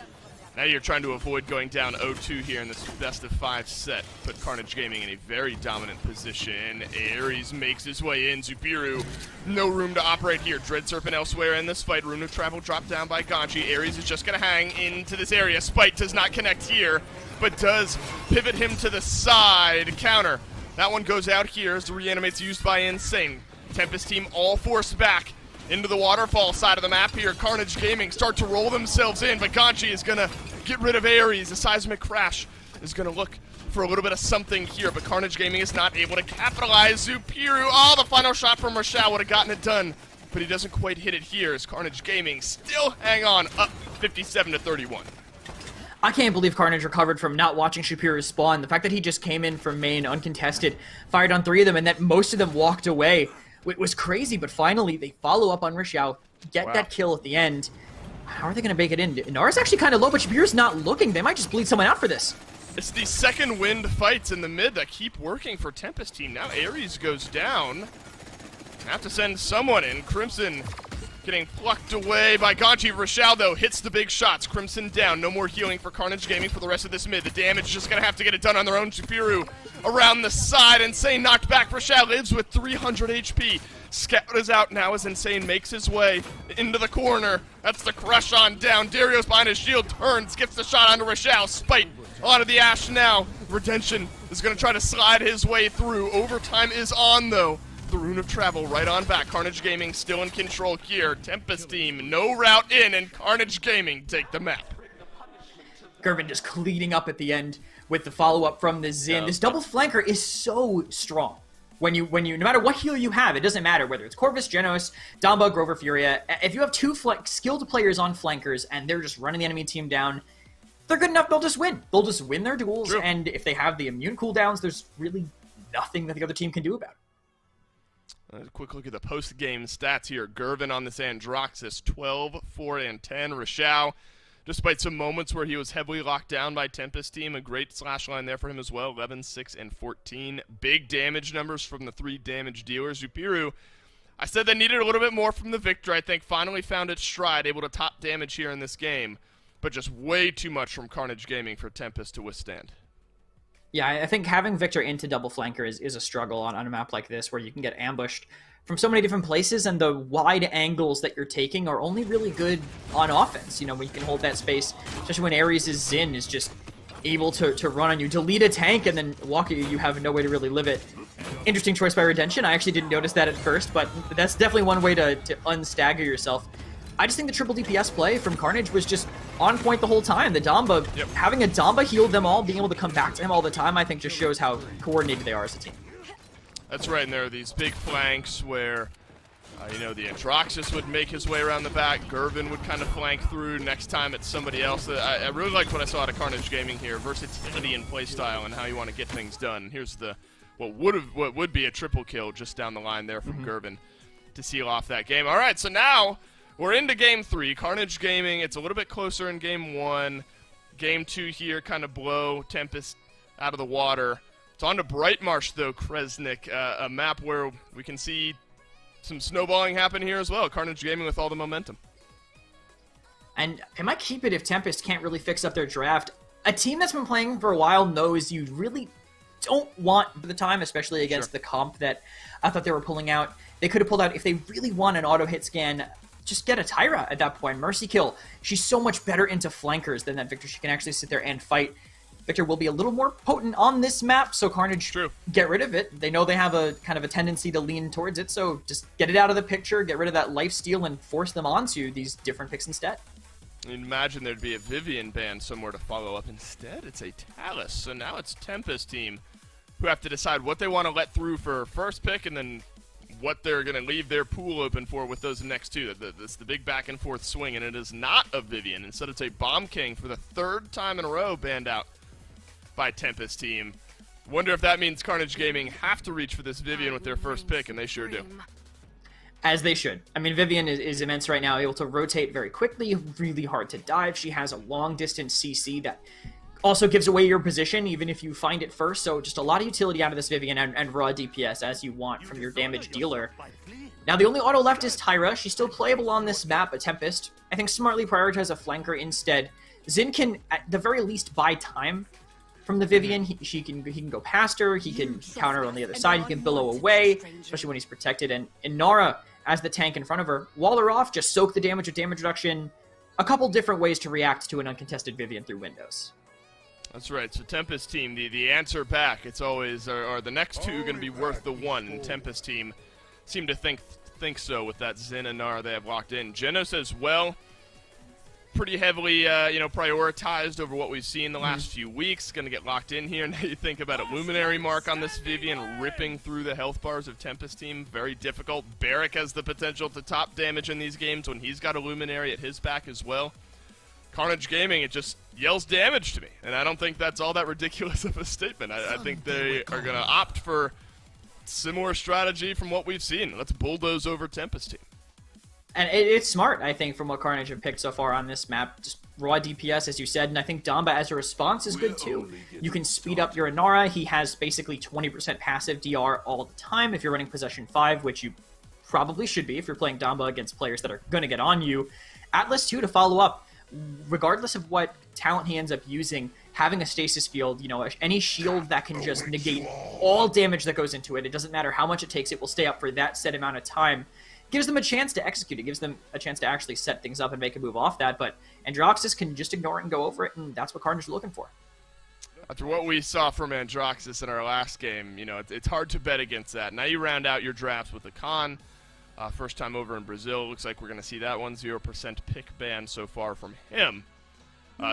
C: Now you're trying to avoid going down 0-2 here in this best-of-5 set. Put Carnage Gaming in a very dominant position. Ares makes his way in. Zubiru, no room to operate here. Dread Serpent elsewhere in this fight. Rune of Travel dropped down by Ganchi. Ares is just going to hang into this area. Spike does not connect here, but does pivot him to the side. Counter. That one goes out here as the reanimate's used by Insane. Tempest team all forced back into the waterfall side of the map here. Carnage Gaming start to roll themselves in, but Ganchi is going to get rid of Ares. The Seismic Crash is going to look for a little bit of something here, but Carnage Gaming is not able to capitalize. Zupiru, the final shot from Rochelle would have gotten it done, but he doesn't quite hit it here as Carnage Gaming still hang on, up 57-31.
D: I can't believe Carnage recovered from not watching Shapiro's spawn. The fact that he just came in from main uncontested, fired on 3 of them, and that most of them walked away. It was crazy, but finally they follow up on Rishao, get that kill at the end. How are they going to make it in? Nara's actually kind of low, but Shapiro's not looking. They might just bleed someone out for this.
C: It's the second wind fights in the mid that keep working for Tempest team. Now Ares goes down. Have to send someone in. Crimson getting plucked away by Ganji. Rishao, though, hits the big shots. Crimson down. No more healing for Carnage Gaming for the rest of this mid. The damage just going to have to get it done on their own. Shapiru around the side. Insane knocked back. Rishao lives with 300 HP. Scout is out now as Insane makes his way into the corner. That's the crush on down. Dario's behind his shield. Turns. Gets the shot onto Rishao. Spite onto the Ashe now. Redemption is going to try to slide his way through. Overtime is on, though. The Rune of Travel right on back. Carnage Gaming still in control here. Tempest team, no route in, and Carnage Gaming take the map.
D: Gervin just cleaning up at the end with the follow-up from the Xin. This double flanker is so strong. When you, no matter what heal you have, it doesn't matter whether it's Corvus, Genos, Damba, Grover, Furia. If you have 2 skilled players on flankers and they're just running the enemy team down, they're good enough, they'll just win. They'll just win their duels, and if they have the immune cooldowns, there's really nothing that the other team can do about it.
C: A quick look at the post-game stats here. Gervin on this Androxus, 12, 4, and 10. Rishao, despite some moments where he was heavily locked down by Tempest team, a great slash line there for him as well, 11, 6, and 14. Big damage numbers from the 3 damage dealers. Zupiru, I said they needed a little bit more from the Victor. I think finally found its stride, able to top damage here in this game, but just way too much from Carnage Gaming for Tempest to withstand.
D: Yeah, I think having Victor into double flanker is a struggle on a map like this, where you can get ambushed from so many different places, and the wide angles that you're taking are only really good on offense. You know, when you can hold that space, especially when Ares' Xin is just able to run on you, delete a tank, and then walk at you. You have no way to really live it. Interesting choice by Redemption. I actually didn't notice that at first, but that's definitely one way to unstagger yourself. I just think the triple DPS play from Carnage was just on point the whole time. The Damba, having a Damba heal them all, being able to come back to him all the time, I think just shows how coordinated they are as a team.
C: That's right, and there are these big flanks where, you know, the Androxus would make his way around the back, Gervin would kind of flank through, next time it's somebody else. I really liked what I saw out of Carnage Gaming here, versatility in playstyle and how you want to get things done. Here's the what would be a triple kill just down the line there from Gervin to seal off that game. All right, so now we're into Game 3. Carnage Gaming, it's a little bit closer in Game 1. Game 2 here, kind of blow Tempest out of the water. It's on to Brightmarsh, though, Kresnik, a map where we can see some snowballing happen here as well. Carnage Gaming with all the momentum.
D: And it might keep it if Tempest can't really fix up their draft. A team that's been playing for a while knows you really don't want for the time, especially against the comp that I thought they were pulling out. They could have pulled out, if they really want an auto-hit scan, just get a Tyra at that point. Mercy kill. She's so much better into flankers than that Victor. She can actually sit there and fight. Victor will be a little more potent on this map, so Carnage, get rid of it. They know they have a kind of a tendency to lean towards it, so just get it out of the picture, get rid of that lifesteal, and force them onto these different picks instead.
C: You'd imagine there'd be a Vivian ban somewhere to follow up. Instead, it's a Talus. So now it's Tempest team who have to decide what they want to let through for first pick, and then what they're going to leave their pool open for with those next two. It's the big back-and-forth swing, and it is not a Vivian. Instead, it's a Bomb King for the 3rd time in a row banned out by Tempest team. Wonder if that means Carnage Gaming have to reach for this Vivian with their first pick, and they sure do.
D: As they should. I mean, Vivian is immense right now, able to rotate very quickly, really hard to dive. She has a long-distance CC that also gives away your position, even if you find it first. So just a lot of utility out of this Vivian, and raw DPS as you want from your damage dealer. Now, the only auto left is Tyra. She's still playable on this map, a Tempest. I think smartly prioritize a flanker instead. Xin can, at the very least, buy time from the Vivian. He can go past her, he can counter on the other side, he can billow away, especially when he's protected. And Nara, as the tank in front of her, wall her off, just soak the damage with damage reduction. A couple different ways to react to an uncontested Vivian through windows.
C: That's right. So Tempest team, the answer back, it's always, are the next two going to be worth the one? And Tempest team seem to think so with that Xin and Nara they have locked in. Genos as well, pretty heavily prioritized over what we've seen the last few weeks. Going to get locked in here. Now you think about a Luminary mark on this Vivian, ripping through the health bars of Tempest team. Very difficult. Barrick has the potential to top damage in these games when he's got a Luminary at his back as well. Carnage Gaming, it just yells damage to me. And I don't think that's all that ridiculous of a statement. I think they are going to opt for similar strategy from what we've seen. Let's bulldoze over Tempest Team.
D: And it's smart, I think, from what Carnage have picked so far on this map. Just raw DPS, as you said, and I think Damba as a response is good too. You can speed up your Inara. He has basically 20% passive DR all the time if you're running Possession 5, which you probably should be if you're playing Damba against players that are going to get on you. Atlas, too, to follow up. Regardless of what talent he ends up using, having a stasis field, you know, any shield that can just negate all damage that goes into it, it doesn't matter how much it takes, it will stay up for that set amount of time, gives them a chance to execute. It gives them a chance to actually set things up and make a move off that, but Androxus can just ignore it and go over it, and that's what Carnage is looking for.
C: After what we saw from Androxus in our last game, you know, it's hard to bet against that. Now you round out your drafts with a Khan. First time over in Brazil. Looks like we're going to see that one. 0% pick ban so far from him.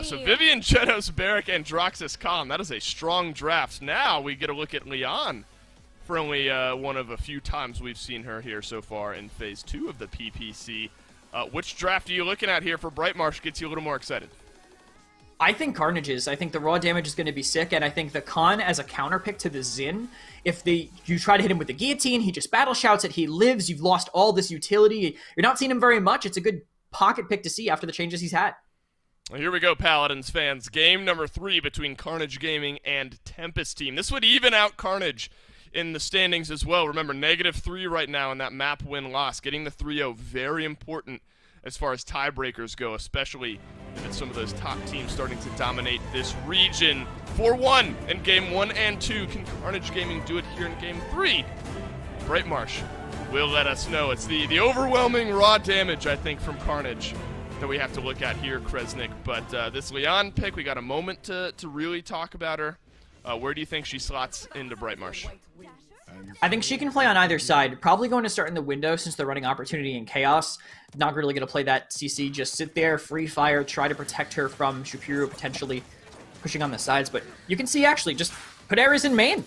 C: So Vivian, Genos, Barrack, Androxus, Khan. That is a strong draft. Now we get a look at Leon for only one of a few times we've seen her here so far in Phase 2 of the PPC. Which draft are you looking at here for Brightmarsh gets you a little more excited?
D: I think Carnage's. I think the raw damage is going to be sick, and I think the Khan as a counter pick to the Xin, if you try to hit him with the guillotine, he just battle shouts it, he lives, you've lost all this utility, you're not seeing him very much. It's a good pocket pick to see after the changes he's had.
C: Well, here we go, Paladins fans. Game number 3 between Carnage Gaming and Tempest Team. This would even out Carnage in the standings as well. Remember, -3 right now in that map win-loss. Getting the 3-0, very important as far as tiebreakers go, especially if it's some of those top teams starting to dominate this region. 4-1 in Game 1 and 2. Can Carnage Gaming do it here in Game 3? Brightmarsh will let us know. It's the overwhelming raw damage, I think, from Carnage that we have to look at here, Kresnik. But this Leon pick, we got a moment to really talk about her. Where do you think she slots into Brightmarsh?
D: I think she can play on either side. Probably going to start in the window since they're running Opportunity and Chaos. Not really going to play that CC. Just sit there, free fire, try to protect her from Shapiro potentially pushing on the sides. But you can see, actually, just put Ares in main.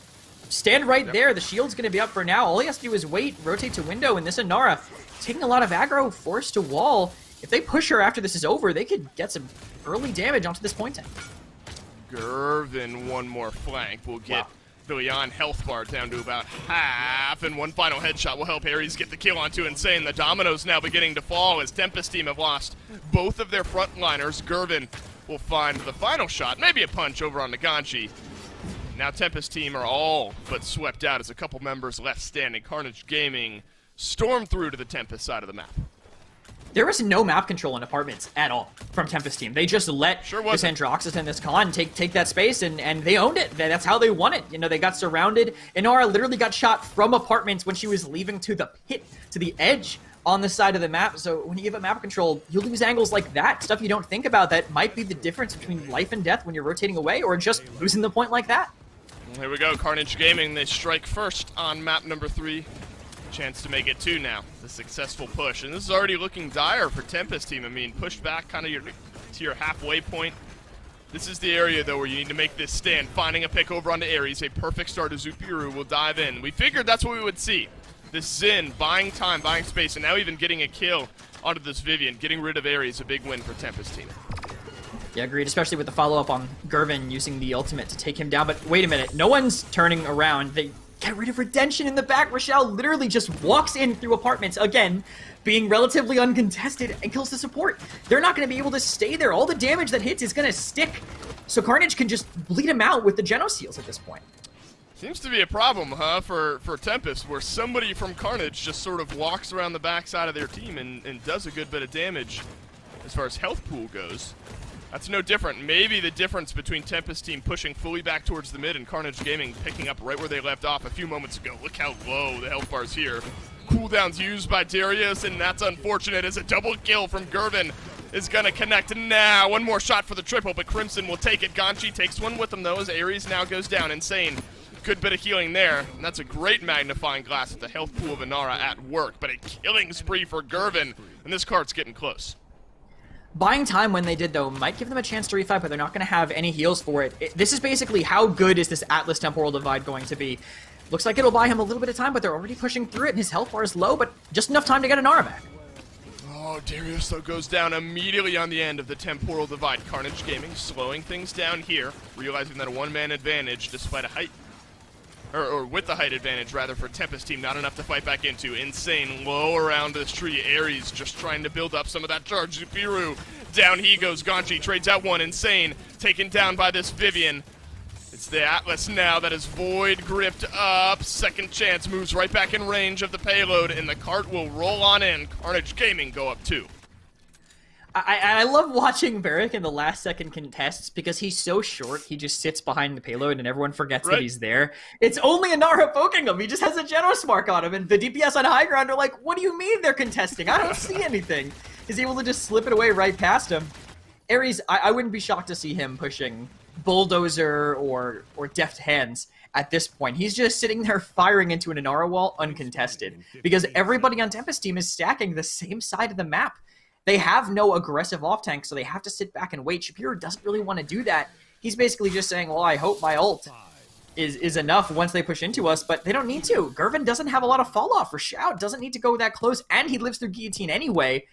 D: Stand right there. The shield's going to be up for now. All he has to do is wait, rotate to window, and this Inara taking a lot of aggro, forced to wall. If they push her after this is over, they could get some early damage onto this point tank.
C: Gervin, one more flank. We'll get the Leon health bar down to about half, and one final headshot will help Ares get the kill onto Insane. The dominoes now beginning to fall as Tempest Team have lost both of their frontliners. Gervin will find the final shot, maybe a punch over on Naganchi. Now Tempest Team are all but swept out as a couple members left standing. Carnage Gaming storm through to the Tempest side of the map.
D: There was no map control in Apartments at all from Tempest Team. They just let this Androxus and this Khan take that space, and they owned it. That's how they won it. You know, they got surrounded. Inara literally got shot from Apartments when she was leaving to the pit, to the edge on the side of the map. So when you give up map control, you lose angles like that. Stuff you don't think about that might be the difference between life and death when you're rotating away or just losing the point like that.
C: Here we go, Carnage Gaming. They strike first on map number 3. Chance to make it 2 now. The successful push, and this is already looking dire for Tempest Team. I mean, pushed back kind of to your halfway point. This is the area though where you need to make this stand. Finding a pick over onto Ares, a perfect start to Zupiru will dive in. We figured that's what we would see. This Xin buying time, buying space, and now even getting a kill onto this Vivian, getting rid of Ares, a big win for Tempest Team.
D: Yeah, agreed, especially with the follow-up on Gervin using the ultimate to take him down. But wait a minute, no one's turning around. They get rid of Redemption in the back. Rochelle literally just walks in through Apartments, again, being relatively uncontested, and kills the support. They're not going to be able to stay there. All the damage that hits is going to stick. So Carnage can just bleed him out with the Genoseals at this point.
C: Seems to be a problem, huh, for Tempest, where somebody from Carnage just sort of walks around the backside of their team and does a good bit of damage as far as health pool goes. That's no different. Maybe the difference between Tempest Team pushing fully back towards the mid and Carnage Gaming picking up right where they left off a few moments ago. Look how low the health bar is here. Cooldowns used by Darius, and that's unfortunate as a double kill from Gervin is going to connect now. One more shot for the triple, but Crimson will take it. Ganchi takes one with him, though, as Ares now goes down. Insane. Good bit of healing there, and that's a great magnifying glass with the health pool of Inara at work, but a killing spree for Gervin, and this card's getting close.
D: Buying time when they did, though, might give them a chance to refight, but they're not going to have any heals for it. This is basically how good is this Atlas Temporal Divide going to be. Looks like it'll buy him a little bit of time, but they're already pushing through it, and his health bar is low, but just enough time to get Inara back.
C: Oh, Oh, Darius though goes down immediately on the end of the temporal divide. Carnage Gaming slowing things down here, realizing that a one-man advantage despite a height, or with the height advantage rather, for Tempest team, not enough to fight back into. Insane low around this tree. Ares just trying to build up some of that charge. Zupiru, down he goes. Ganchi trades out one. Insane taken down by this Vivian. It's the Atlas now that is Void gripped up. Second chance moves right back in range of the payload, and the cart will roll on in. Carnage Gaming go up 2.
D: I love watching Varric in the last second contests because he's so short, he just sits behind the payload and everyone forgets that he's there. It's only Inara poking him, he just has a Genos mark on him, and the DPS on high ground are like, what do you mean they're contesting? I don't see anything. He's able to just slip it away right past him. Ares, I wouldn't be shocked to see him pushing Bulldozer or Deft Hands at this point. He's just sitting there firing into an Inara wall uncontested because everybody on Tempest team is stacking the same side of the map. They have no aggressive off-tank, so they have to sit back and wait. Shapiro doesn't really want to do that. He's basically just saying, well, I hope my ult is enough once they push into us, but they don't need to. Gervin doesn't have a lot of fall-off. Rashad doesn't need to go that close, and he lives through Guillotine anyway.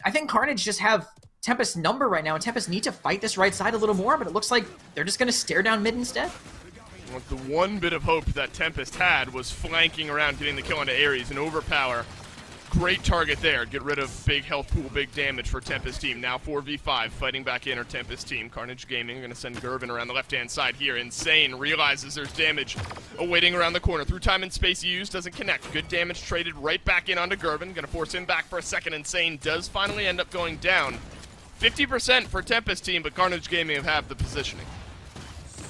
D: I think Carnage just have Tempest's number right now, and Tempest need to fight this right side a little more, but it looks like they're just going to stare down mid instead.
C: Well, the one bit of hope that Tempest had was flanking around, getting the kill onto Ares and overpower. Great target there. Get rid of big health pool, big damage for Tempest team. Now 4v5, fighting back in our Tempest team. Carnage Gaming are going to send Gervin around the left-hand side here. Insane realizes there's damage awaiting around the corner. Through time and space used, doesn't connect. Good damage traded right back in onto Gervin. Going to force him back for a second. Insane does finally end up going down. 50% for Tempest team, but Carnage Gaming have the positioning.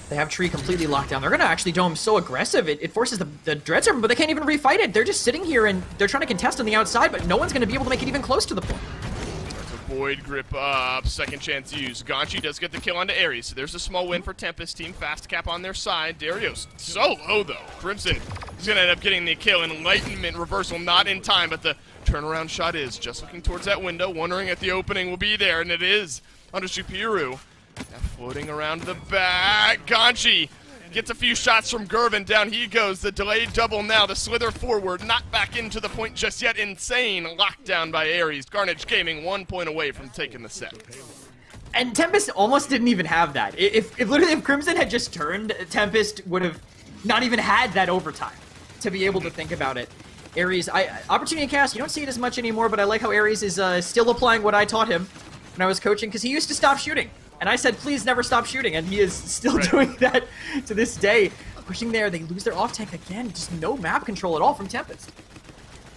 D: They have Tree completely locked down. They're going to actually dome so aggressive, it forces the Dreadstorm, but they can't even refight it. They're just sitting here, and they're trying to contest on the outside, but no one's going to be able to make it even close to the point.
C: There's a Void grip up, second chance used. Ganchi does get the kill onto Ares, so there's a small win for Tempest team. Fast cap on their side. Darius so low, though. Crimson is going to end up getting the kill. Enlightenment reversal not in time, but the turnaround shot is just looking towards that window, wondering if the opening will be there, and it is under Supiru. Now floating around the back. Ganchi gets a few shots from Gervin. Down he goes. The delayed double now. The slither forward. Not back into the point just yet. Insane. Locked down by Ares. Carnage Gaming 1 point away from taking the set.
D: And Tempest almost didn't even have that. If Crimson had just turned, Tempest would have not even had that overtime to be able to think about it. Ares, opportunity cast, you don't see it as much anymore, but I like how Ares is still applying what I taught him when I was coaching, because he used to stop shooting. And I said, please never stop shooting, and he is still doing that to this day. Pushing there, they lose their off-tank again. Just no map control at all from Tempest.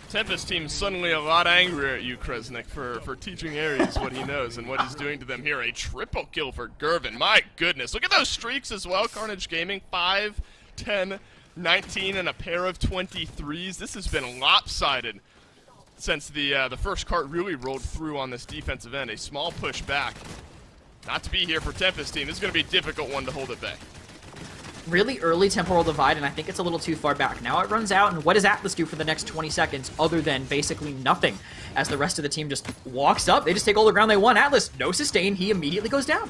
C: Tempest team suddenly a lot angrier at you, Kresnik, for teaching Ares what he knows and what he's doing to them here. A triple kill for Gervin. My goodness. Look at those streaks as well. Carnage Gaming, 5, 10, 19, and a pair of 23s. This has been lopsided since the first cart really rolled through on this defensive end. A small push back. Not to be here for Tempest team. This is going to be a difficult one to hold at bay.
D: Really early temporal divide, and I think it's a little too far back. Now it runs out, and what does Atlas do for the next 20 seconds other than basically nothing? As the rest of the team just walks up, they just take all the ground they want. Atlas, no sustain, he immediately goes down.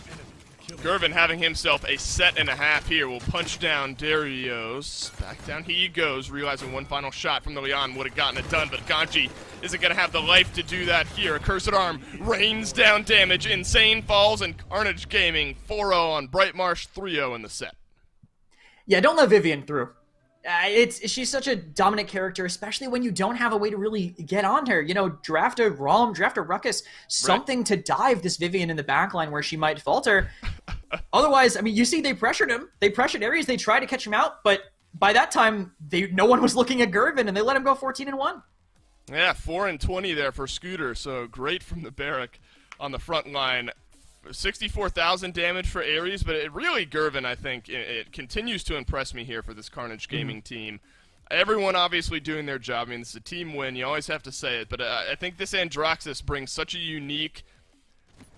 C: Gervin having himself a set and a half here will punch down Darius. Back down he goes, realizing one final shot from the Leon would have gotten it done, but Ganchi isn't going to have the life to do that here. A Cursed Arm rains down damage. Insane falls, and Carnage Gaming 4-0 on Brightmarsh, 3-0 in the set.
D: Yeah, don't let Vivian through. She's such a dominant character, especially when you don't have a way to really get on her. You know, draft a Rom, draft a Ruckus, something to dive this Vivian in the backline where she might falter. Otherwise, I mean, you see they pressured him. They pressured Ares. They tried to catch him out, but by that time, no one was looking at Gervin, and they let him go 14-1.
C: Yeah, 4-20 there for Scooter, so great from the Barrack on the front line. 64,000 damage for Ares, but it really, Gervin, I think, it continues to impress me here for this Carnage Gaming team. Everyone obviously doing their job. I mean, it's a team win. You always have to say it, but I think this Androxus brings such a unique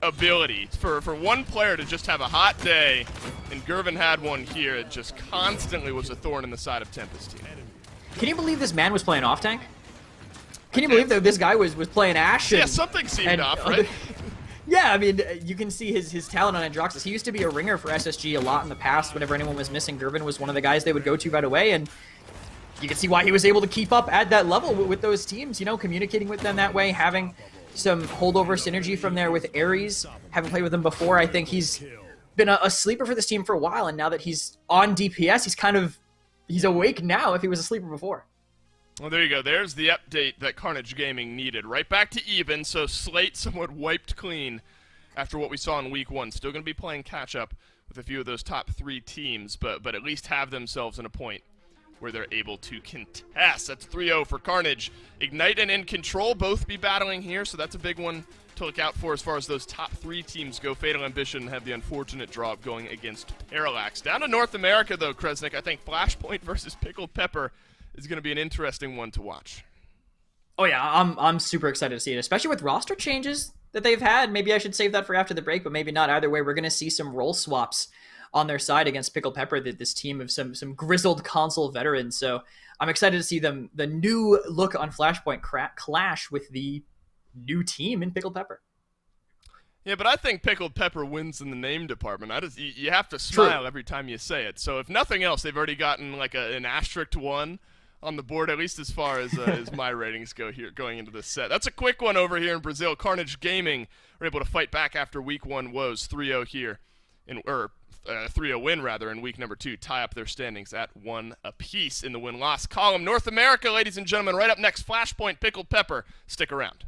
C: ability for one player to just have a hot day, and Gervin had one here. It just constantly was a thorn in the side of Tempest team.
D: Can you believe this man was playing off-tank? Can you believe that this guy was playing Ashe?
C: Yeah, something seemed off, right?
D: Yeah, I mean, you can see his talent on Androxus. He used to be a ringer for SSG a lot in the past. Whenever anyone was missing, Gervin was one of the guys they would go to right away, and you can see why he was able to keep up at that level with those teams, you know, communicating with them that way, having some holdover synergy from there with Ares. Haven't played with him before. I think he's been a sleeper for this team for a while, and now that he's on DPS, he's awake now if he was a sleeper before.
C: Well, there you go. There's the update that Carnage Gaming needed. Right back to even, so Slate somewhat wiped clean after what we saw in Week 1. Still going to be playing catch-up with a few of those top 3 teams, but at least have themselves in a point where they're able to contest. That's 3-0 for Carnage. Ignite and In Control both be battling here, so that's a big one to look out for as far as those top 3 teams go. Fatal Ambition have the unfortunate draw of going against Parallax. Down to North America, though, Kresnik, I think Flashpoint versus Pickled Pepper is going to be an interesting one to watch.
D: Oh yeah, I'm super excited to see it, especially with roster changes that they've had. Maybe I should save that for after the break, but maybe not. Either way, we're going to see some role swaps on their side against Pickled Pepper, this team of some grizzled console veterans. So I'm excited to see the new look on Flashpoint clash with the new team in Pickled Pepper.
C: Yeah, but I think Pickled Pepper wins in the name department. You have to smile every time you say it. So if nothing else, they've already gotten like an asterisk 1 on the board, at least as far as my ratings go here going into this set. That's a quick one over here in Brazil. Carnage Gaming were able to fight back after Week 1 woes, 3-0 here, 3-0 win rather in week number 2. Tie up their standings at 1 apiece in the win-loss column. North America, ladies and gentlemen, right up next, Flashpoint, Pickled Pepper. Stick around.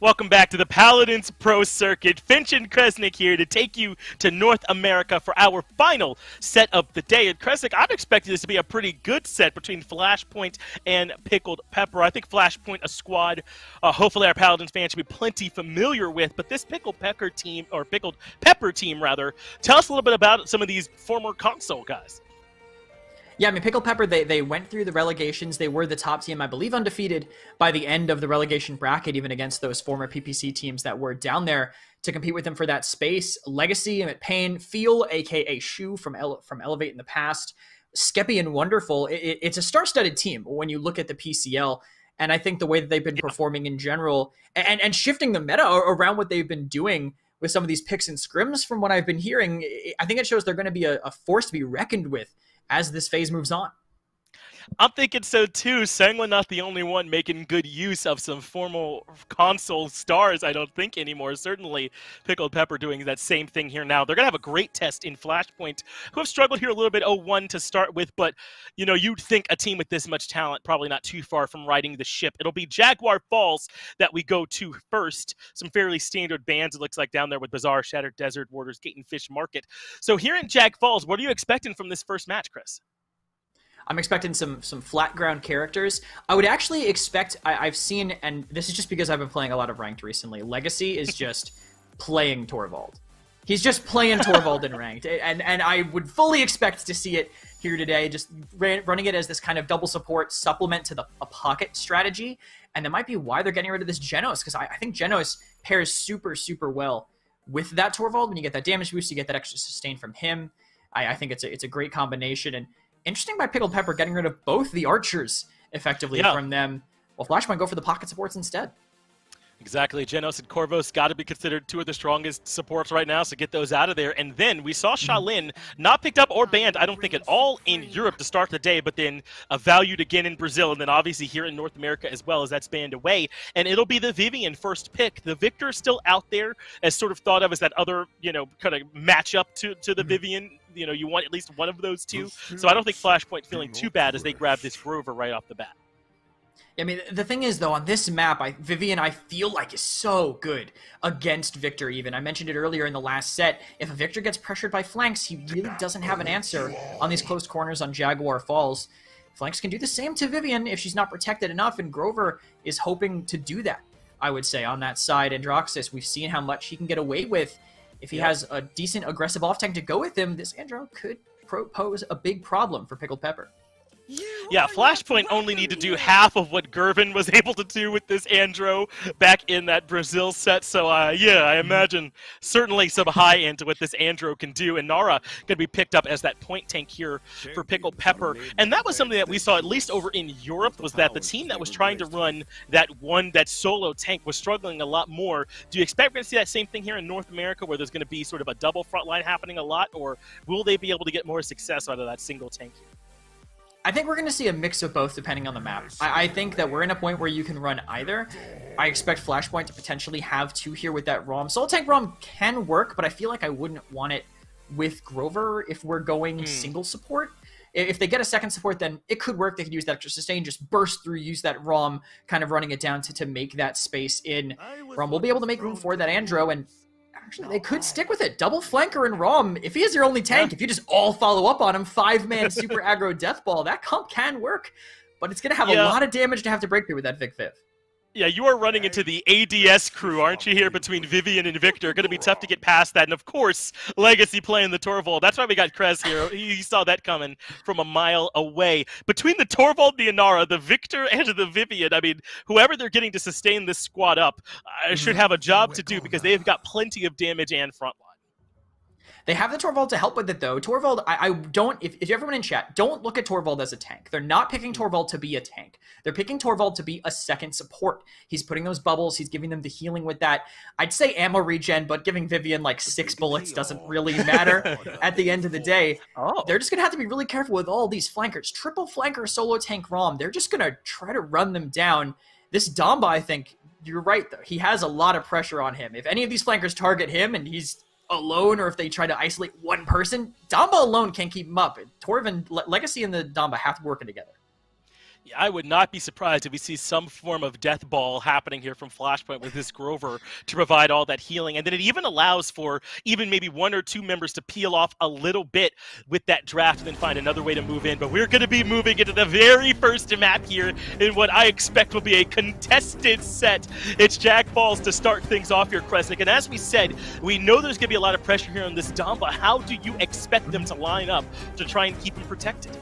A: Welcome back to the Paladins Pro Circuit. Finch and Kresnik here to take you to North America for our final set of the day. And Kresnik, I'm expecting this to be a pretty good set between Flashpoint and Pickled Pepper. I think Flashpoint, a squad, hopefully our Paladins fans should be plenty familiar with. But this Pickled Pepper team, or Pickled Pepper team rather, tell us a little bit about some of these former console guys.
D: Yeah, I mean, Pickled Pepper, they went through the relegations. They were the top team, I believe, undefeated by the end of the relegation bracket, even against those former PPC teams that were down there to compete with them for that space. Legacy, Emmett Payne, Feel, a.k.a. Shu from Elevate in the past, Skeppy and Wonderful. It's a star-studded team when you look at the PCL, and I think the way that they've been performing in general and shifting the meta around what they've been doing with some of these picks and scrims, from what I've been hearing, I think it shows they're going to be a force to be reckoned with as this phase moves on.
A: I'm thinking so too. Sangwon not the only one making good use of some formal console stars, I don't think, anymore. Certainly Pickled Pepper doing that same thing here now. They're going to have a great test in Flashpoint, who have struggled here a little bit 0-1 to start with, but, you know, you'd think a team with this much talent probably not too far from riding the ship. It'll be Jaguar Falls that we go to first. Some fairly standard bands, it looks like, down there with Bazaar, Shattered Desert, Warders Gate, and Fish Market. So here in Jag Falls, what are you expecting from this first match, Chris?
D: I'm expecting some flat ground characters. I would actually expect, I've seen, and this is just because I've been playing a lot of Ranked recently, Legacy is just playing Torvald. He's just playing Torvald in Ranked, and I would fully expect to see it here today, just running it as this kind of double support supplement to a pocket strategy, and that might be why they're getting rid of this Genos, because I think Genos pairs super, super well with that Torvald. When you get that damage boost, you get that extra sustain from him. I think it's a great combination, and interesting by Pickled Pepper getting rid of both the archers effectively from them. Well, Flash might go for the pocket supports instead.
A: Exactly. Genos and Corvos got to be considered two of the strongest supports right now, so get those out of there. And then we saw Shaolin not picked up or banned, I don't think at all, in Europe to start the day, but then valued again in Brazil, and then obviously here in North America as well, as that's banned away. And it'll be the Vivian first pick. The Victor still out there as sort of thought of as that other, you know, kind of match up to the Vivian. You know, you want at least one of those two. So I don't think Flashpoint feeling too bad as they grab this Grover right off the bat.
D: I mean, the thing is, though, on this map, Vivian, I feel like, is so good against Victor even. I mentioned it earlier in the last set. If a Victor gets pressured by flanks, he really doesn't have an answer on these close corners on Jaguar Falls. Flanks can do the same to Vivian if she's not protected enough, and Grover is hoping to do that, I would say, on that side. Androxus, we've seen how much he can get away with. If he has a decent aggressive off-tank to go with him, this Andro could pose a big problem for Pickled Pepper.
A: Yeah, Flashpoint only need to do half of what Gervin was able to do with this Andro back in that Brazil set. So, yeah, I imagine certainly some high end to what this Andro can do. And Nara going to be picked up as that point tank here for Pickled Pepper. And that was something that we saw, at least over in Europe, was that the team that was trying to run that solo tank was struggling a lot more. Do you expect we're going to see that same thing here in North America, where there's going to be sort of a double front line happening a lot? Or will they be able to get more success out of that single tank here?
D: I think we're going to see a mix of both depending on the map. I think that we're in a point where you can run either. I expect Flashpoint to potentially have 2 here with that ROM. Soul Tank ROM can work, but I feel like I wouldn't want it with Grover if we're going single support. If they get a second support, then it could work. They could use that extra sustain, just burst through, use that ROM, kind of running it down to make that space in ROM. We'll be able to make room for that Andro, and actually they could stick with it. Double flanker and ROM, if he is your only tank, if you just all follow up on him, 5-man super aggro death ball, that comp can work, but it's going to have a lot of damage to have to break through with that Vic Viv.
A: Yeah, you are running into the ADS crew, aren't you, here between Vivian and Victor? Going to be tough to get past that. And, of course, Legacy playing the Torvald. That's why we got Krez here. He saw that coming from a mile away. Between the Torvald, the Inara, the Victor, and the Vivian, I mean, whoever they're getting to sustain this squad up should have a job to do because they've got plenty of damage and frontline.
D: They have the Torvald to help with it, though. Torvald, I don't, if everyone in chat, don't look at Torvald as a tank. They're not picking Torvald to be a tank. They're picking Torvald to be a second support. He's putting those bubbles. He's giving them the healing with that. I'd say ammo regen, but giving Vivian like 6 bullets doesn't really matter at the end of the day. They're just going to have to be really careful with all these flankers. Triple flanker, solo tank ROM. They're just going to try to run them down. This Damba, I think, you're right, though. He has a lot of pressure on him. If any of these flankers target him and he's alone, or if they try to isolate one person, Damba alone can't keep him up. Torvin, Legacy and the Damba have to work together.
A: Yeah, I would not be surprised if we see some form of death ball happening here from Flashpoint with this Grover to provide all that healing. And then it even allows for even maybe 1 or 2 members to peel off a little bit with that draft and then find another way to move in. But we're going to be moving into the very first map here in what I expect will be a contested set. It's Jack Balls to start things off here, Kresnik. And as we said, we know there's going to be a lot of pressure here on this Damba. How do you expect them to line up to try and keep him protected?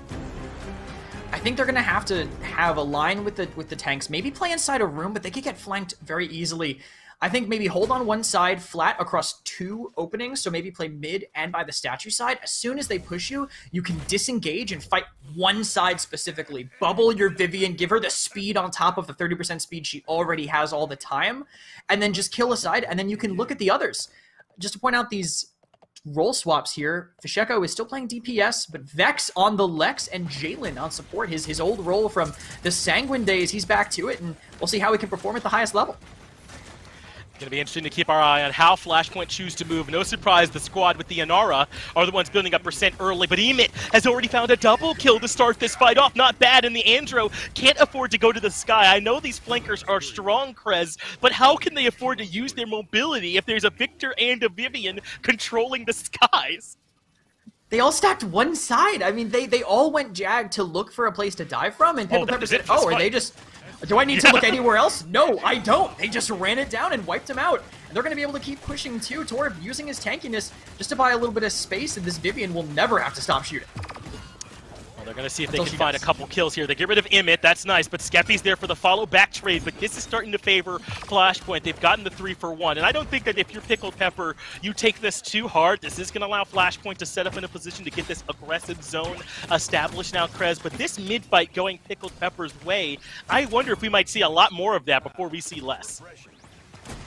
D: I think they're going to have a line with the tanks, maybe play inside a room, but they could get flanked very easily. I think maybe hold on one side flat across 2 openings, so maybe play mid and by the statue side. As soon as they push you, you can disengage and fight one side specifically. Bubble your Vivian, give her the speed on top of the 30% speed she already has all the time, and then just kill a side, and then you can look at the others. Just to point out these role swaps here, Fisheko is still playing DPS, but Vex on the Lex and Jalen on support. His old role from the Sanguine days, he's back to it, and we'll see how he can perform at the highest level.
A: Going to be interesting to keep our eye on how Flashpoint choose to move. No surprise, the squad with the Inara are the ones building up percent early, but Emit has already found a double kill to start this fight off. Not bad, and the Andro can't afford to go to the sky. I know these flankers are strong, Krez, but how can they afford to use their mobility if there's a Victor and a Vivian controlling the skies?
D: They all stacked one side. I mean, they all went Jag to look for a place to dive from, and Pickle Pepper said, are they just... Do I need to look anywhere else? No, I don't. They just ran it down and wiped him out. And they're going to be able to keep pushing too. Torb using his tankiness just to buy a little bit of space, and this Vivian will never have to stop shooting.
A: Well, they're going to see if they can find a couple kills here. They get rid of Emmet. That's nice, but Skeppy's there for the follow-back trade, but this is starting to favor Flashpoint. They've gotten the 3-for-1, and I don't think that if you're Pickled Pepper, you take this too hard. This is going to allow Flashpoint to set up in a position to get this aggressive zone established now, Krez, but this mid-fight going Pickled Pepper's way, I wonder if we might see a lot more of that before we see less.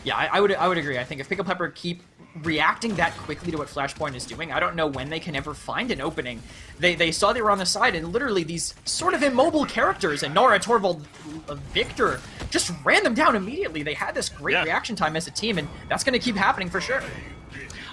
D: Yeah, I would agree. I think if Pickled Pepper keep reacting that quickly to what Flashpoint is doing, I don't know when they can ever find an opening. They saw they were on the side, and literally these sort of immobile characters, and Nora, Torvald, Victor, just ran them down immediately. They had this great reaction time as a team, and that's going to keep happening for sure.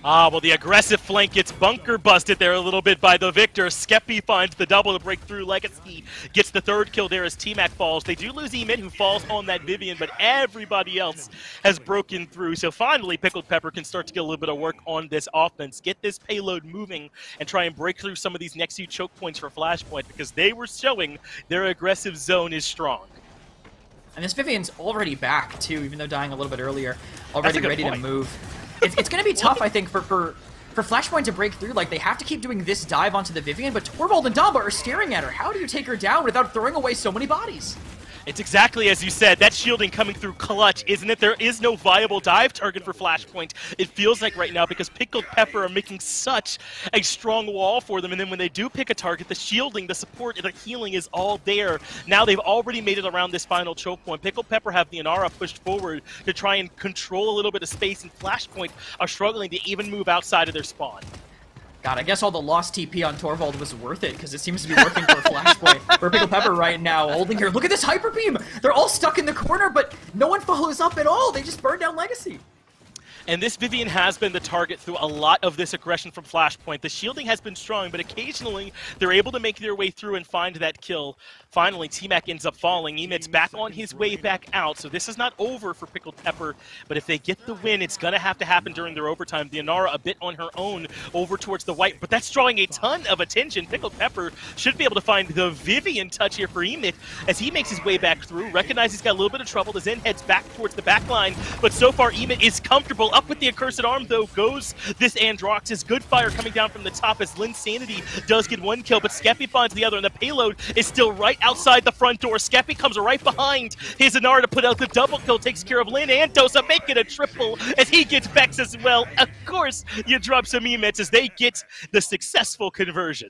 A: Well, the aggressive flank gets bunker busted there a little bit by the Victor. Skeppy finds the double to break through. Legacy gets the 3rd kill there as T-Mac falls. They do lose Emit, who falls on that Vivian, but everybody else has broken through. So finally, Pickled Pepper can start to get a little bit of work on this offense, get this payload moving, and try and break through some of these next few choke points for Flashpoint, because they were showing their aggressive zone is strong.
D: And this Vivian's already back, too, even though dying a little bit earlier, already ready to move. It's going to be tough, I think, for Flashpoint to break through. Like, they have to keep doing this dive onto the Vivian, but Torvald and Damba are staring at her. How do you take her down without throwing away so many bodies?
A: It's exactly as you said. That shielding coming through clutch, isn't it? There is no viable dive target for Flashpoint, it feels like right now, because Pickled Pepper are making such a strong wall for them, and then when they do pick a target, the shielding, the support, the healing is all there. Now they've already made it around this final choke point. Pickled Pepper have the Inara pushed forward to try and control a little bit of space, and Flashpoint are struggling to even move outside of their spawn.
D: God, I guess all the lost TP on Torvald was worth it, because it seems to be working for Flashpoint. For Pickle Pepper right now, holding here. Look at this Hyper Beam! They're all stuck in the corner, but no one follows up at all. They just burn down Legacy.
A: And this Vivian has been the target through a lot of this aggression from Flashpoint. The shielding has been strong, but occasionally they're able to make their way through and find that kill. Finally, T-Mac ends up falling. Emit's back on his way back out, so this is not over for Pickled Pepper. But if they get the win, it's going to have to happen during their overtime. The Inara a bit on her own over towards the white, but that's drawing a ton of attention. Pickled Pepper should be able to find the Vivian touch here for Emit as he makes his way back through. Recognizes he's got a little bit of trouble. The Zen heads back towards the back line, but so far Emit is comfortable. Up with the accursed arm, though, goes this Androxus. Good fire coming down from the top as Lin Sanity does get one kill, but Skeppy finds the other, and the payload is still right outside the front door. Skeppy comes right behind his Inara to put out the double kill, takes care of Lin and Dosa, make it a triple as he gets Vex as well. Of course, you drop some Emits as they get the successful conversion.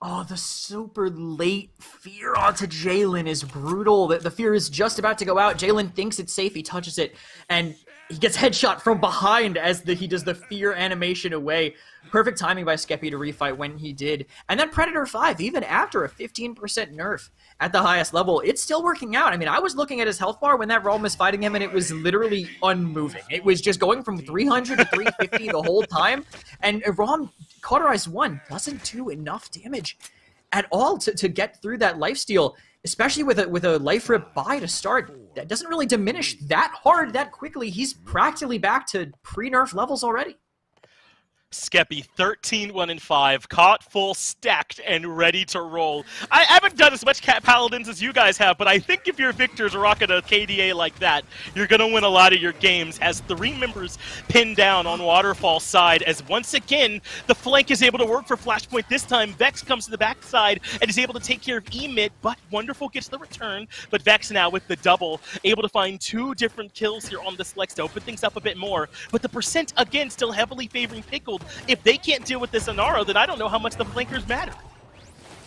D: Oh, the super late fear onto Jalen is brutal. The fear is just about to go out. Jalen thinks it's safe. He touches it, and he gets headshot from behind as he does the fear animation away. Perfect timing by Skeppy to refight when he did. And then Predator 5, even after a 15% nerf at the highest level, it's still working out. I mean, I was looking at his health bar when that Realm was fighting him, and it was literally unmoving. It was just going from 300 to 350 the whole time, and Realm Cauterize 1 doesn't do enough damage at all to get through that lifesteal, especially with a life rip buy to start. That doesn't really diminish that hard that quickly. He's practically back to pre-nerf levels already.
A: Skeppy 13-1-5, caught full, stacked, and ready to roll. I haven't done as much Cat Paladins as you guys have, but I think if your Victors rocking a KDA like that, you're going to win a lot of your games. Has 3 members pinned down on Waterfall side, as once again, the flank is able to work for Flashpoint. This time, Vex comes to the backside and is able to take care of Emit, but Wonderful gets the return. But Vex now with the double, able to find 2 different kills here on this Lex to open things up a bit more. But the percent, again, still heavily favoring Pickled. If they can't deal with this Inara, then I don't know how much the flankers matter.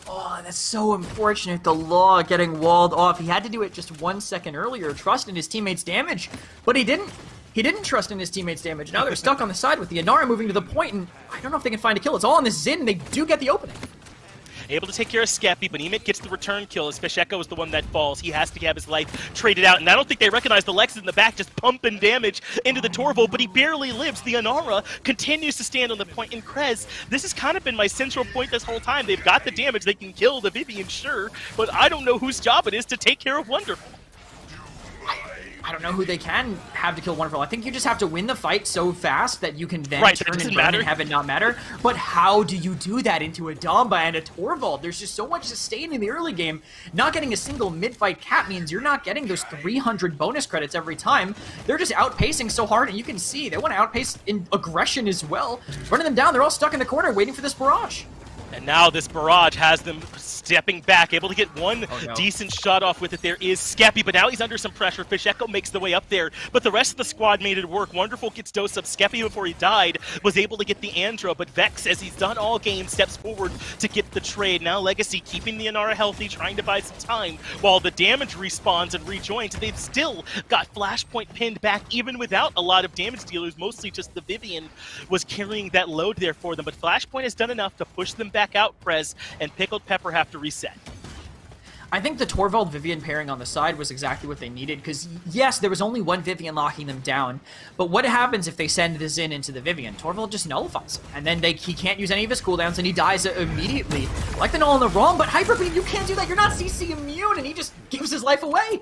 D: Oh, that's so unfortunate. The Law getting walled off. He had to do it just 1 second earlier, trust in his teammates' damage, but he didn't. He didn't trust in his teammates' damage. Now they're stuck on the side with the Inara moving to the point, and I don't know if they can find a kill. It's all on this Zin. They do get the opening.
A: Able to take care of Skeppy, but Emit gets the return kill as Fish Echo is the one that falls. He has to have his life traded out, and I don't think they recognize the Lex in the back just pumping damage into the Torvald, but he barely lives. The Inara continues to stand on the point, and Krez, this has kind of been my central point this whole time. They've got the damage, they can kill the Vivian, sure, but I don't know whose job it is to take care of Wonderful.
D: I don't know who they can have to kill Wonderful. I think you just have to win the fight so fast that you can then turn and burn and have it not matter. But how do you do that into a Damba and a Torvald? There's just so much sustain in the early game. Not getting a single mid-fight cap means you're not getting those 300 bonus credits every time. They're just outpacing so hard, and you can see they want to outpace in aggression as well. Running them down, they're all stuck in the corner waiting for this barrage.
A: And now this barrage has them stepping back, able to get one decent shot off with it. There is Skeppy, but now he's under some pressure. Fish Echo makes the way up there, but the rest of the squad made it work. Wonderful gets dosed up. Skeppy, before he died, was able to get the Andro, but Vex, as he's done all game, steps forward to get the trade. Now Legacy keeping the Inara healthy, trying to buy some time while the damage respawns and rejoins. They've still got Flashpoint pinned back, even without a lot of damage dealers. Mostly just the Vivian was carrying that load there for them, but Flashpoint has done enough to push them back out, Prez, and Pickled Pepper have to reset.
D: I think the Torvald-Vivian pairing on the side was exactly what they needed, because yes, there was only one Vivian locking them down, but what happens if they send this into the Vivian? Torvald just nullifies him, and then he can't use any of his cooldowns, and he dies immediately. Like the null on the wrong, but Hyper Beam, you can't do that, you're not CC immune, and he just gives his life away.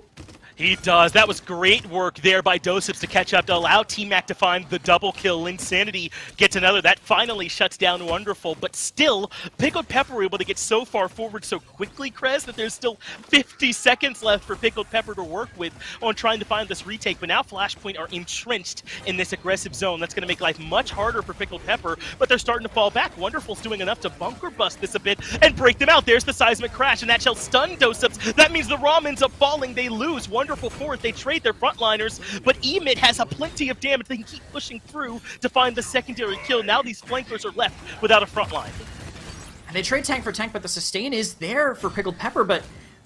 A: He does. That was great work there by Dosips to catch up, to allow T-Mac to find the double kill. Insanity gets another. That finally shuts down Wonderful, but still, Pickled Pepper were able to get so far forward so quickly, Krez, that there's still 50 seconds left for Pickled Pepper to work with on trying to find this retake, but now Flashpoint are entrenched in this aggressive zone. That's going to make life much harder for Pickled Pepper, but they're starting to fall back. Wonderful's doing enough to bunker bust this a bit and break them out. There's the seismic crash, and that shall stun Dosips. That means the ROM ends up falling. They lose. Wonderful forward. They trade their frontliners, but Emit has a plenty of damage. They can keep pushing through to find the secondary kill. Now these flankers are left without a frontline.
D: And they trade tank for tank, but the sustain is there for Pickled Pepper, but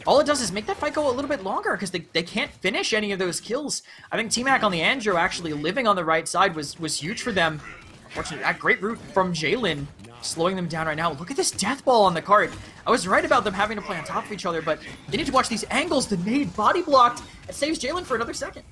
D: all it does is make that fight go a little bit longer because they can't finish any of those kills. I think T-Mac on the Andro actually living on the right side was huge for them. Unfortunately, that great route from Jalen slowing them down right now. Look at this death ball on the cart. I was right about them having to play on top of each other, but you need to watch these angles. The nade body blocked. It saves Jalen for another second.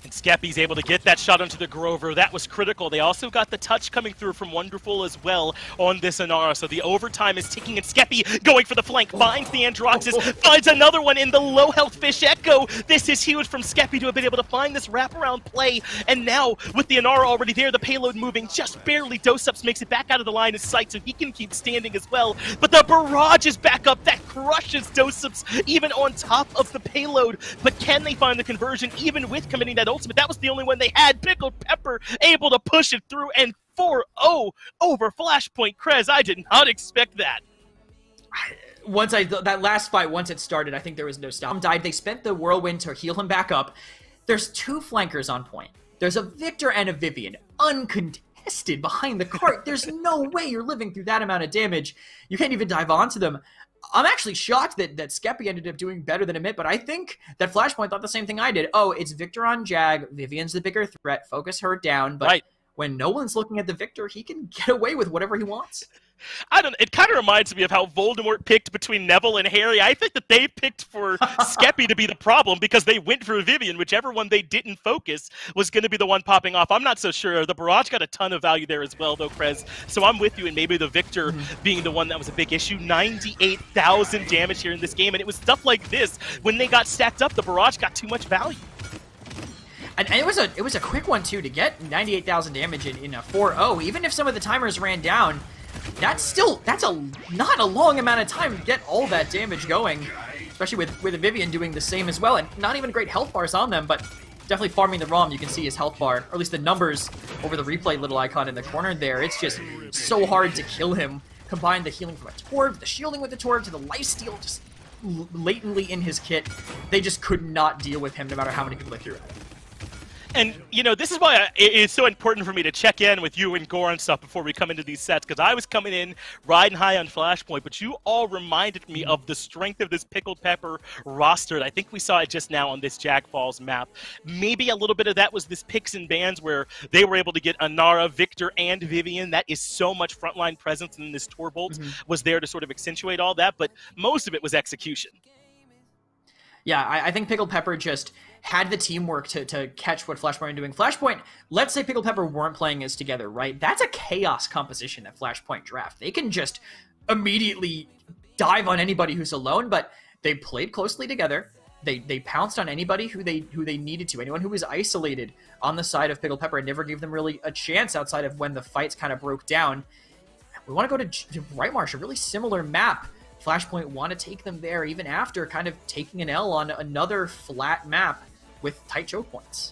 A: And Skeppy's able to get that shot onto the Grover. That was critical. They also got the touch coming through from Wonderful as well on this Inara. So the overtime is ticking, and Skeppy going for the flank. Finds the Androxus, finds another one in the low health Fish Echo. This is huge from Skeppy to have been able to find this wraparound play. And now, with the Inara already there, the payload moving just barely, Dosups makes it back out of the line of sight so he can keep standing as well. But the barrage is back up. That crushes Dosups even on top of the payload. But can they find the conversion even with committing that ultimate? That was the only one they had. Pickled Pepper able to push it through, and 4-0 over Flashpoint. Krez, I did not expect that.
D: That last fight, once it started, I think there was no stop. Died. They spent the whirlwind to heal him back up. There's two flankers on point. There's a Victor and a Vivian, uncontested behind the cart. There's no way you're living through that amount of damage. You can't even dive onto them. I'm actually shocked that Skeppy ended up doing better than Amit, but I think that Flashpoint thought the same thing I did. Oh, it's Victor on Jag. Vivian's the bigger threat. Focus her down. But when no one's looking at the Victor, he can get away with whatever he wants.
A: It kind of reminds me of how Voldemort picked between Neville and Harry. I think that they picked for Skeppy to be the problem because they went for Vivian. Whichever one they didn't focus was going to be the one popping off. I'm not so sure. The barrage got a ton of value there as well, though, Krez. So I'm with you, and maybe the Victor being the one that was a big issue. 98,000 damage here in this game, and it was stuff like this. When they got stacked up, the barrage got too much value.
D: And it was a quick one, too, to get 98,000 damage in a 4-0. Even if some of the timers ran down, that's not a long amount of time to get all that damage going, especially with a Vivian doing the same as well, and not even great health bars on them, but definitely farming the ROM. You can see his health bar, or at least the numbers over the replay little icon in the corner there. It's just so hard to kill him. Combine the healing from a Torb, the shielding with the Torb, to the lifesteal just latently in his kit. They just could not deal with him no matter how many people they threw at him.
A: And, you know, this is why it's so important for me to check in with you and Gore and stuff before we come into these sets, because I was coming in riding high on Flashpoint, but you all reminded me of the strength of this Pickled Pepper roster. I think we saw it just now on this Jack Falls map. Maybe a little bit of that was this picks and bans where they were able to get Inara, Victor, and Vivian. That is so much frontline presence, and this Torbolt was there to sort of accentuate all that, but most of it was execution.
D: Yeah, I think Pickled Pepper just had the teamwork to catch what Flashpoint were doing. Flashpoint, let's say Pickled Pepper weren't playing as together, right? That's a chaos composition that Flashpoint draft. They can just immediately dive on anybody who's alone, but they played closely together. They pounced on anybody who they needed to. Anyone who was isolated on the side of Pickled Pepper and never gave them really a chance outside of when the fights kind of broke down. We want to go to Bright Marsh, a really similar map. Flashpoint want to take them there even after kind of taking an L on another flat map with tight choke points.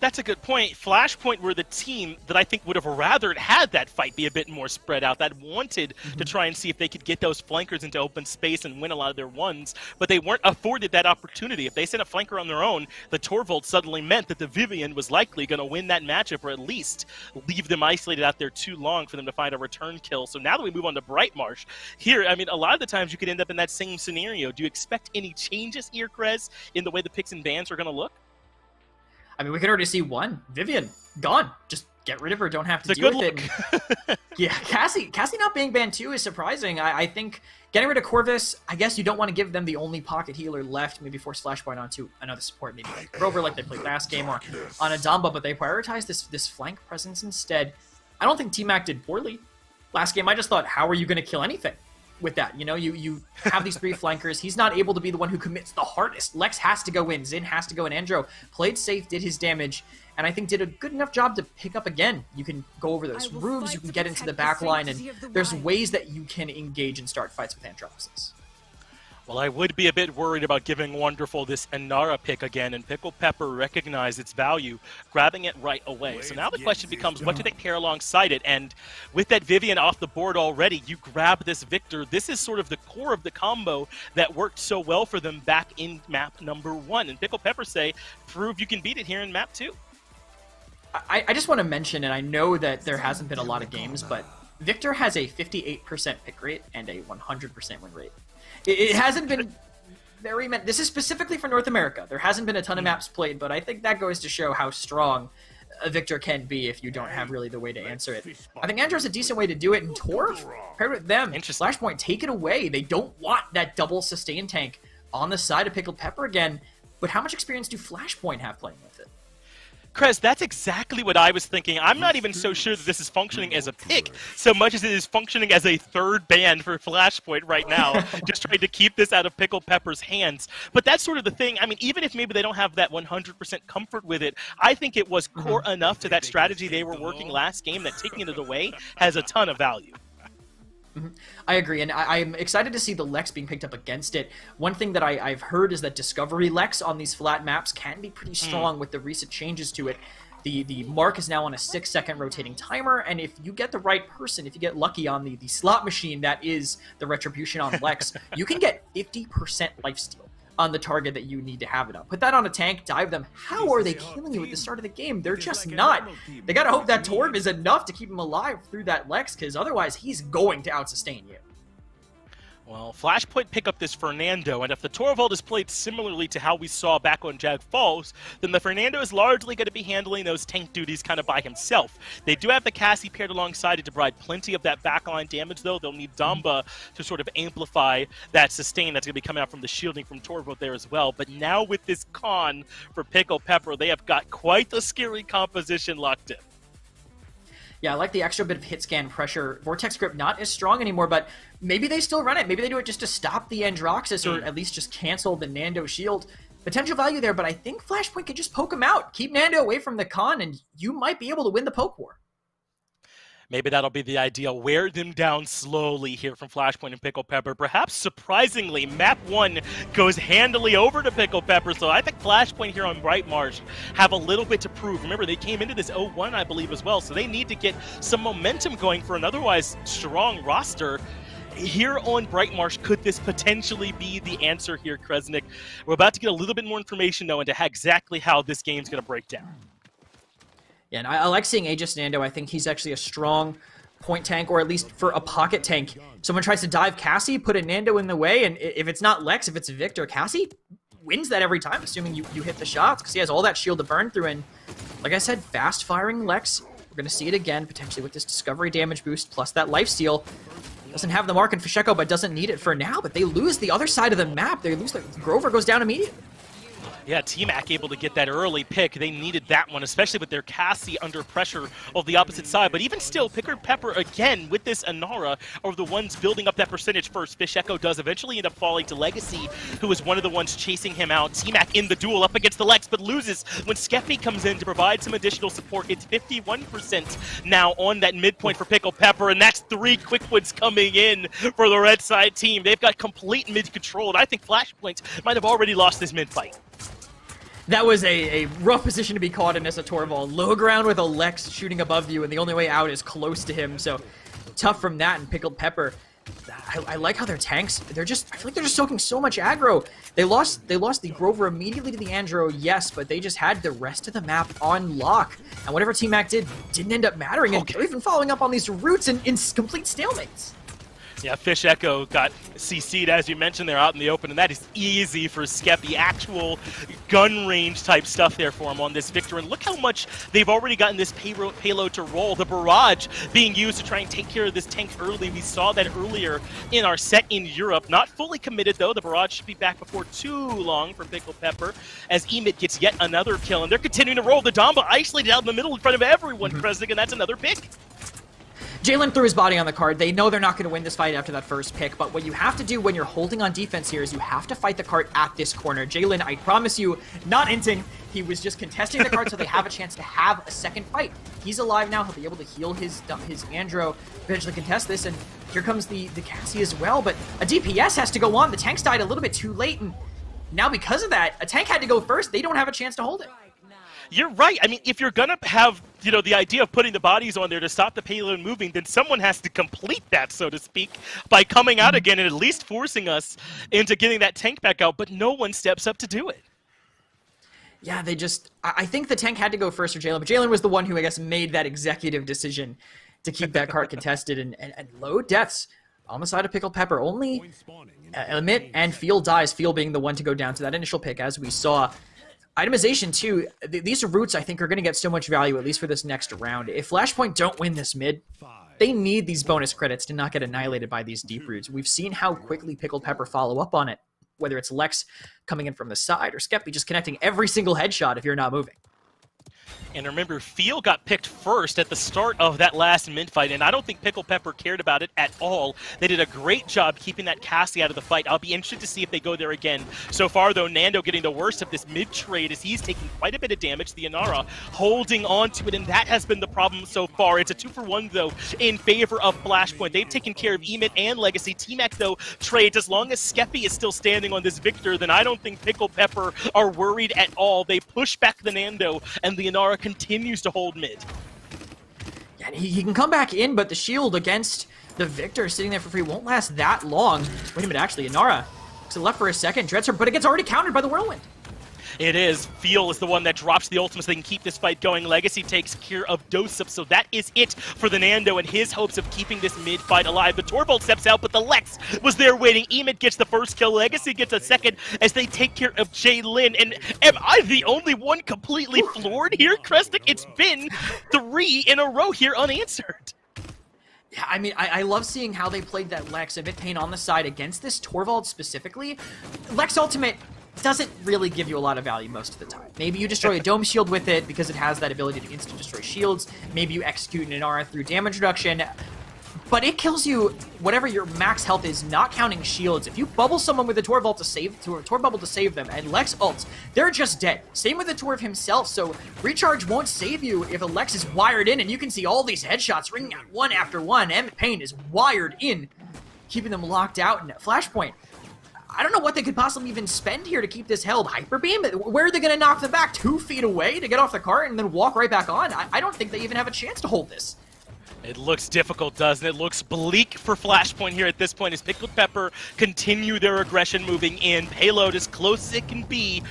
A: That's a good point. Flashpoint were the team that I think would have rather had that fight be a bit more spread out, that wanted to try and see if they could get those flankers into open space and win a lot of their ones, but they weren't afforded that opportunity. If they sent a flanker on their own, the Torvald suddenly meant that the Vivian was likely going to win that matchup, or at least leave them isolated out there too long for them to find a return kill. So now that we move on to Bright Marsh, here, I mean, a lot of the times you could end up in that same scenario. Do you expect any changes here, Krez, in the way the picks and bans are going to look?
D: I mean, we can already see one. Vivian, gone. Just get rid of her. Don't have to deal with it. Yeah, Cassie not being banned too is surprising. I think getting rid of Corvus, I guess you don't want to give them the only pocket healer left. Maybe force Flashpoint onto another support, maybe like Grover, like they played last game, or on a Damba, but they prioritized this flank presence instead. I don't think T-Mac did poorly last game. I just thought, how are you going to kill anything with that? You know, you have these three flankers. He's not able to be the one who commits the hardest. Lex has to go in. Zin has to go in. Andro played safe, did his damage, and I think did a good enough job to pick up again. You can go over those roofs, you can get into the back line, and there's ways that you can engage and start fights with Androxus.
A: Well, I would be a bit worried about giving Wonderful this Inara pick again, and Pickled Pepper recognized its value, grabbing it right away. So now the question becomes, what do they pair alongside it? And with that Vivian off the board already, you grab this Victor. This is sort of the core of the combo that worked so well for them back in map number 1. And Pickled Pepper say, prove you can beat it here in map 2.
D: I just want to mention, and I know that there hasn't been a lot of games, but Victor has a 58% pick rate and a 100% win rate. It hasn't been very many. This is specifically for North America. There hasn't been a ton of maps played, but I think that goes to show how strong a Victor can be if you don't have really the way to answer it. I think Andrew's a decent way to do it, and Torv, paired with them, Flashpoint, take it away. They don't want that double sustain tank on the side of Pickled Pepper again, but how much experience do Flashpoint have playing with it?
A: Krez, that's exactly what I was thinking. I'm not even so sure that this is functioning as a pick so much as it is functioning as a third ban for Flashpoint right now, just trying to keep this out of Pickled Pepper's hands. But that's sort of the thing. I mean, even if maybe they don't have that 100% comfort with it, I think it was core enough to that strategy they were working last game that taking it away has a ton of value.
D: I agree, and I'm excited to see the Lex being picked up against it. One thing that I've heard is that Discovery Lex on these flat maps can be pretty strong with the recent changes to it. The mark is now on a 6-second rotating timer, and if you get the right person, if you get lucky on the slot machine that is the Retribution on Lex, you can get 50% lifesteal on the target that you need to have it up. Put that on a tank, dive them. How are they killing you at the start of the game? They're just not. They gotta hope that Torv is enough to keep him alive through that Lex, because otherwise he's going to out-sustain you.
A: Well, Flashpoint pick up this Fernando, and if the Torvald is played similarly to how we saw back on Jag Falls, then the Fernando is largely going to be handling those tank duties kind of by himself. They do have the Cassie paired alongside it to provide plenty of that backline damage, though. They'll need Dumba to sort of amplify that sustain that's going to be coming out from the shielding from Torvald there as well. But now with this con for Pickle Pepper, they have got quite the scary composition locked in.
D: Yeah, I like the extra bit of hit scan pressure. Vortex Grip not as strong anymore, but maybe they still run it. Maybe they do it just to stop the Androxus, or at least just cancel the Nando shield. Potential value there, but I think Flashpoint could just poke him out. Keep Nando away from the con, and you might be able to win the poke war.
A: Maybe that'll be the idea. Wear them down slowly here from Flashpoint and Pickle Pepper. Perhaps surprisingly, map 1 goes handily over to Pickle Pepper, so I think Flashpoint here on Bright Marsh have a little bit to prove. Remember, they came into this 0-1, I believe, as well, so they need to get some momentum going for an otherwise strong roster. Here on Bright Marsh, could this potentially be the answer here, Kresnik? We're about to get a little bit more information, though, into exactly how this game's going to break down.
D: Yeah, and I like seeing Aegis Nando. I think he's actually a strong point tank, or at least for a pocket tank. Someone tries to dive Cassie, put a Nando in the way, and if it's not Lex, if it's Victor, Cassie wins that every time, assuming you hit the shots, because he has all that shield to burn through. And like I said, fast-firing Lex. We're going to see it again, potentially with this Discovery damage boost, plus that lifesteal. Doesn't have the mark in Fisheko, but doesn't need it for now. But they lose the other side of the map. They lose Grover goes down immediately.
A: Yeah, T-Mac able to get that early pick. They needed that one, especially with their Cassie under pressure of the opposite side. But even still, Pickled Pepper, again, with this Inara, are the ones building up that percentage first. Fish Echo does eventually end up falling to Legacy, who was one of the ones chasing him out. T-Mac in the duel up against the Lex, but loses when Skeppy comes in to provide some additional support. It's 51% now on that midpoint for Pickled Pepper, and that's 3 quick ones coming in for the red side team. They've got complete mid control, and I think Flashpoint might have already lost this mid fight.
D: That was a rough position to be caught in as a Torvald. Low ground with a Lex shooting above you, and the only way out is close to him, so tough from that. And Pickled Pepper, I like how their tanks, I feel like they're just soaking so much aggro. They lost the Grover immediately to the Andro, yes, but they just had the rest of the map on lock. And whatever T-Mac didn't end up mattering, and they're even following up on these routes in complete stalemates.
A: Yeah, Fish Echo got CC'd, as you mentioned, they're out in the open, and that is easy for Skeppy. Actual gun range type stuff there for him on this Victor. And look how much they've already gotten this payload to roll. The barrage being used to try and take care of this tank early. We saw that earlier in our set in Europe. Not fully committed, though. The barrage should be back before too long for Pickle Pepper, as Emit gets yet another kill. And they're continuing to roll. The Damba isolated out in the middle in front of everyone, Kresnik, and that's another pick.
D: Jalen threw his body on the card. They know they're not going to win this fight after that first pick, but what you have to do when you're holding on defense here is you have to fight the cart at this corner. Jalen, I promise you, not inting. He was just contesting the cart so they have a chance to have a second fight. He's alive now. He'll be able to heal his Andro, eventually contest this, and here comes the Cassie as well, but a DPS has to go on. The tanks died a little bit too late, and now because of that, a tank had to go first. They don't have a chance to hold it.
A: You're right. I mean, if you're going to have, the idea of putting the bodies on there to stop the payload moving, then someone has to complete that, so to speak, by coming out again and at least forcing us into getting that tank back out, but no one steps up to do it.
D: Yeah, I think the tank had to go first for Jalen, but Jalen was the one who, I guess, made that executive decision to keep that card contested, and low deaths on the side of Pickled Pepper. Only Emit and Field dies, Field being the one to go down to that initial pick, as we saw. Itemization, too, these roots, I think, are going to get so much value, at least for this next round. If Flashpoint don't win this mid, they need these bonus credits to not get annihilated by these deep roots. We've seen how quickly Pickled Pepper follow up on it, whether it's Lex coming in from the side or Skeppy just connecting every single headshot if you're not moving.
A: And remember, Feel got picked first at the start of that last mid fight, and I don't think Pickle Pepper cared about it at all. They did a great job keeping that Cassie out of the fight. I'll be interested to see if they go there again. So far, though, Nando getting the worst of this mid trade as he's taking quite a bit of damage. The Inara holding on to it, and that has been the problem so far. It's a 2-for-1, though, in favor of Flashpoint. They've taken care of Emit and Legacy. T-Mac, though, trades. As long as Skeppy is still standing on this Victor, then I don't think Pickle Pepper are worried at all. They push back the Nando, and the Inara continues to hold mid.
D: Yeah, he can come back in, but the shield against the Victor sitting there for free won't last that long. Wait a minute, actually, Inara to the left for a second, dreads her, but it gets already countered by the Whirlwind.
A: It is. Feel is the one that drops the ultimate so they can keep this fight going. Legacy takes care of Dosip, so that is it for the Nando and his hopes of keeping this mid fight alive. The Torvald steps out, but the Lex was there waiting. Emit gets the first kill. Legacy gets a second as they take care of Jaylin. And am I the only one completely floored here, Kresnik? It's been 3 in a row here unanswered.
D: Yeah, I mean, I love seeing how they played that Lex, a bit pain on the side against this Torvald specifically. Lex ultimate doesn't really give you a lot of value most of the time. Maybe you destroy a dome shield with it because it has that ability to instant destroy shields. Maybe you execute an Inara through damage reduction. But it kills you whatever your max health is, not counting shields. If you bubble someone with a Torvald to save, to a Tor bubble to save them, and Lex ults, they're just dead. Same with the Torv himself, so recharge won't save you if a Lex is wired in, and you can see all these headshots ringing out one after one. Emmet Payne is wired in, keeping them locked out. And at Flashpoint, I don't know what they could possibly even spend here to keep this held. Hyper Beam? Where are they going to knock them back? 2 feet away to get off the cart and then walk right back on? I don't think they even have a chance to hold this.
A: It looks difficult, doesn't it? It looks bleak for Flashpoint here at this point as Pickled Pepper continue their aggression moving in. Payload as close as it can be,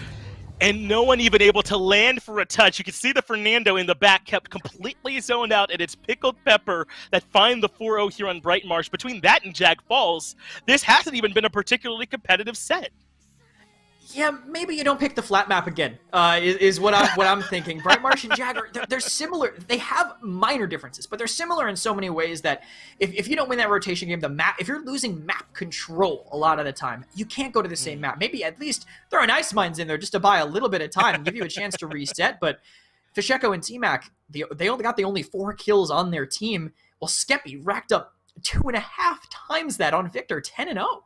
A: and no one even able to land for a touch. You can see the Fernando in the back kept completely zoned out, and it's Pickled Pepper that find the 4-0 here on Bright Marsh. Between that and Jag Falls, this hasn't even been a particularly competitive set.
D: Yeah, maybe you don't pick the flat map again, is what I'm thinking. Bright Marsh and Jagger, they're similar. They have minor differences, but they're similar in so many ways that if you don't win that rotation game, the map, if you're losing map control a lot of the time, you can't go to the same map. Maybe at least throw an Ice Mines in there just to buy a little bit of time and give you a chance to reset, but Fisheko and T-Mac, they only got the only 4 kills on their team, while Skeppy racked up 2.5 times that on Victor, 10-0.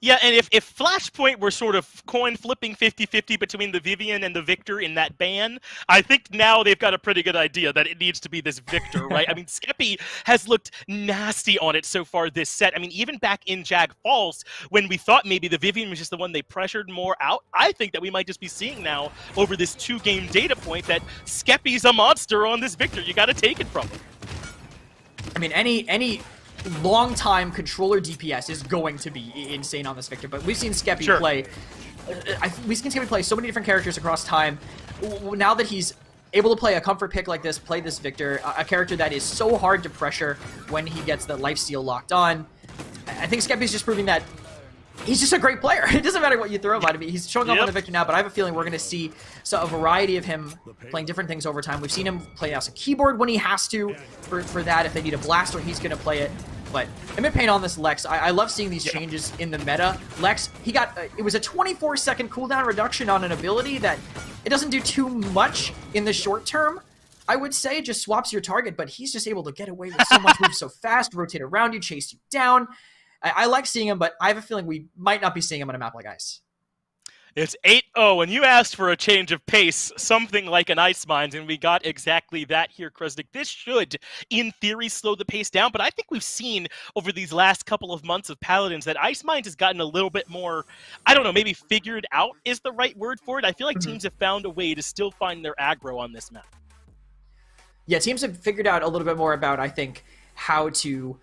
A: Yeah, and if Flashpoint were sort of coin flipping 50-50 between the Vivian and the Victor in that ban, I think now they've got a pretty good idea that it needs to be this Victor, right? I mean, Skeppy has looked nasty on it so far this set. I mean, even back in Jag Falls, when we thought maybe the Vivian was just the one they pressured more out, I think that we might just be seeing now over this 2-game data point that Skeppy's a monster on this Victor. You got to take it from him.
D: I mean, any long-time controller DPS is going to be insane on this Victor, but we've seen Skeppy play. We've seen Skeppy play so many different characters across time. Now that he's able to play a comfort pick like this, play this Victor, a character that is so hard to pressure when he gets the lifesteal locked on, I think Skeppy's just proving that he's just a great player. It doesn't matter what you throw him at him. He's showing up on the Victor now, but I have a feeling we're going to see a variety of him playing different things over time. We've seen him play as a keyboard when he has to. For that, if they need a blaster, he's going to play it. But Emmet Payne on this Lex, I love seeing these changes in the meta. Lex, he got, it was a 24-second cooldown reduction on an ability that it doesn't do too much in the short term. I would say it just swaps your target, but he's just able to get away with so much, move so fast, rotate around you, chase you down. I like seeing him, but I have a feeling we might not be seeing him on a map like Ice.
A: It's 8-0, and you asked for a change of pace, something like an Ice Mines, and we got exactly that here, Kresnik. This should, in theory, slow the pace down, but I think we've seen over these last couple of months of Paladins that Ice Mines has gotten a little bit more, I don't know, maybe figured out is the right word for it. I feel like teams have found a way to still find their aggro on this map.
D: Yeah, teams have figured out a little bit more about, I think, how to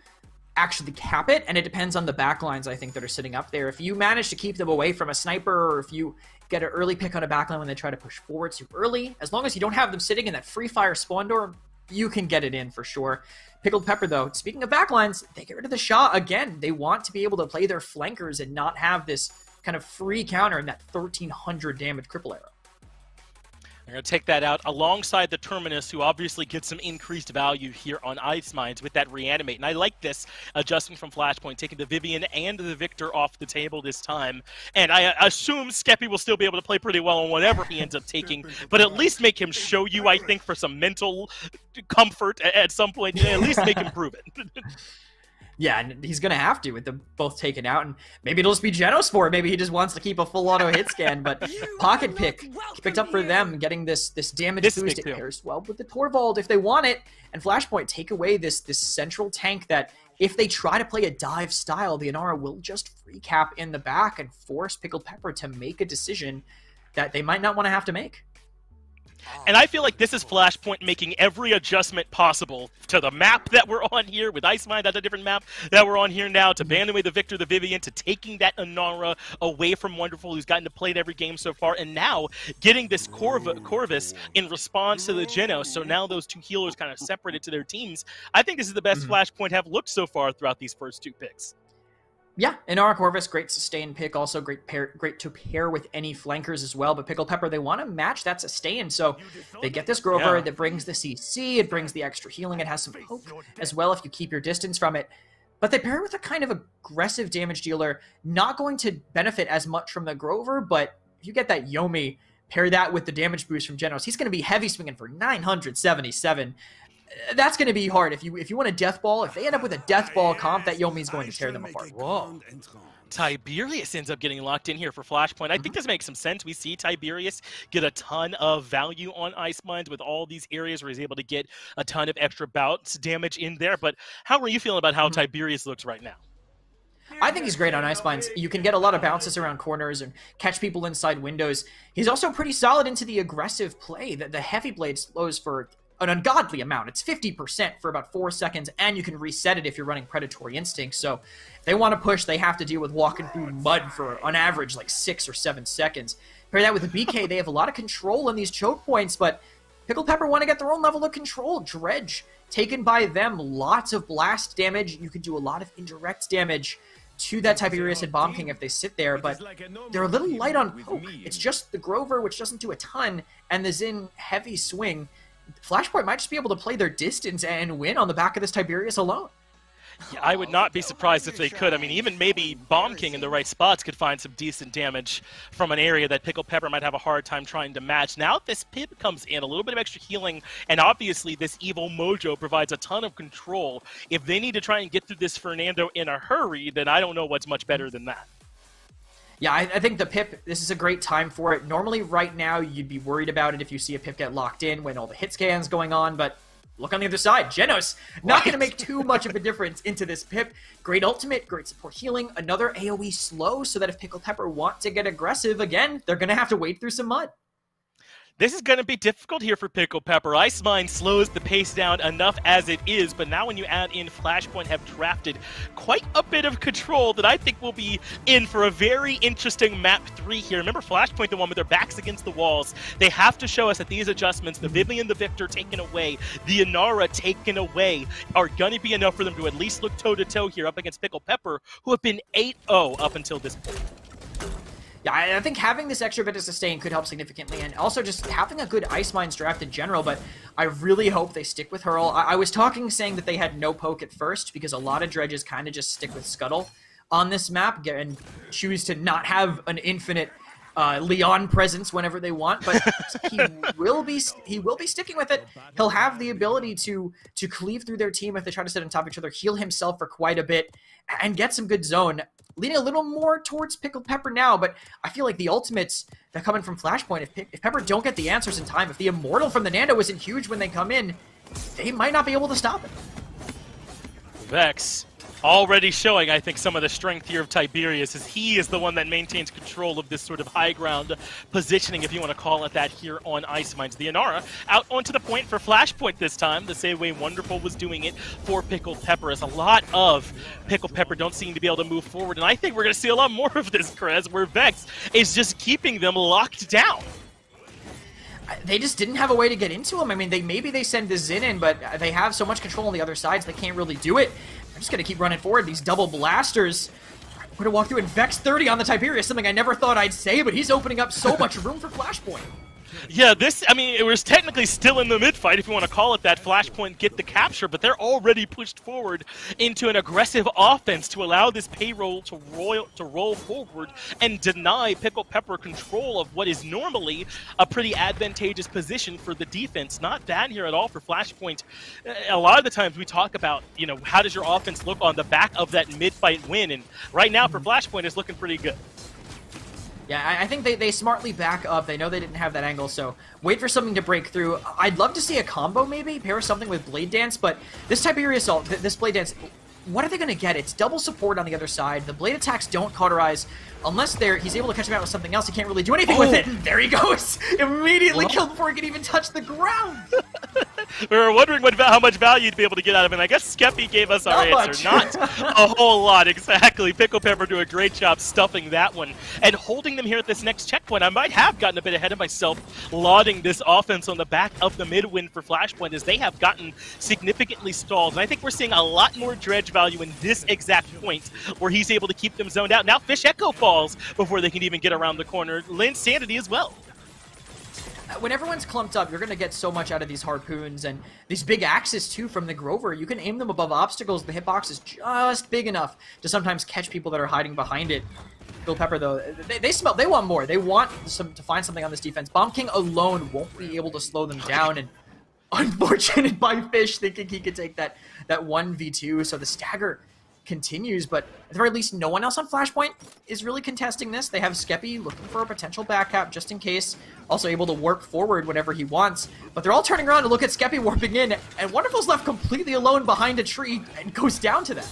D: actually cap it, and it depends on the backlines, I think, that are sitting up there. If you manage to keep them away from a sniper, or if you get an early pick on a backline when they try to push forward too early, as long as you don't have them sitting in that free fire spawn door, you can get it in for sure. Pickled Pepper, though, speaking of backlines, they get rid of the Shah again. They want to be able to play their flankers and not have this kind of free counter in that 1300 damage cripple arrow.
A: They're going to take that out alongside the Terminus, who obviously gets some increased value here on Ice Mines with that Reanimate. And I like this adjustment from Flashpoint, taking the Vivian and the Victor off the table this time. And I assume Skeppy will still be able to play pretty well on whatever he ends up taking, but at least make him show you, I think, for some mental comfort at some point. At least make him prove it.
D: Yeah, and he's going to have to with them both taken out, and maybe it'll just be Genos for it. Maybe he just wants to keep a full auto hit scan, but Pocket Pick picked up for them, getting this damage boost. It pairs well with the Torvald if they want it, and Flashpoint take away this central tank that if they try to play a dive style, the Inara will just free cap in the back and force Pickled Pepper to make a decision that they might not want to have to make.
A: And I feel like this is Flashpoint making every adjustment possible to the map that we're on here with Ice Mine. That's a different map that we're on here now, to banning away the Victor, the Vivian, to taking that Inara away from Wonderful, who's gotten to play it every game so far, and now getting this Corvus in response to the Genos. So now those two healers kind of separated to their teams. I think this is the best Flashpoint have looked so far throughout these first two picks.
D: Yeah, Inara Corvus, great sustain pick, also great to pair with any flankers as well. But Pickled Pepper, they want to match that sustain, so they get this Grover that brings the CC, it brings the extra healing, it has some poke as well if you keep your distance from it. But they pair it with a kind of aggressive damage dealer, not going to benefit as much from the Grover, but if you get that Yomi, pair that with the damage boost from Genos, he's going to be heavy swinging for 977. That's going to be hard. If you want a death ball, if they end up with a death ball comp, that Yomi is going to tear them apart.
A: Whoa. Tiberius ends up getting locked in here for Flashpoint. I think this makes some sense. We see Tiberius get a ton of value on Ice Mines with all these areas where he's able to get a ton of extra bouts damage in there. But how are you feeling about how Tiberius looks right now?
D: I think he's great on Ice Mines. You can get a lot of bounces around corners and catch people inside windows. He's also pretty solid into the aggressive play. The Heavy Blade slows for an ungodly amount. It's 50% for about 4 seconds, and you can reset it if you're running Predatory Instinct. So if they want to push, they have to deal with walking through mud for, on average, like 6 or 7 seconds. Pair that with the BK, they have a lot of control in these choke points, but Pickled Pepper want to get their own level of control. Dredge, taken by them, lots of blast damage. You can do a lot of indirect damage to that Tiberius and Bomb King if they sit there, but they're a little light on poke. It's just the Grover, which doesn't do a ton, and the Xin heavy swing. Flashpoint might just be able to play their distance and win on the back of this Tiberius alone.
A: Yeah, I would not be surprised if they could. I mean, even maybe Bomb King in the right spots could find some decent damage from an area that Pickled Pepper might have a hard time trying to match. Now this Pip comes in, a little bit of extra healing, and obviously this Evil Mojo provides a ton of control. If they need to try and get through this Fernando in a hurry, then I don't know what's much better than that.
D: Yeah, I think the Pip, this is a great time for it. Normally, right now, you'd be worried about it if you see a Pip get locked in when all the hit scans going on, but look on the other side. Genos, not going to make too much of a difference into this Pip. Great ultimate, great support healing, another AoE slow, so that if Pickled Pepper want to get aggressive again, they're going to have to wade through some mud.
A: This is going to be difficult here for Pickled Pepper. Ice Mine slows the pace down enough as it is, but now when you add in Flashpoint, have drafted quite a bit of control that I think will be in for a very interesting map 3 here. Remember Flashpoint, the one with their backs against the walls. They have to show us that these adjustments, the Vivian, the Victor taken away, the Inara taken away, are going to be enough for them to at least look toe-to-toe here up against Pickled Pepper, who have been 8-0 up until this point.
D: Yeah, I think having this extra bit of sustain could help significantly, and also just having a good Ice Mines draft in general, but I really hope they stick with Hurl. I was saying that they had no poke at first, because a lot of dredges kind of just stick with Scuttle on this map, and choose to not have an infinite Leon presence whenever they want, but he will be sticking with it. He'll have the ability to cleave through their team if they try to sit on top of each other, heal himself for quite a bit, and get some good zone. Leaning a little more towards Pickled Pepper now, but I feel like the ultimates that come in from Flashpoint, if Pepper don't get the answers in time, if the Immortal from the Nando isn't huge when they come in, they might not be able to stop it.
A: Vex already showing, I think, some of the strength here of Tiberius, as he is the one that maintains control of this sort of high ground positioning, if you want to call it that, here on Ice Mines. The Inara out onto the point for Flashpoint this time, the same way Wonderful was doing it for Pickled Pepper, as a lot of Pickled Pepper don't seem to be able to move forward, and I think we're going to see a lot more of this, Krez, where Vex is just keeping them locked down.
D: They just didn't have a way to get into him. I mean, maybe they send the Xin in, but they have so much control on the other sides, they can't really do it. I'm just going to keep running forward. These double blasters. We're going to walk through, and Vex 30 on the Tiberius, something I never thought I'd say, but he's opening up so much room for Flashpoint.
A: Yeah, I mean, it was technically still in the mid-fight, if you want to call it that. Flashpoint get the capture, but they're already pushed forward into an aggressive offense to allow this payroll to roll forward and deny Pickle Pepper control of what is normally a pretty advantageous position for the defense. Not bad here at all for Flashpoint. A lot of the times we talk about, you know, how does your offense look on the back of that mid-fight win, and right now for Flashpoint it's looking pretty good.
D: Yeah, I think they smartly back up. They know they didn't have that angle, so wait for something to break through. I'd love to see a combo maybe, pair something with Blade Dance, but this Tiberius Assault, this Blade Dance, what are they going to get? It's double support on the other side. The blade attacks don't cauterize unless he's able to catch him out with something else. He can't really do anything with it. And there he goes. Immediately killed before he can even touch the ground.
A: We were wondering how much value you'd be able to get out of him. I guess Skeppy gave us our answer. Not a whole lot, exactly. Pickle Pepper do a great job stuffing that one and holding them here at this next checkpoint. I might have gotten a bit ahead of myself lauding this offense on the back of the mid-win for Flashpoint, as they have gotten significantly stalled. And I think we're seeing a lot more dredge value in this exact point where he's able to keep them zoned out. Now Fish Echo falls before they can even get around the corner. Lynn's Sanity as well.
D: When everyone's clumped up, you're going to get so much out of these harpoons and these big axes, too, from the Grover. You can aim them above obstacles. The hitbox is just big enough to sometimes catch people that are hiding behind it. Pickle Pepper, though, they want more. They want to find something on this defense. Bomb King alone won't be able to slow them down, and unfortunate by Fish thinking he could take that 1v2, so the stagger continues, but at the very least, no one else on Flashpoint is really contesting this. They have Skeppy looking for a potential back-cap just in case, also able to warp forward whenever he wants, but they're all turning around to look at Skeppy warping in, and Wonderful's left completely alone behind a tree and goes down to that.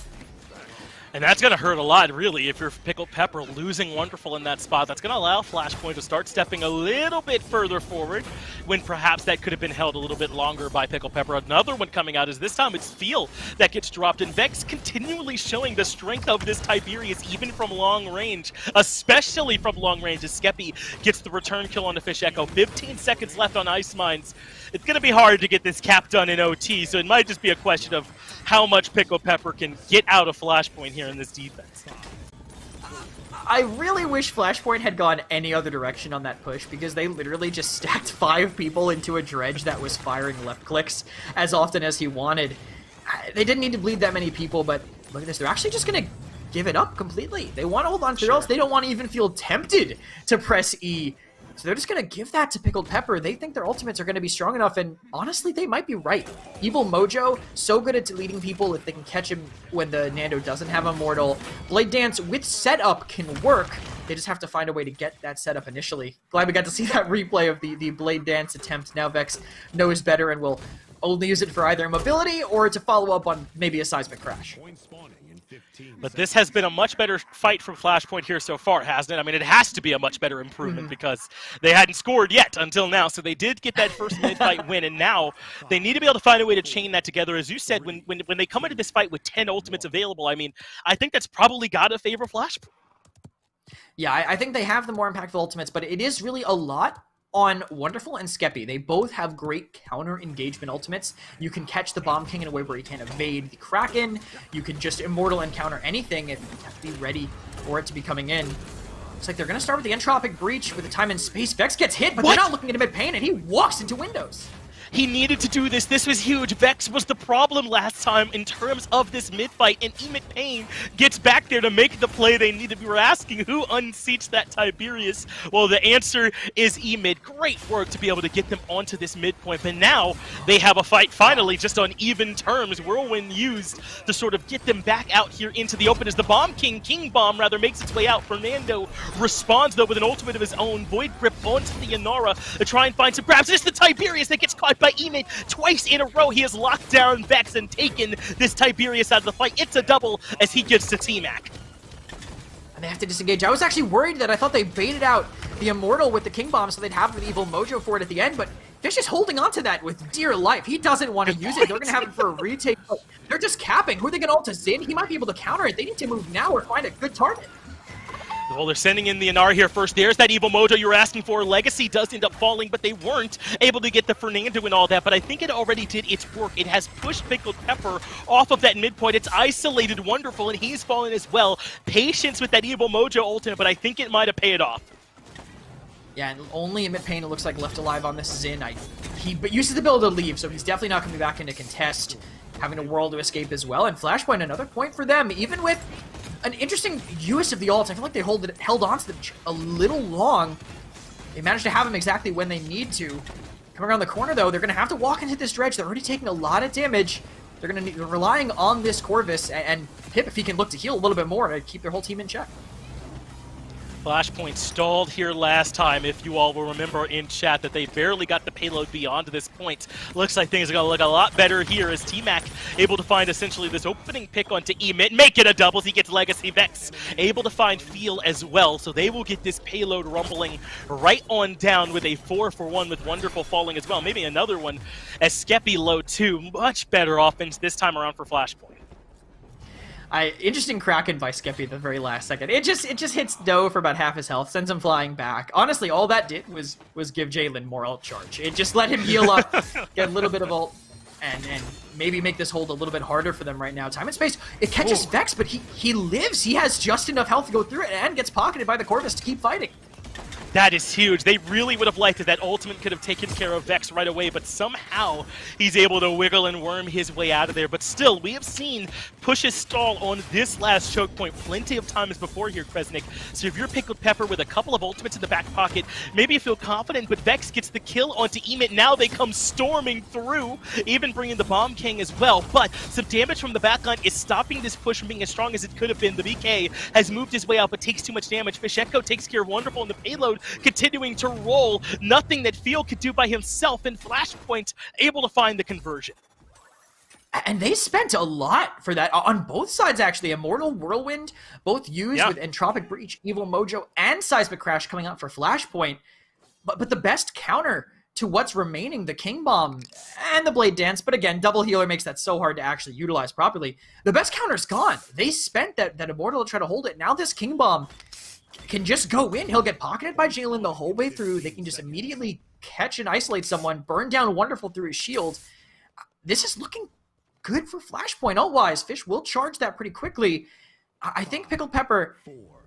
A: And that's going to hurt a lot, really, if you're Pickle Pepper losing Wonderful in that spot. That's going to allow Flashpoint to start stepping a little bit further forward when perhaps that could have been held a little bit longer by Pickle Pepper. Another one coming out is this time it's Feel that gets dropped, and Vex continually showing the strength of this Tiberius even from long range, especially from long range as Skeppy gets the return kill on the Fish Echo. 15 seconds left on Ice Mines. It's going to be hard to get this cap done in OT, so it might just be a question of how much Pickle Pepper can get out of Flashpoint here in this defense.
D: I really wish Flashpoint had gone any other direction on that push, because they literally just stacked 5 people into a dredge that was firing left clicks as often as he wanted. They didn't need to bleed that many people, but look at this. They're actually just going to give it up completely. They want to hold on to it, or else they don't want to even feel tempted to press E. So they're just going to give that to Pickled Pepper. They think their ultimates are going to be strong enough, and honestly, they might be right. Evil Mojo, so good at deleting people if they can catch him when the Nando doesn't have Immortal. Blade Dance with setup can work. They just have to find a way to get that setup initially. Glad we got to see that replay of the Blade Dance attempt. Now Vex knows better and will only use it for either mobility or to follow up on maybe a seismic crash.
A: But this has been a much better fight from Flashpoint here so far, hasn't it? I mean, it has to be a much better improvement because they hadn't scored yet until now. So they did get that first mid-fight win, and now they need to be able to find a way to chain that together. As you said, when they come into this fight with 10 ultimates available, I mean, I think that's probably got to favor Flashpoint.
D: Yeah, I think they have the more impactful ultimates, but it is really a lot on Wonderful and Skeppy. They both have great counter engagement ultimates. You can catch the Bomb King in a way where he can't evade the Kraken. You can just Immortal and counter anything if you have to be ready for it to be coming in. Looks like they're going to start with the Entropic Breach with the time and space. Vex gets hit, but they're not looking at him at pain, and he walks into windows.
A: He needed to do this. This was huge. Vex was the problem last time in terms of this mid-fight, and Emit Payne gets back there to make the play they needed. We were asking who unseats that Tiberius. Well, the answer is Emit. Great work to be able to get them onto this midpoint, but now they have a fight finally just on even terms. Whirlwind used to sort of get them back out here into the open as the Bomb King, King Bomb rather, makes its way out. Fernando responds, though, with an ultimate of his own. Void Grip onto the Inara to try and find some grabs. It's the Tiberius that gets caught by Emit twice in a row. He has locked down Vex and taken this Tiberius out of the fight. It's a double as he gets to T-Mac.
D: And they have to disengage. I was actually worried that I thought they baited out the Immortal with the King Bomb so they'd have an Evil Mojo for it at the end, but Fish is holding on to that with dear life. He doesn't want to use it. They're going to have it for a retake. But they're just capping. Who are they going to ult to Zin? He might be able to counter it. They need to move now or find a good target.
A: Well, they're sending in the Inara here first. There's that Evil Mojo you were asking for. Legacy does end up falling, but they weren't able to get the Fernando and all that. But I think it already did its work. It has pushed Pickled Pepper off of that midpoint. It's isolated Wonderful, and he's fallen as well. Patience with that Evil Mojo ultimate, but I think it might have paid off.
D: Yeah, and only Emit Pain, it looks like, left alive on this Xin. He uses the ability to leave, so he's definitely not going to be back into contest, having a whirl to escape as well. And Flashpoint, another point for them, even with an interesting use of the ult. I feel like they held on to them a little long. They managed to have him exactly when they need to. Coming around the corner, though, they're going to have to walk and hit this dredge. They're already taking a lot of damage. They're relying on this Corvus, and Pip, if he can look to heal a little bit more to keep their whole team in check.
A: Flashpoint stalled here last time, if you all will remember in chat that they barely got the payload beyond this point. Looks like things are going to look a lot better here as T-Mac able to find essentially this opening pick onto Emit, make it a doubles, he gets Legacy Vex, able to find Feel as well, so they will get this payload rumbling right on down with a 4-for-1 with Wonderful falling as well. Maybe another one as Skeppy low 2, much better offense this time around for Flashpoint.
D: Interesting Kraken by Skeppy at the very last second. It just hits Doe for about half his health, sends him flying back. Honestly, all that did was give Jalen more ult charge. It just let him heal up, get a little bit of ult, and maybe make this hold a little bit harder for them right now. Time and space, it catches Vex, but he lives. He has just enough health to go through it and gets pocketed by the Corvus to keep fighting.
A: That is huge. They really would have liked it. That ultimate could have taken care of Vex right away, but somehow he's able to wiggle and worm his way out of there. But still, we have seen pushes stall on this last choke point plenty of times before here, Kresnik. So if you're Pickled Pepper with a couple of ultimates in the back pocket, maybe you feel confident, but Vex gets the kill onto Emit. Now they come storming through, even bringing the Bomb King as well. But some damage from the backline is stopping this push from being as strong as it could have been. The BK has moved his way out, but takes too much damage. Fish Echo takes care of Wonderful in the payload, continuing to roll. Nothing that Feel could do by himself, and Flashpoint able to find the conversion.
D: And they spent a lot for that on both sides, actually. Immortal, Whirlwind, both used with Entropic Breach, Evil Mojo, and Seismic Crash coming out for Flashpoint. But the best counter to what's remaining, the King Bomb and the Blade Dance, but again, double healer makes that so hard to actually utilize properly. The best counter's gone. They spent that Immortal to try to hold it. Now this King Bomb can just go in. He'll get pocketed by Jalen the whole way through. They can just immediately catch and isolate someone, burn down Wonderful through his shield. This is looking good for Flashpoint. Ult-wise, Fish will charge that pretty quickly. I think Pickled Pepper,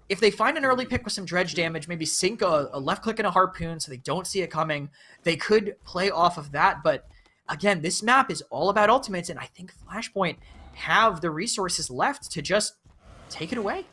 D: if they find an early pick with some dredge damage, maybe sink a left click and a harpoon so they don't see it coming, they could play off of that. But again, this map is all about ultimates, and I think Flashpoint have the resources left to just take it away.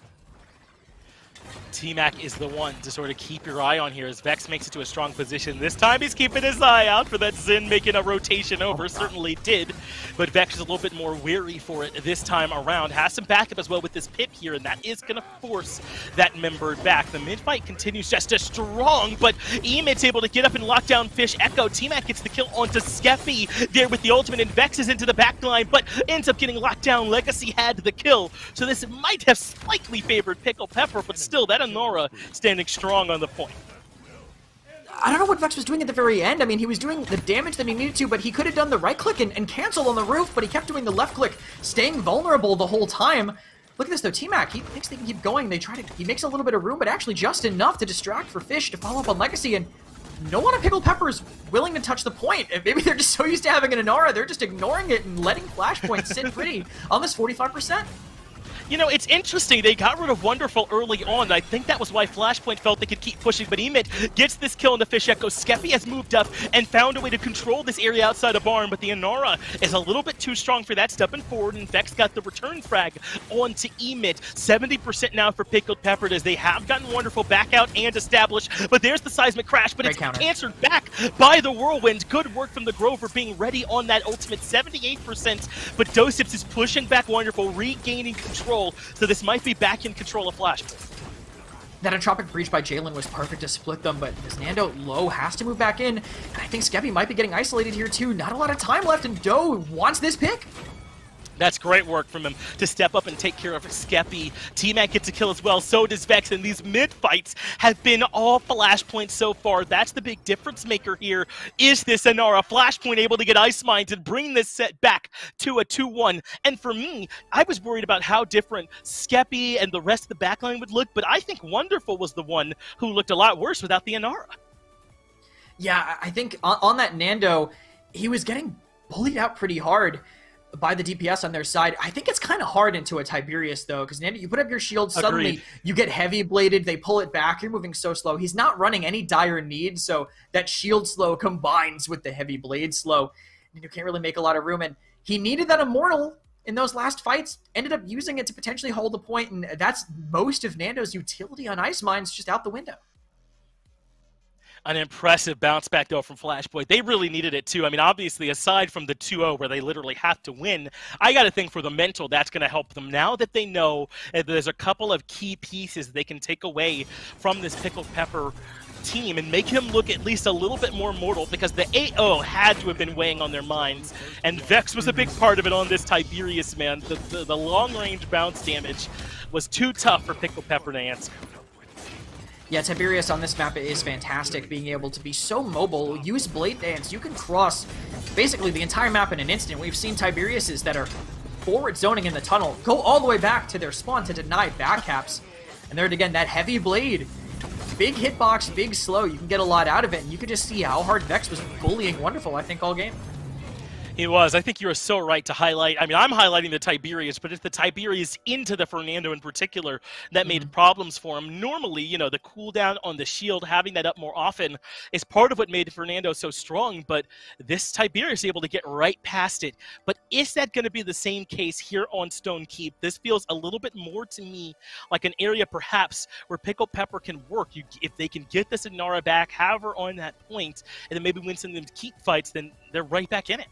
A: T-Mac is the one to sort of keep your eye on here as Vex makes it to a strong position. This time he's keeping his eye out for that Xin making a rotation over. Certainly did, but Vex is a little bit more wary for it this time around. Has some backup as well with this Pip here, and that is going to force that member back. The mid-fight continues just as strong, but Emit's able to get up and lock down Fish Echo. T-Mac gets the kill onto Skeppy there with the ultimate, and Vex is into the back line, but ends up getting locked down. Legacy had the kill, so this might have slightly favored Pickled Pepper, but still, that Anora standing strong on the point.
D: I don't know what Vex was doing at the very end. I mean, he was doing the damage that he needed to, but he could have done the right click and cancel on the roof, but he kept doing the left click, staying vulnerable the whole time. Look at this though, T-Mac, he thinks they can keep going. He makes a little bit of room, but actually just enough to distract for Fish to follow up on Legacy, and no one at Pickled Pepper is willing to touch the point. Maybe they're just so used to having an Anora, they're just ignoring it and letting Flashpoint sit pretty on this 45%.
A: You know, it's interesting. They got rid of Wonderful early on. I think that was why Flashpoint felt they could keep pushing, but Emit gets this kill on the Fish Echo. Skeppy has moved up and found a way to control this area outside of Barn, but the Anora is a little bit too strong for that, stepping forward, and Vex got the return frag onto Emit. 70% now for Pickled Pepper as they have gotten Wonderful back out and established, but there's the Seismic Crash, but it's answered back by the Whirlwind. Good work from the Grover being ready on that ultimate, 78%, but Dosips is pushing back Wonderful, regaining control. So this might be back in control of Flashpoint.
D: That Entropic Breach by Jalen was perfect to split them, but this Nando low has to move back in, and I think Skeppy might be getting isolated here too. Not a lot of time left, and Doe wants this pick.
A: That's great work from him to step up and take care of Skeppy. T-Mac gets a kill as well, so does Vex, and these mid-fights have been all Flashpoint so far. That's the big difference maker here, is this Anara. Flashpoint able to get Ice Mines and bring this set back to a 2-1. And for me, I was worried about how different Skeppy and the rest of the backline would look, but I think Wonderful was the one who looked a lot worse without the Anara.
D: Yeah, I think on that Nando, he was getting bullied out pretty hard. by the DPS on their side. I think it's kind of hard into a Tiberius, though, because Nando, you put up your shield, suddenly
A: Agreed.
D: you get heavy bladed, they pull it back, you're moving so slow. He's not running any dire need, so that shield slow combines with the heavy blade slow. And you can't really make a lot of room, and he needed that Immortal in those last fights, ended up using it to potentially hold a point, and that's most of Nando's utility on Ice Mines just out the window.
A: An impressive bounce back, though, from Flashpoint. They really needed it, too. I mean, obviously, aside from the 2-0 where they literally have to win, I got to think for the mental, that's going to help them. Now that they know that there's a couple of key pieces they can take away from this Pickled Pepper team and make him look at least a little bit more mortal, because the 8-0 had to have been weighing on their minds, and Vex was a big part of it on this Tiberius, man. The long-range bounce damage was too tough for Pickled Pepper to answer.
D: Yeah, Tiberius on this map is fantastic, being able to be so mobile, use Blade Dance. You can cross basically the entire map in an instant. We've seen Tiberiuses that are forward zoning in the tunnel go all the way back to their spawn to deny backcaps. And there again, that heavy blade, big hitbox, big slow, you can get a lot out of it, and you could just see how hard Vex was bullying Wonderful, I think, all game.
A: He was. I think you were so right to highlight. I mean, I'm highlighting the Tiberius, but it's the Tiberius into the Fernando in particular that made problems for him. Normally, you know, the cooldown on the shield, having that up more often, is part of what made Fernando so strong, but this Tiberius is able to get right past it. But is that going to be the same case here on Stone Keep? This feels a little bit more to me like an area perhaps where Pickled Pepper can work. If they can get this Inara back, have her on that point, and then maybe win some of them keep fights, then they're right back in it.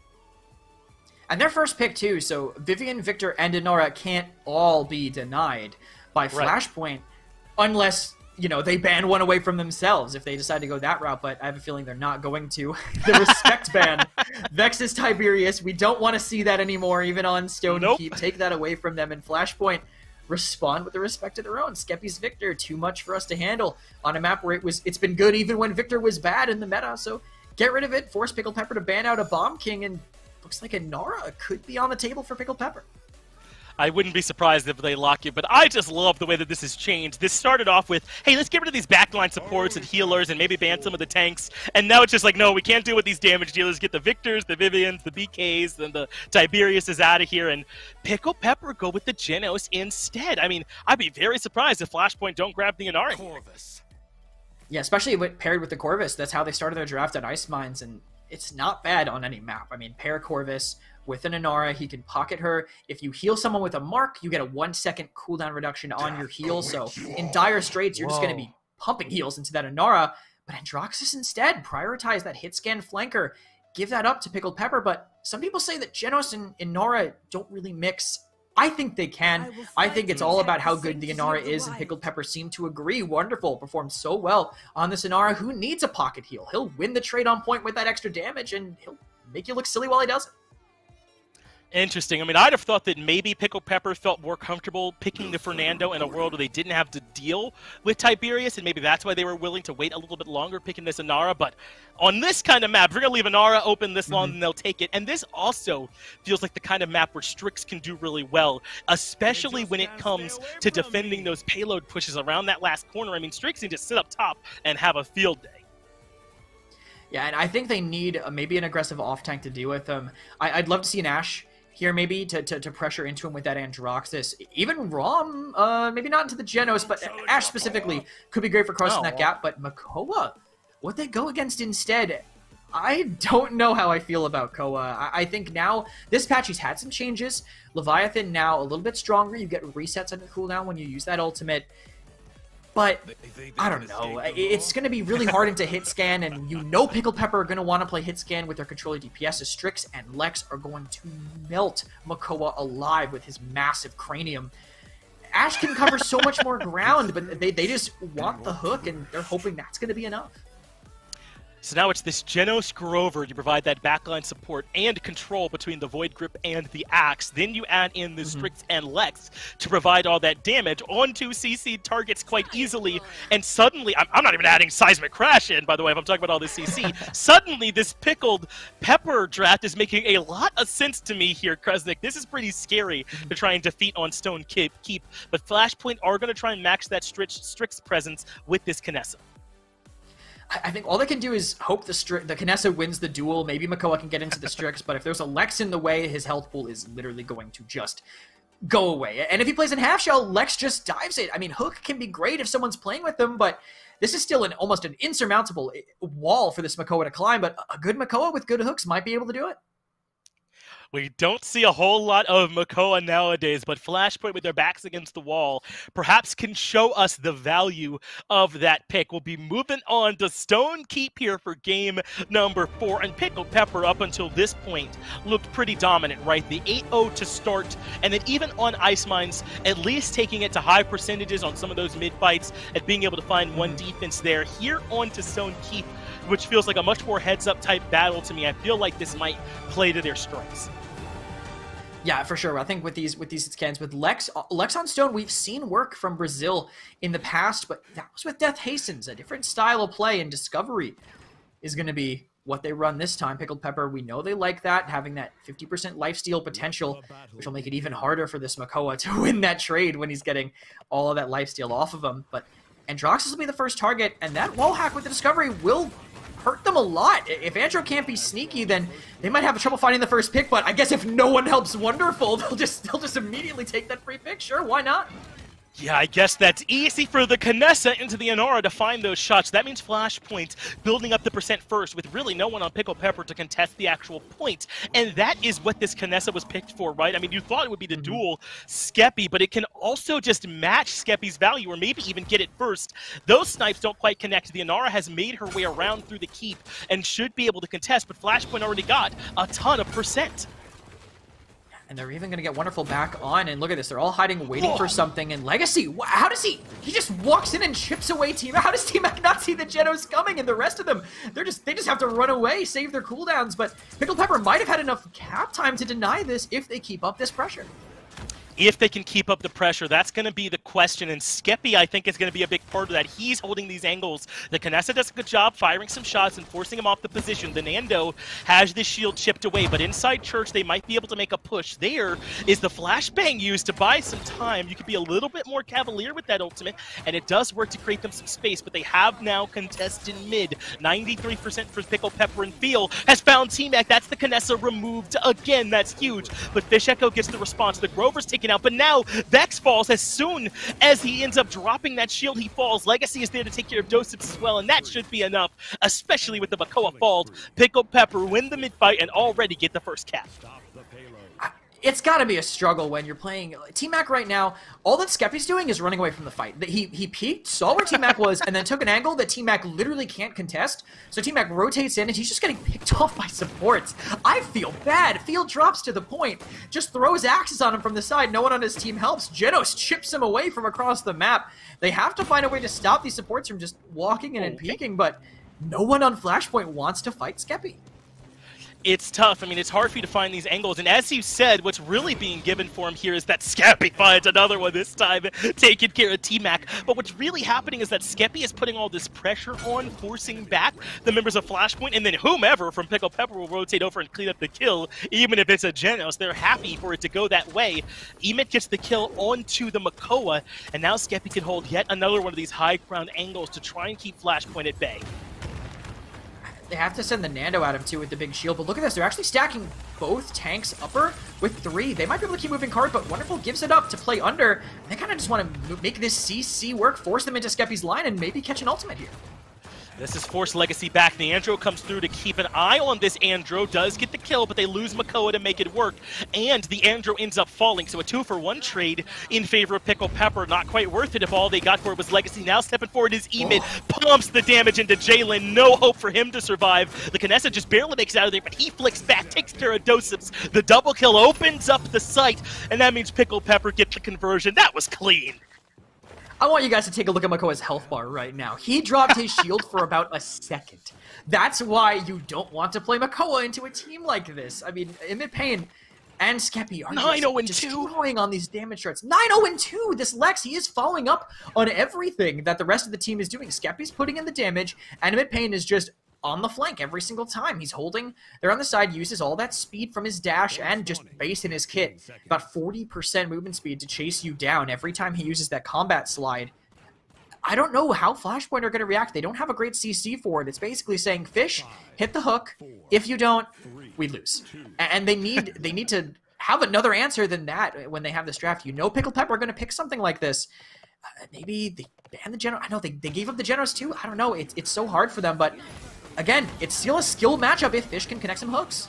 D: And their first pick, too, so Vivian, Victor, and Inara can't all be denied by Flashpoint unless, you know, they ban one away from themselves if they decide to go that route, but I have a feeling they're not going to. The respect ban. Vex is Tiberius. We don't want to see that anymore, even on Stone Keep. Take that away from them, and Flashpoint respond with the respect of their own. Skeppy's Victor, too much for us to handle on a map where it's been good even when Victor was bad in the meta, so get rid of it, force Pickled Pepper to ban out a Bomb King, and looks like Inara could be on the table for Pickled Pepper.
A: I wouldn't be surprised if they lock you, but I just love the way that this has changed. This started off with, hey, let's get rid of these backline supports and healers and maybe ban some of the tanks, and now it's just like, no, we can't deal with these damage dealers. Get the Victors, the Vivians, the BKs, and the Tiberius is out of here, and Pickled Pepper go with the Genos instead. I mean, I'd be very surprised if Flashpoint don't grab the Inara.
D: Yeah, especially paired with the Corvus. That's how they started their draft at Ice Mines, and it's not bad on any map. I mean, pair Corvus with an Inara, he can pocket her. If you heal someone with a mark, you get a 1-second cooldown reduction on your heal. So in dire straits, you're just going to be pumping heals into that Inara. But Androxus instead, prioritize that hit scan flanker. Give that up to Pickled Pepper. But some people say that Genos and Inara don't really mix. I think they can. I think it's all about how good the Inara is, and Pickled Pepper seem to agree. Wonderful, performed so well on this Inara. Who needs a pocket heal? He'll win the trade on point with that extra damage, and he'll make you look silly while he does it.
A: Interesting. I mean, I'd have thought that maybe Pickled Pepper felt more comfortable picking the Fernando in a world where they didn't have to deal with Tiberius, and maybe that's why they were willing to wait a little bit longer picking this Inara. But on this kind of map, if we're going to leave Inara open this long, then they'll take it. And this also feels like the kind of map where Strix can do really well, especially when it comes to defending those payload pushes around that last corner. I mean, Strix can just sit up top and have a field day.
D: Yeah, and I think they need maybe an aggressive off-tank to deal with them. I'd love to see an Ashe here maybe to pressure into him with that Androxus. Even Rom, maybe not into the Genos, but Ashe specifically could be great for crossing that gap. But Makoa, what they go against instead, I don't know how I feel about Koa. I think now, this patch he's had some changes. Leviathan now a little bit stronger. You get resets on the cooldown when you use that ultimate. But, I don't know, it's going to be really hard into hit scan, and you know Pickled Pepper are going to want to play hit scan with their controller DPS. Strix and Lex are going to melt Makoa alive with his massive cranium. Ashe can cover so much more ground, but they just want the hook, and they're hoping that's going to be enough.
A: So now it's this Genos Grover to provide that backline support and control between the Void Grip and the Axe. Then you add in the Strix and Lex to provide all that damage onto CC targets quite easily. And suddenly, I'm not even adding Seismic Crash in, by the way, if I'm talking about all this CC. Suddenly, this Pickled Pepper draft is making a lot of sense to me here, Kresnik. This is pretty scary to try and defeat on Stone Keep. But Flashpoint are going to try and match that Strix presence with this Kinessa.
D: I think all they can do is hope the Kinessa wins the duel. Maybe Makoa can get into the Strix, but if there's a Lex in the way, his health pool is literally going to just go away. And if he plays in half shell, Lex just dives it. I mean, Hook can be great if someone's playing with them, but this is still almost an insurmountable wall for this Makoa to climb, but a good Makoa with good hooks might be able to do it.
A: We don't see a whole lot of Makoa nowadays, but Flashpoint with their backs against the wall perhaps can show us the value of that pick. We'll be moving on to Stone Keep here for game number 4, and Pickled Pepper up until this point looked pretty dominant, right? The 8-0 to start, and then even on Ice Mines, at least taking it to high percentages on some of those mid-fights and being able to find one defense there. Here on to Stone Keep, which feels like a much more heads-up type battle to me. I feel like this might play to their strengths.
D: Yeah, for sure. I think with these scans with Lex on Stone, we've seen work from Brazil in the past, but that was with Death Hastens. A different style of play, and Discovery is going to be what they run this time. Pickled Pepper, we know they like that, having that 50% lifesteal potential, which will make it even harder for this Makoa to win that trade when he's getting all of that lifesteal off of him. But Androxus will be the first target, and that wall hack with the Discovery will hurt them a lot. If Andro can't be sneaky, then they might have trouble finding the first pick, but I guess if no one helps Wonderful, they'll just immediately take that free pick. Sure, why not?
A: Yeah, I guess that's easy for the Kinessa into the Inara to find those shots. That means Flashpoint building up the percent first with really no one on Pickled Pepper to contest the actual point. And that is what this Kinessa was picked for, right? I mean, you thought it would be the dual Skeppy, but it can also just match Skeppy's value or maybe even get it first. Those snipes don't quite connect. The Inara has made her way around through the keep and should be able to contest, but Flashpoint already got a ton of percent.
D: And they're even going to get Wonderful back on, and look at this, they're all hiding, waiting for something, and Legacy, how does he just walks in and chips away T-Mac. How does T-Mac not see the Genos coming, and the rest of them, they just have to run away, save their cooldowns, but Pickled Pepper might have had enough cap time to deny this if they keep up this pressure.
A: If they can keep up the pressure, that's going to be the question. And Skeppy, I think, is going to be a big part of that. He's holding these angles. The Kinessa does a good job firing some shots and forcing him off the position. The Nando has the shield chipped away, but inside Church, they might be able to make a push. There is the flashbang used to buy some time. You could be a little bit more cavalier with that ultimate, and it does work to create them some space, but they have now contested mid. 93% for Pickled Pepper, and Feel has found T-Mac. That's the Kinessa removed again. That's huge, but Fish Echo gets the response. The Grover's taken out, but now Vex falls. As soon as he ends up dropping that shield, he falls. Legacy is there to take care of Doceps as well, and that should be enough, especially with the Makoa fault. Pickled Pepper win the mid-fight and already get the first cap.
D: It's got to be a struggle when you're playing T-Mac right now. All that Skeppy's doing is running away from the fight. He peeked, saw where T-Mac was, and then took an angle that T-Mac literally can't contest. So T-Mac rotates in, and he's just getting picked off by supports. I feel bad. Field drops to the point, just throws axes on him from the side. No one on his team helps. Genos chips him away from across the map. They have to find a way to stop these supports from just walking in and peeking, but no one on Flashpoint wants to fight Skeppy.
A: It's tough. I mean, it's hard for you to find these angles. And as you said, what's really being given for him here is that Skeppy finds another one this time, taking care of T-Mac. But what's really happening is that Skeppy is putting all this pressure on, forcing back the members of Flashpoint, and then whomever from Pickled Pepper will rotate over and clean up the kill, even if it's a Genos. They're happy for it to go that way. Emit gets the kill onto the Makoa, and now Skeppy can hold yet another one of these high ground angles to try and keep Flashpoint at bay.
D: They have to send the Nando at him, too, with the big shield. But look at this. They're actually stacking both tanks upper with 3. They might be able to keep moving card, but Wonderful gives it up to play under. And they kind of just want to make this CC work, force them into Skeppy's line, and maybe catch an ultimate here.
A: This is forced Legacy back. The Andro comes through to keep an eye on this. Andro does get the kill, but they lose Makoa to make it work. And the Andro ends up falling, so a 2-for-1 trade in favor of Pickled Pepper. Not quite worth it if all they got for it was Legacy. Now stepping forward is Emit, pumps the damage into Jalen. No hope for him to survive. The Kinessa just barely makes it out of there, but he flicks back, takes care of Doceps. The double kill opens up the site, and that means Pickled Pepper gets the conversion. That was clean.
D: I want you guys to take a look at Makoa's health bar right now. He dropped his shield for about a second. That's why you don't want to play Makoa into a team like this. I mean, Emit Payne and Skeppy are
A: 9-0-2
D: destroying on these damage charts. 9-0-2! This Lex, he is following up on everything that the rest of the team is doing. Skeppy's putting in the damage, and Emit Payne is just on the flank every single time. He's holding there on the side, uses all that speed from his dash and just base in his kit. About 40% movement speed to chase you down every time he uses that combat slide. I don't know how Flashpoint are going to react. They don't have a great CC for it. It's basically saying, Fish, hit the hook. If you don't, we lose. And they need to have another answer than that when they have this draft. You know Pickle Pepper are going to pick something like this. Maybe they ban the Genos. I know they gave up the Genos too. I don't know. It's so hard for them. But again, it's still a skill matchup if Fish can connect some hooks.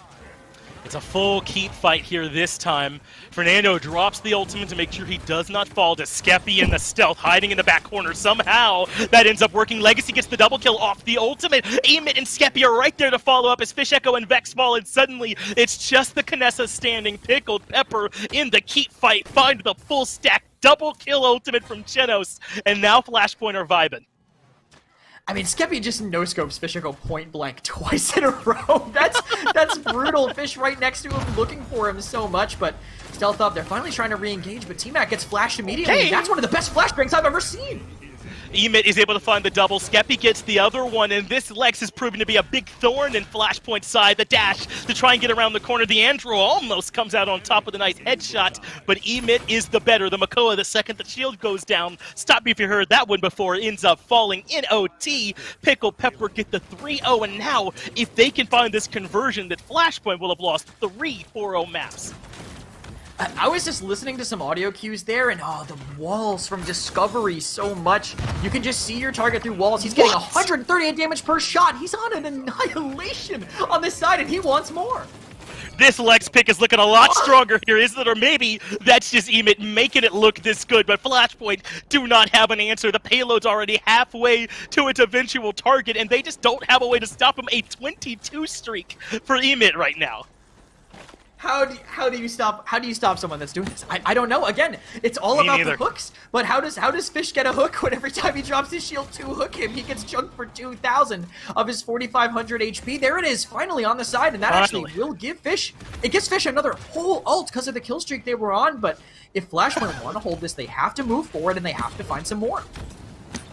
A: It's a full keep fight here this time. Fernando drops the ultimate to make sure he does not fall to Skeppy in the stealth, hiding in the back corner. Somehow, that ends up working. Legacy gets the double kill off the ultimate. Amit and Skeppy are right there to follow up as Fish Echo and Vex fall, and suddenly it's just the Kinessa standing. Pickled Pepper in the keep fight, find the full stack double kill ultimate from Genos, and now Flashpoint are vibing.
D: I mean, Skeppy just no-scopes Fish Echo point blank twice in a row. That's brutal. Fish right next to him, looking for him so much, but stealth up. They're finally trying to re-engage, but T-Mac gets flashed immediately.
A: Okay.
D: That's one of the best flashbangs I've ever seen.
A: Emit is able to find the double. Skeppy gets the other one, and this Lex has proven to be a big thorn in Flashpoint's side. The dash to try and get around the corner. The Andro almost comes out on top with a nice headshot, but Emit is the better. The Makoa, the second the shield goes down. Stop me if you heard that one before. Ends up falling in OT. Pickle Pepper get the 3-0, and now, if they can find this conversion, that Flashpoint will have lost 3 4-0 maps.
D: I was just listening to some audio cues there, and oh, the walls from Discovery so much. You can just see your target through walls. He's getting 138 damage per shot. He's on an annihilation on this side, and he wants more.
A: This Lex pick is looking a lot stronger here, isn't it? Or maybe that's just Emit making it look this good, but Flashpoint do not have an answer. The payload's already halfway to its eventual target, and they just don't have a way to stop him. A 22 streak for Emit right now.
D: How do you stop someone that's doing this? I don't know. Again, it's all about the hooks. But how does Fish get a hook when every time he drops his shield to hook him, he gets chunked for 2,000 of his 4,500 HP? There it is, finally on the side, and that actually will give Fish. It gives Fish another whole ult because of the kill streak they were on. But if Flashpoint want to hold this, they have to move forward and they have to find some more.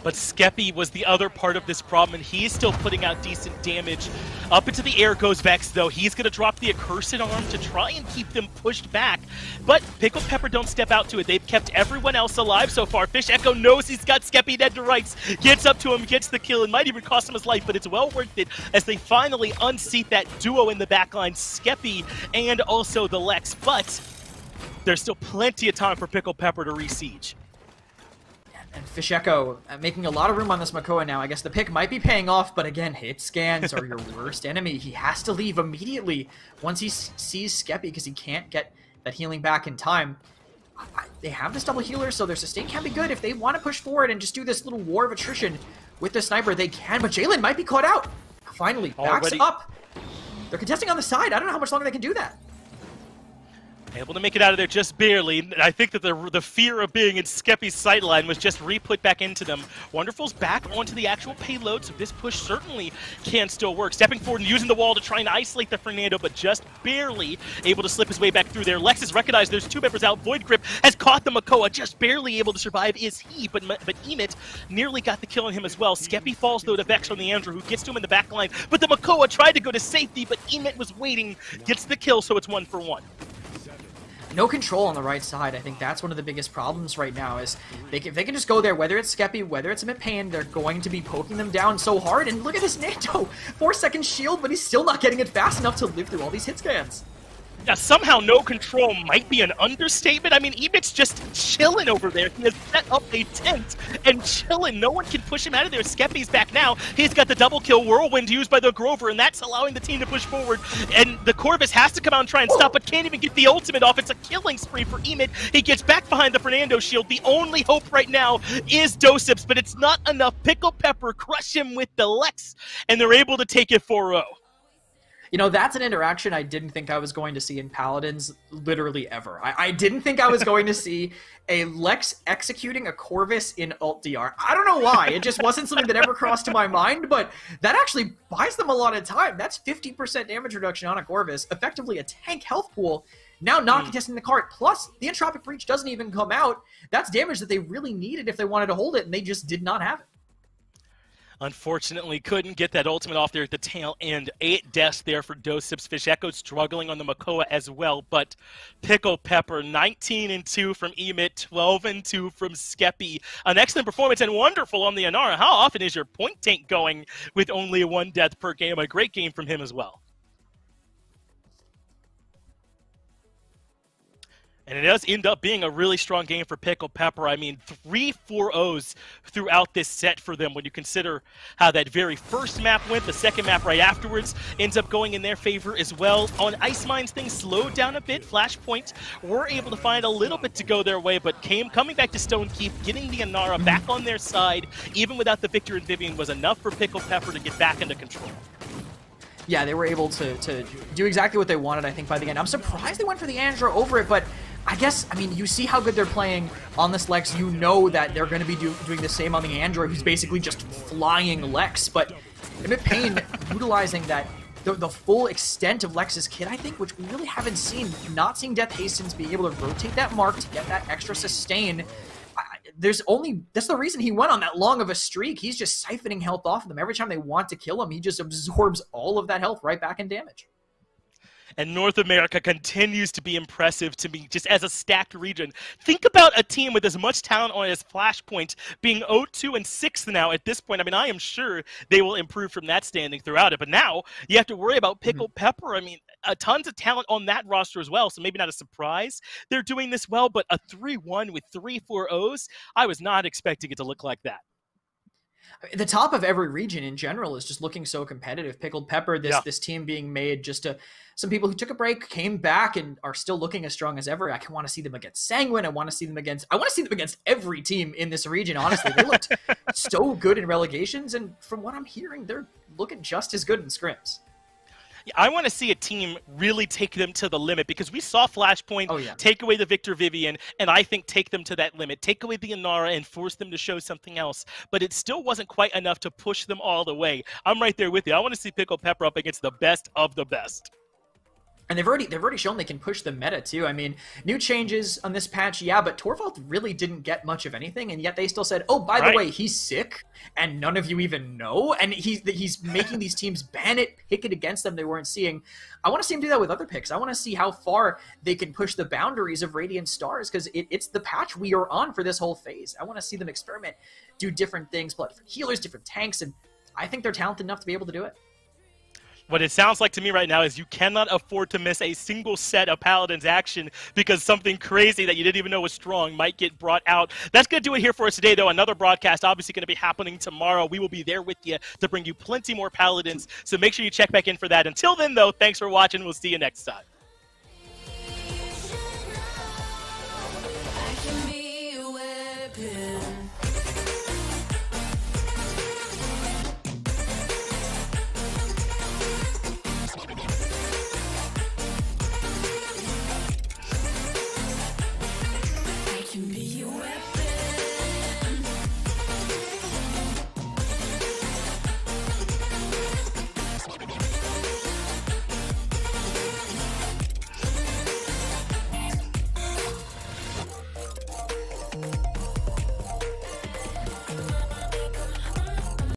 A: But Skeppy was the other part of this problem, and he's still putting out decent damage. Up into the air goes Vex, though. He's going to drop the Accursed Arm to try and keep them pushed back. But Pickle Pepper don't step out to it. They've kept everyone else alive so far. Fish Echo knows he's got Skeppy dead to rights. Gets up to him, gets the kill, and might even cost him his life, but it's well worth it as they finally unseat that duo in the backline, Skeppy and also the Lex. But there's still plenty of time for Pickle Pepper to re-siege.
D: And Fish Echo making a lot of room on this Makoa now. I guess the pick might be paying off, but again, hit scans are your worst enemy. He has to leave immediately once he sees Skeppy because he can't get that healing back in time. They have this double healer, so their sustain can be good. If they want to push forward and just do this little war of attrition with the sniper, they can, but Jalen might be caught out. Finally, backs up. They're contesting on the side. I don't know how much longer they can do that.
A: Able to make it out of there just barely. I think that the fear of being in Skeppy's sightline was just re-put back into them. Wonderful's back onto the actual payload, so this push certainly can still work. Stepping forward and using the wall to try and isolate the Fernando, but just barely able to slip his way back through there. Lex has recognized there's 2 members out. Void Grip has caught the Makoa, just barely able to survive is he, but Emit nearly got the kill on him as well. Skeppy falls though to Vex on the Andrew, who gets to him in the back line, but the Makoa tried to go to safety, but Emit was waiting, gets the kill, so it's 1 for 1.
D: No control on the right side. I think that's one of the biggest problems right now is they can just go there, whether it's Skeppy, whether it's Emit Pain, they're going to be poking them down so hard. And look at this Nando, 4-second shield, but he's still not getting it fast enough to live through all these hit scans.
A: Yeah, somehow no control might be an understatement. I mean, Emit's just chilling over there. He has set up a tent and chilling. No one can push him out of there. Skeppy's back now. He's got the double kill whirlwind used by the Grover, and that's allowing the team to push forward. And the Corvus has to come out and try and stop, but can't even get the ultimate off. It's a killing spree for Emit. He gets back behind the Fernando shield. The only hope right now is Dosips, but it's not enough. Pickle Pepper crush him with the Lex, and they're able to take it 4-0.
D: You know, that's an interaction I didn't think I was going to see in Paladins literally ever. I didn't think I was going to see a Lex executing a Corvus in Alt DR. I don't know why. It just wasn't something that ever crossed to my mind, but that actually buys them a lot of time. That's 50% damage reduction on a Corvus, effectively a tank health pool. Now not contesting the cart, plus the Entropic Breach doesn't even come out. That's damage that they really needed if they wanted to hold it, and they just did not have it.
A: Unfortunately, couldn't get that ultimate off there at the tail end. 8 deaths there for Dosips. Fish Echo struggling on the Makoa as well, but Pickle Pepper, 19-2 from Emit, 12-2 from Skeppy. An excellent performance and wonderful on the Inara. How often is your point tank going with only 1 death per game? A great game from him as well. And it does end up being a really strong game for Pickle Pepper. I mean, 3 4-0s throughout this set for them when you consider how that very first map went. The second map right afterwards ends up going in their favor as well. On Ice Mines, things slowed down a bit. Flashpoint were able to find a little bit to go their way, but coming back to Stone Keep, getting the Inara back on their side, even without the Victor and Vivian, was enough for Pickle Pepper to get back into control.
D: Yeah, they were able to do exactly what they wanted, I think, by the end. I'm surprised they went for the Andra over it, but I guess, I mean, you see how good they're playing on this Lex. You know that they're going to be doing the same on the Android, who's basically just flying Lex. But Emit Payne utilizing that the full extent of Lex's kit, I think, which we really haven't seen. Not seeing Death Hastings be able to rotate that mark to get that extra sustain. That's the reason he went on that long of a streak. He's just siphoning health off of them. Every time they want to kill him, he just absorbs all of that health right back in damage.
A: And North America continues to be impressive to me, just as a stacked region. Think about a team with as much talent on it as Flashpoint being 0-2 and 6th now at this point. I mean, I am sure they will improve from that standing throughout it. But now you have to worry about Pickle Pepper. I mean, tons of talent on that roster as well, so maybe not a surprise they're doing this well, but a 3-1 with 3 4-0s, I was not expecting it to look like that.
D: The top of every region in general is just looking so competitive. Pickled Pepper, this team being made just to some people who took a break, came back, and are still looking as strong as ever. I want to see them against Sanguine. I want to see them against every team in this region, honestly. They looked so good in relegations, and from what I'm hearing, they're looking just as good in scrims.
A: I want to see a team really take them to the limit, because we saw Flashpoint take away the Victor Vivian, and I think take them to that limit, take away the Inara and force them to show something else. But it still wasn't quite enough to push them all the way. I'm right there with you. I want to see Pickle Pepper up against the best of the best.
D: And they've already shown they can push the meta too. I mean, new changes on this patch, yeah, but Torvald really didn't get much of anything, and yet they still said, "Oh, by the way, he's sick, and none of you even know." And he's making these teams ban it, pick it against them they weren't seeing. I want to see him do that with other picks. I want to see how far they can push the boundaries of Radiant Stars, because it's the patch we are on for this whole phase. I want to see them experiment, do different things, play different healers, different tanks, and I think they're talented enough to be able to do it.
A: What it sounds like to me right now is you cannot afford to miss a single set of Paladin's action, because something crazy that you didn't even know was strong might get brought out. That's going to do it here for us today, though. Another broadcast obviously going to be happening tomorrow. We will be there with you to bring you plenty more Paladins, so make sure you check back in for that. Until then, though, thanks for watching. We'll see you next time.
E: I can be a weapon.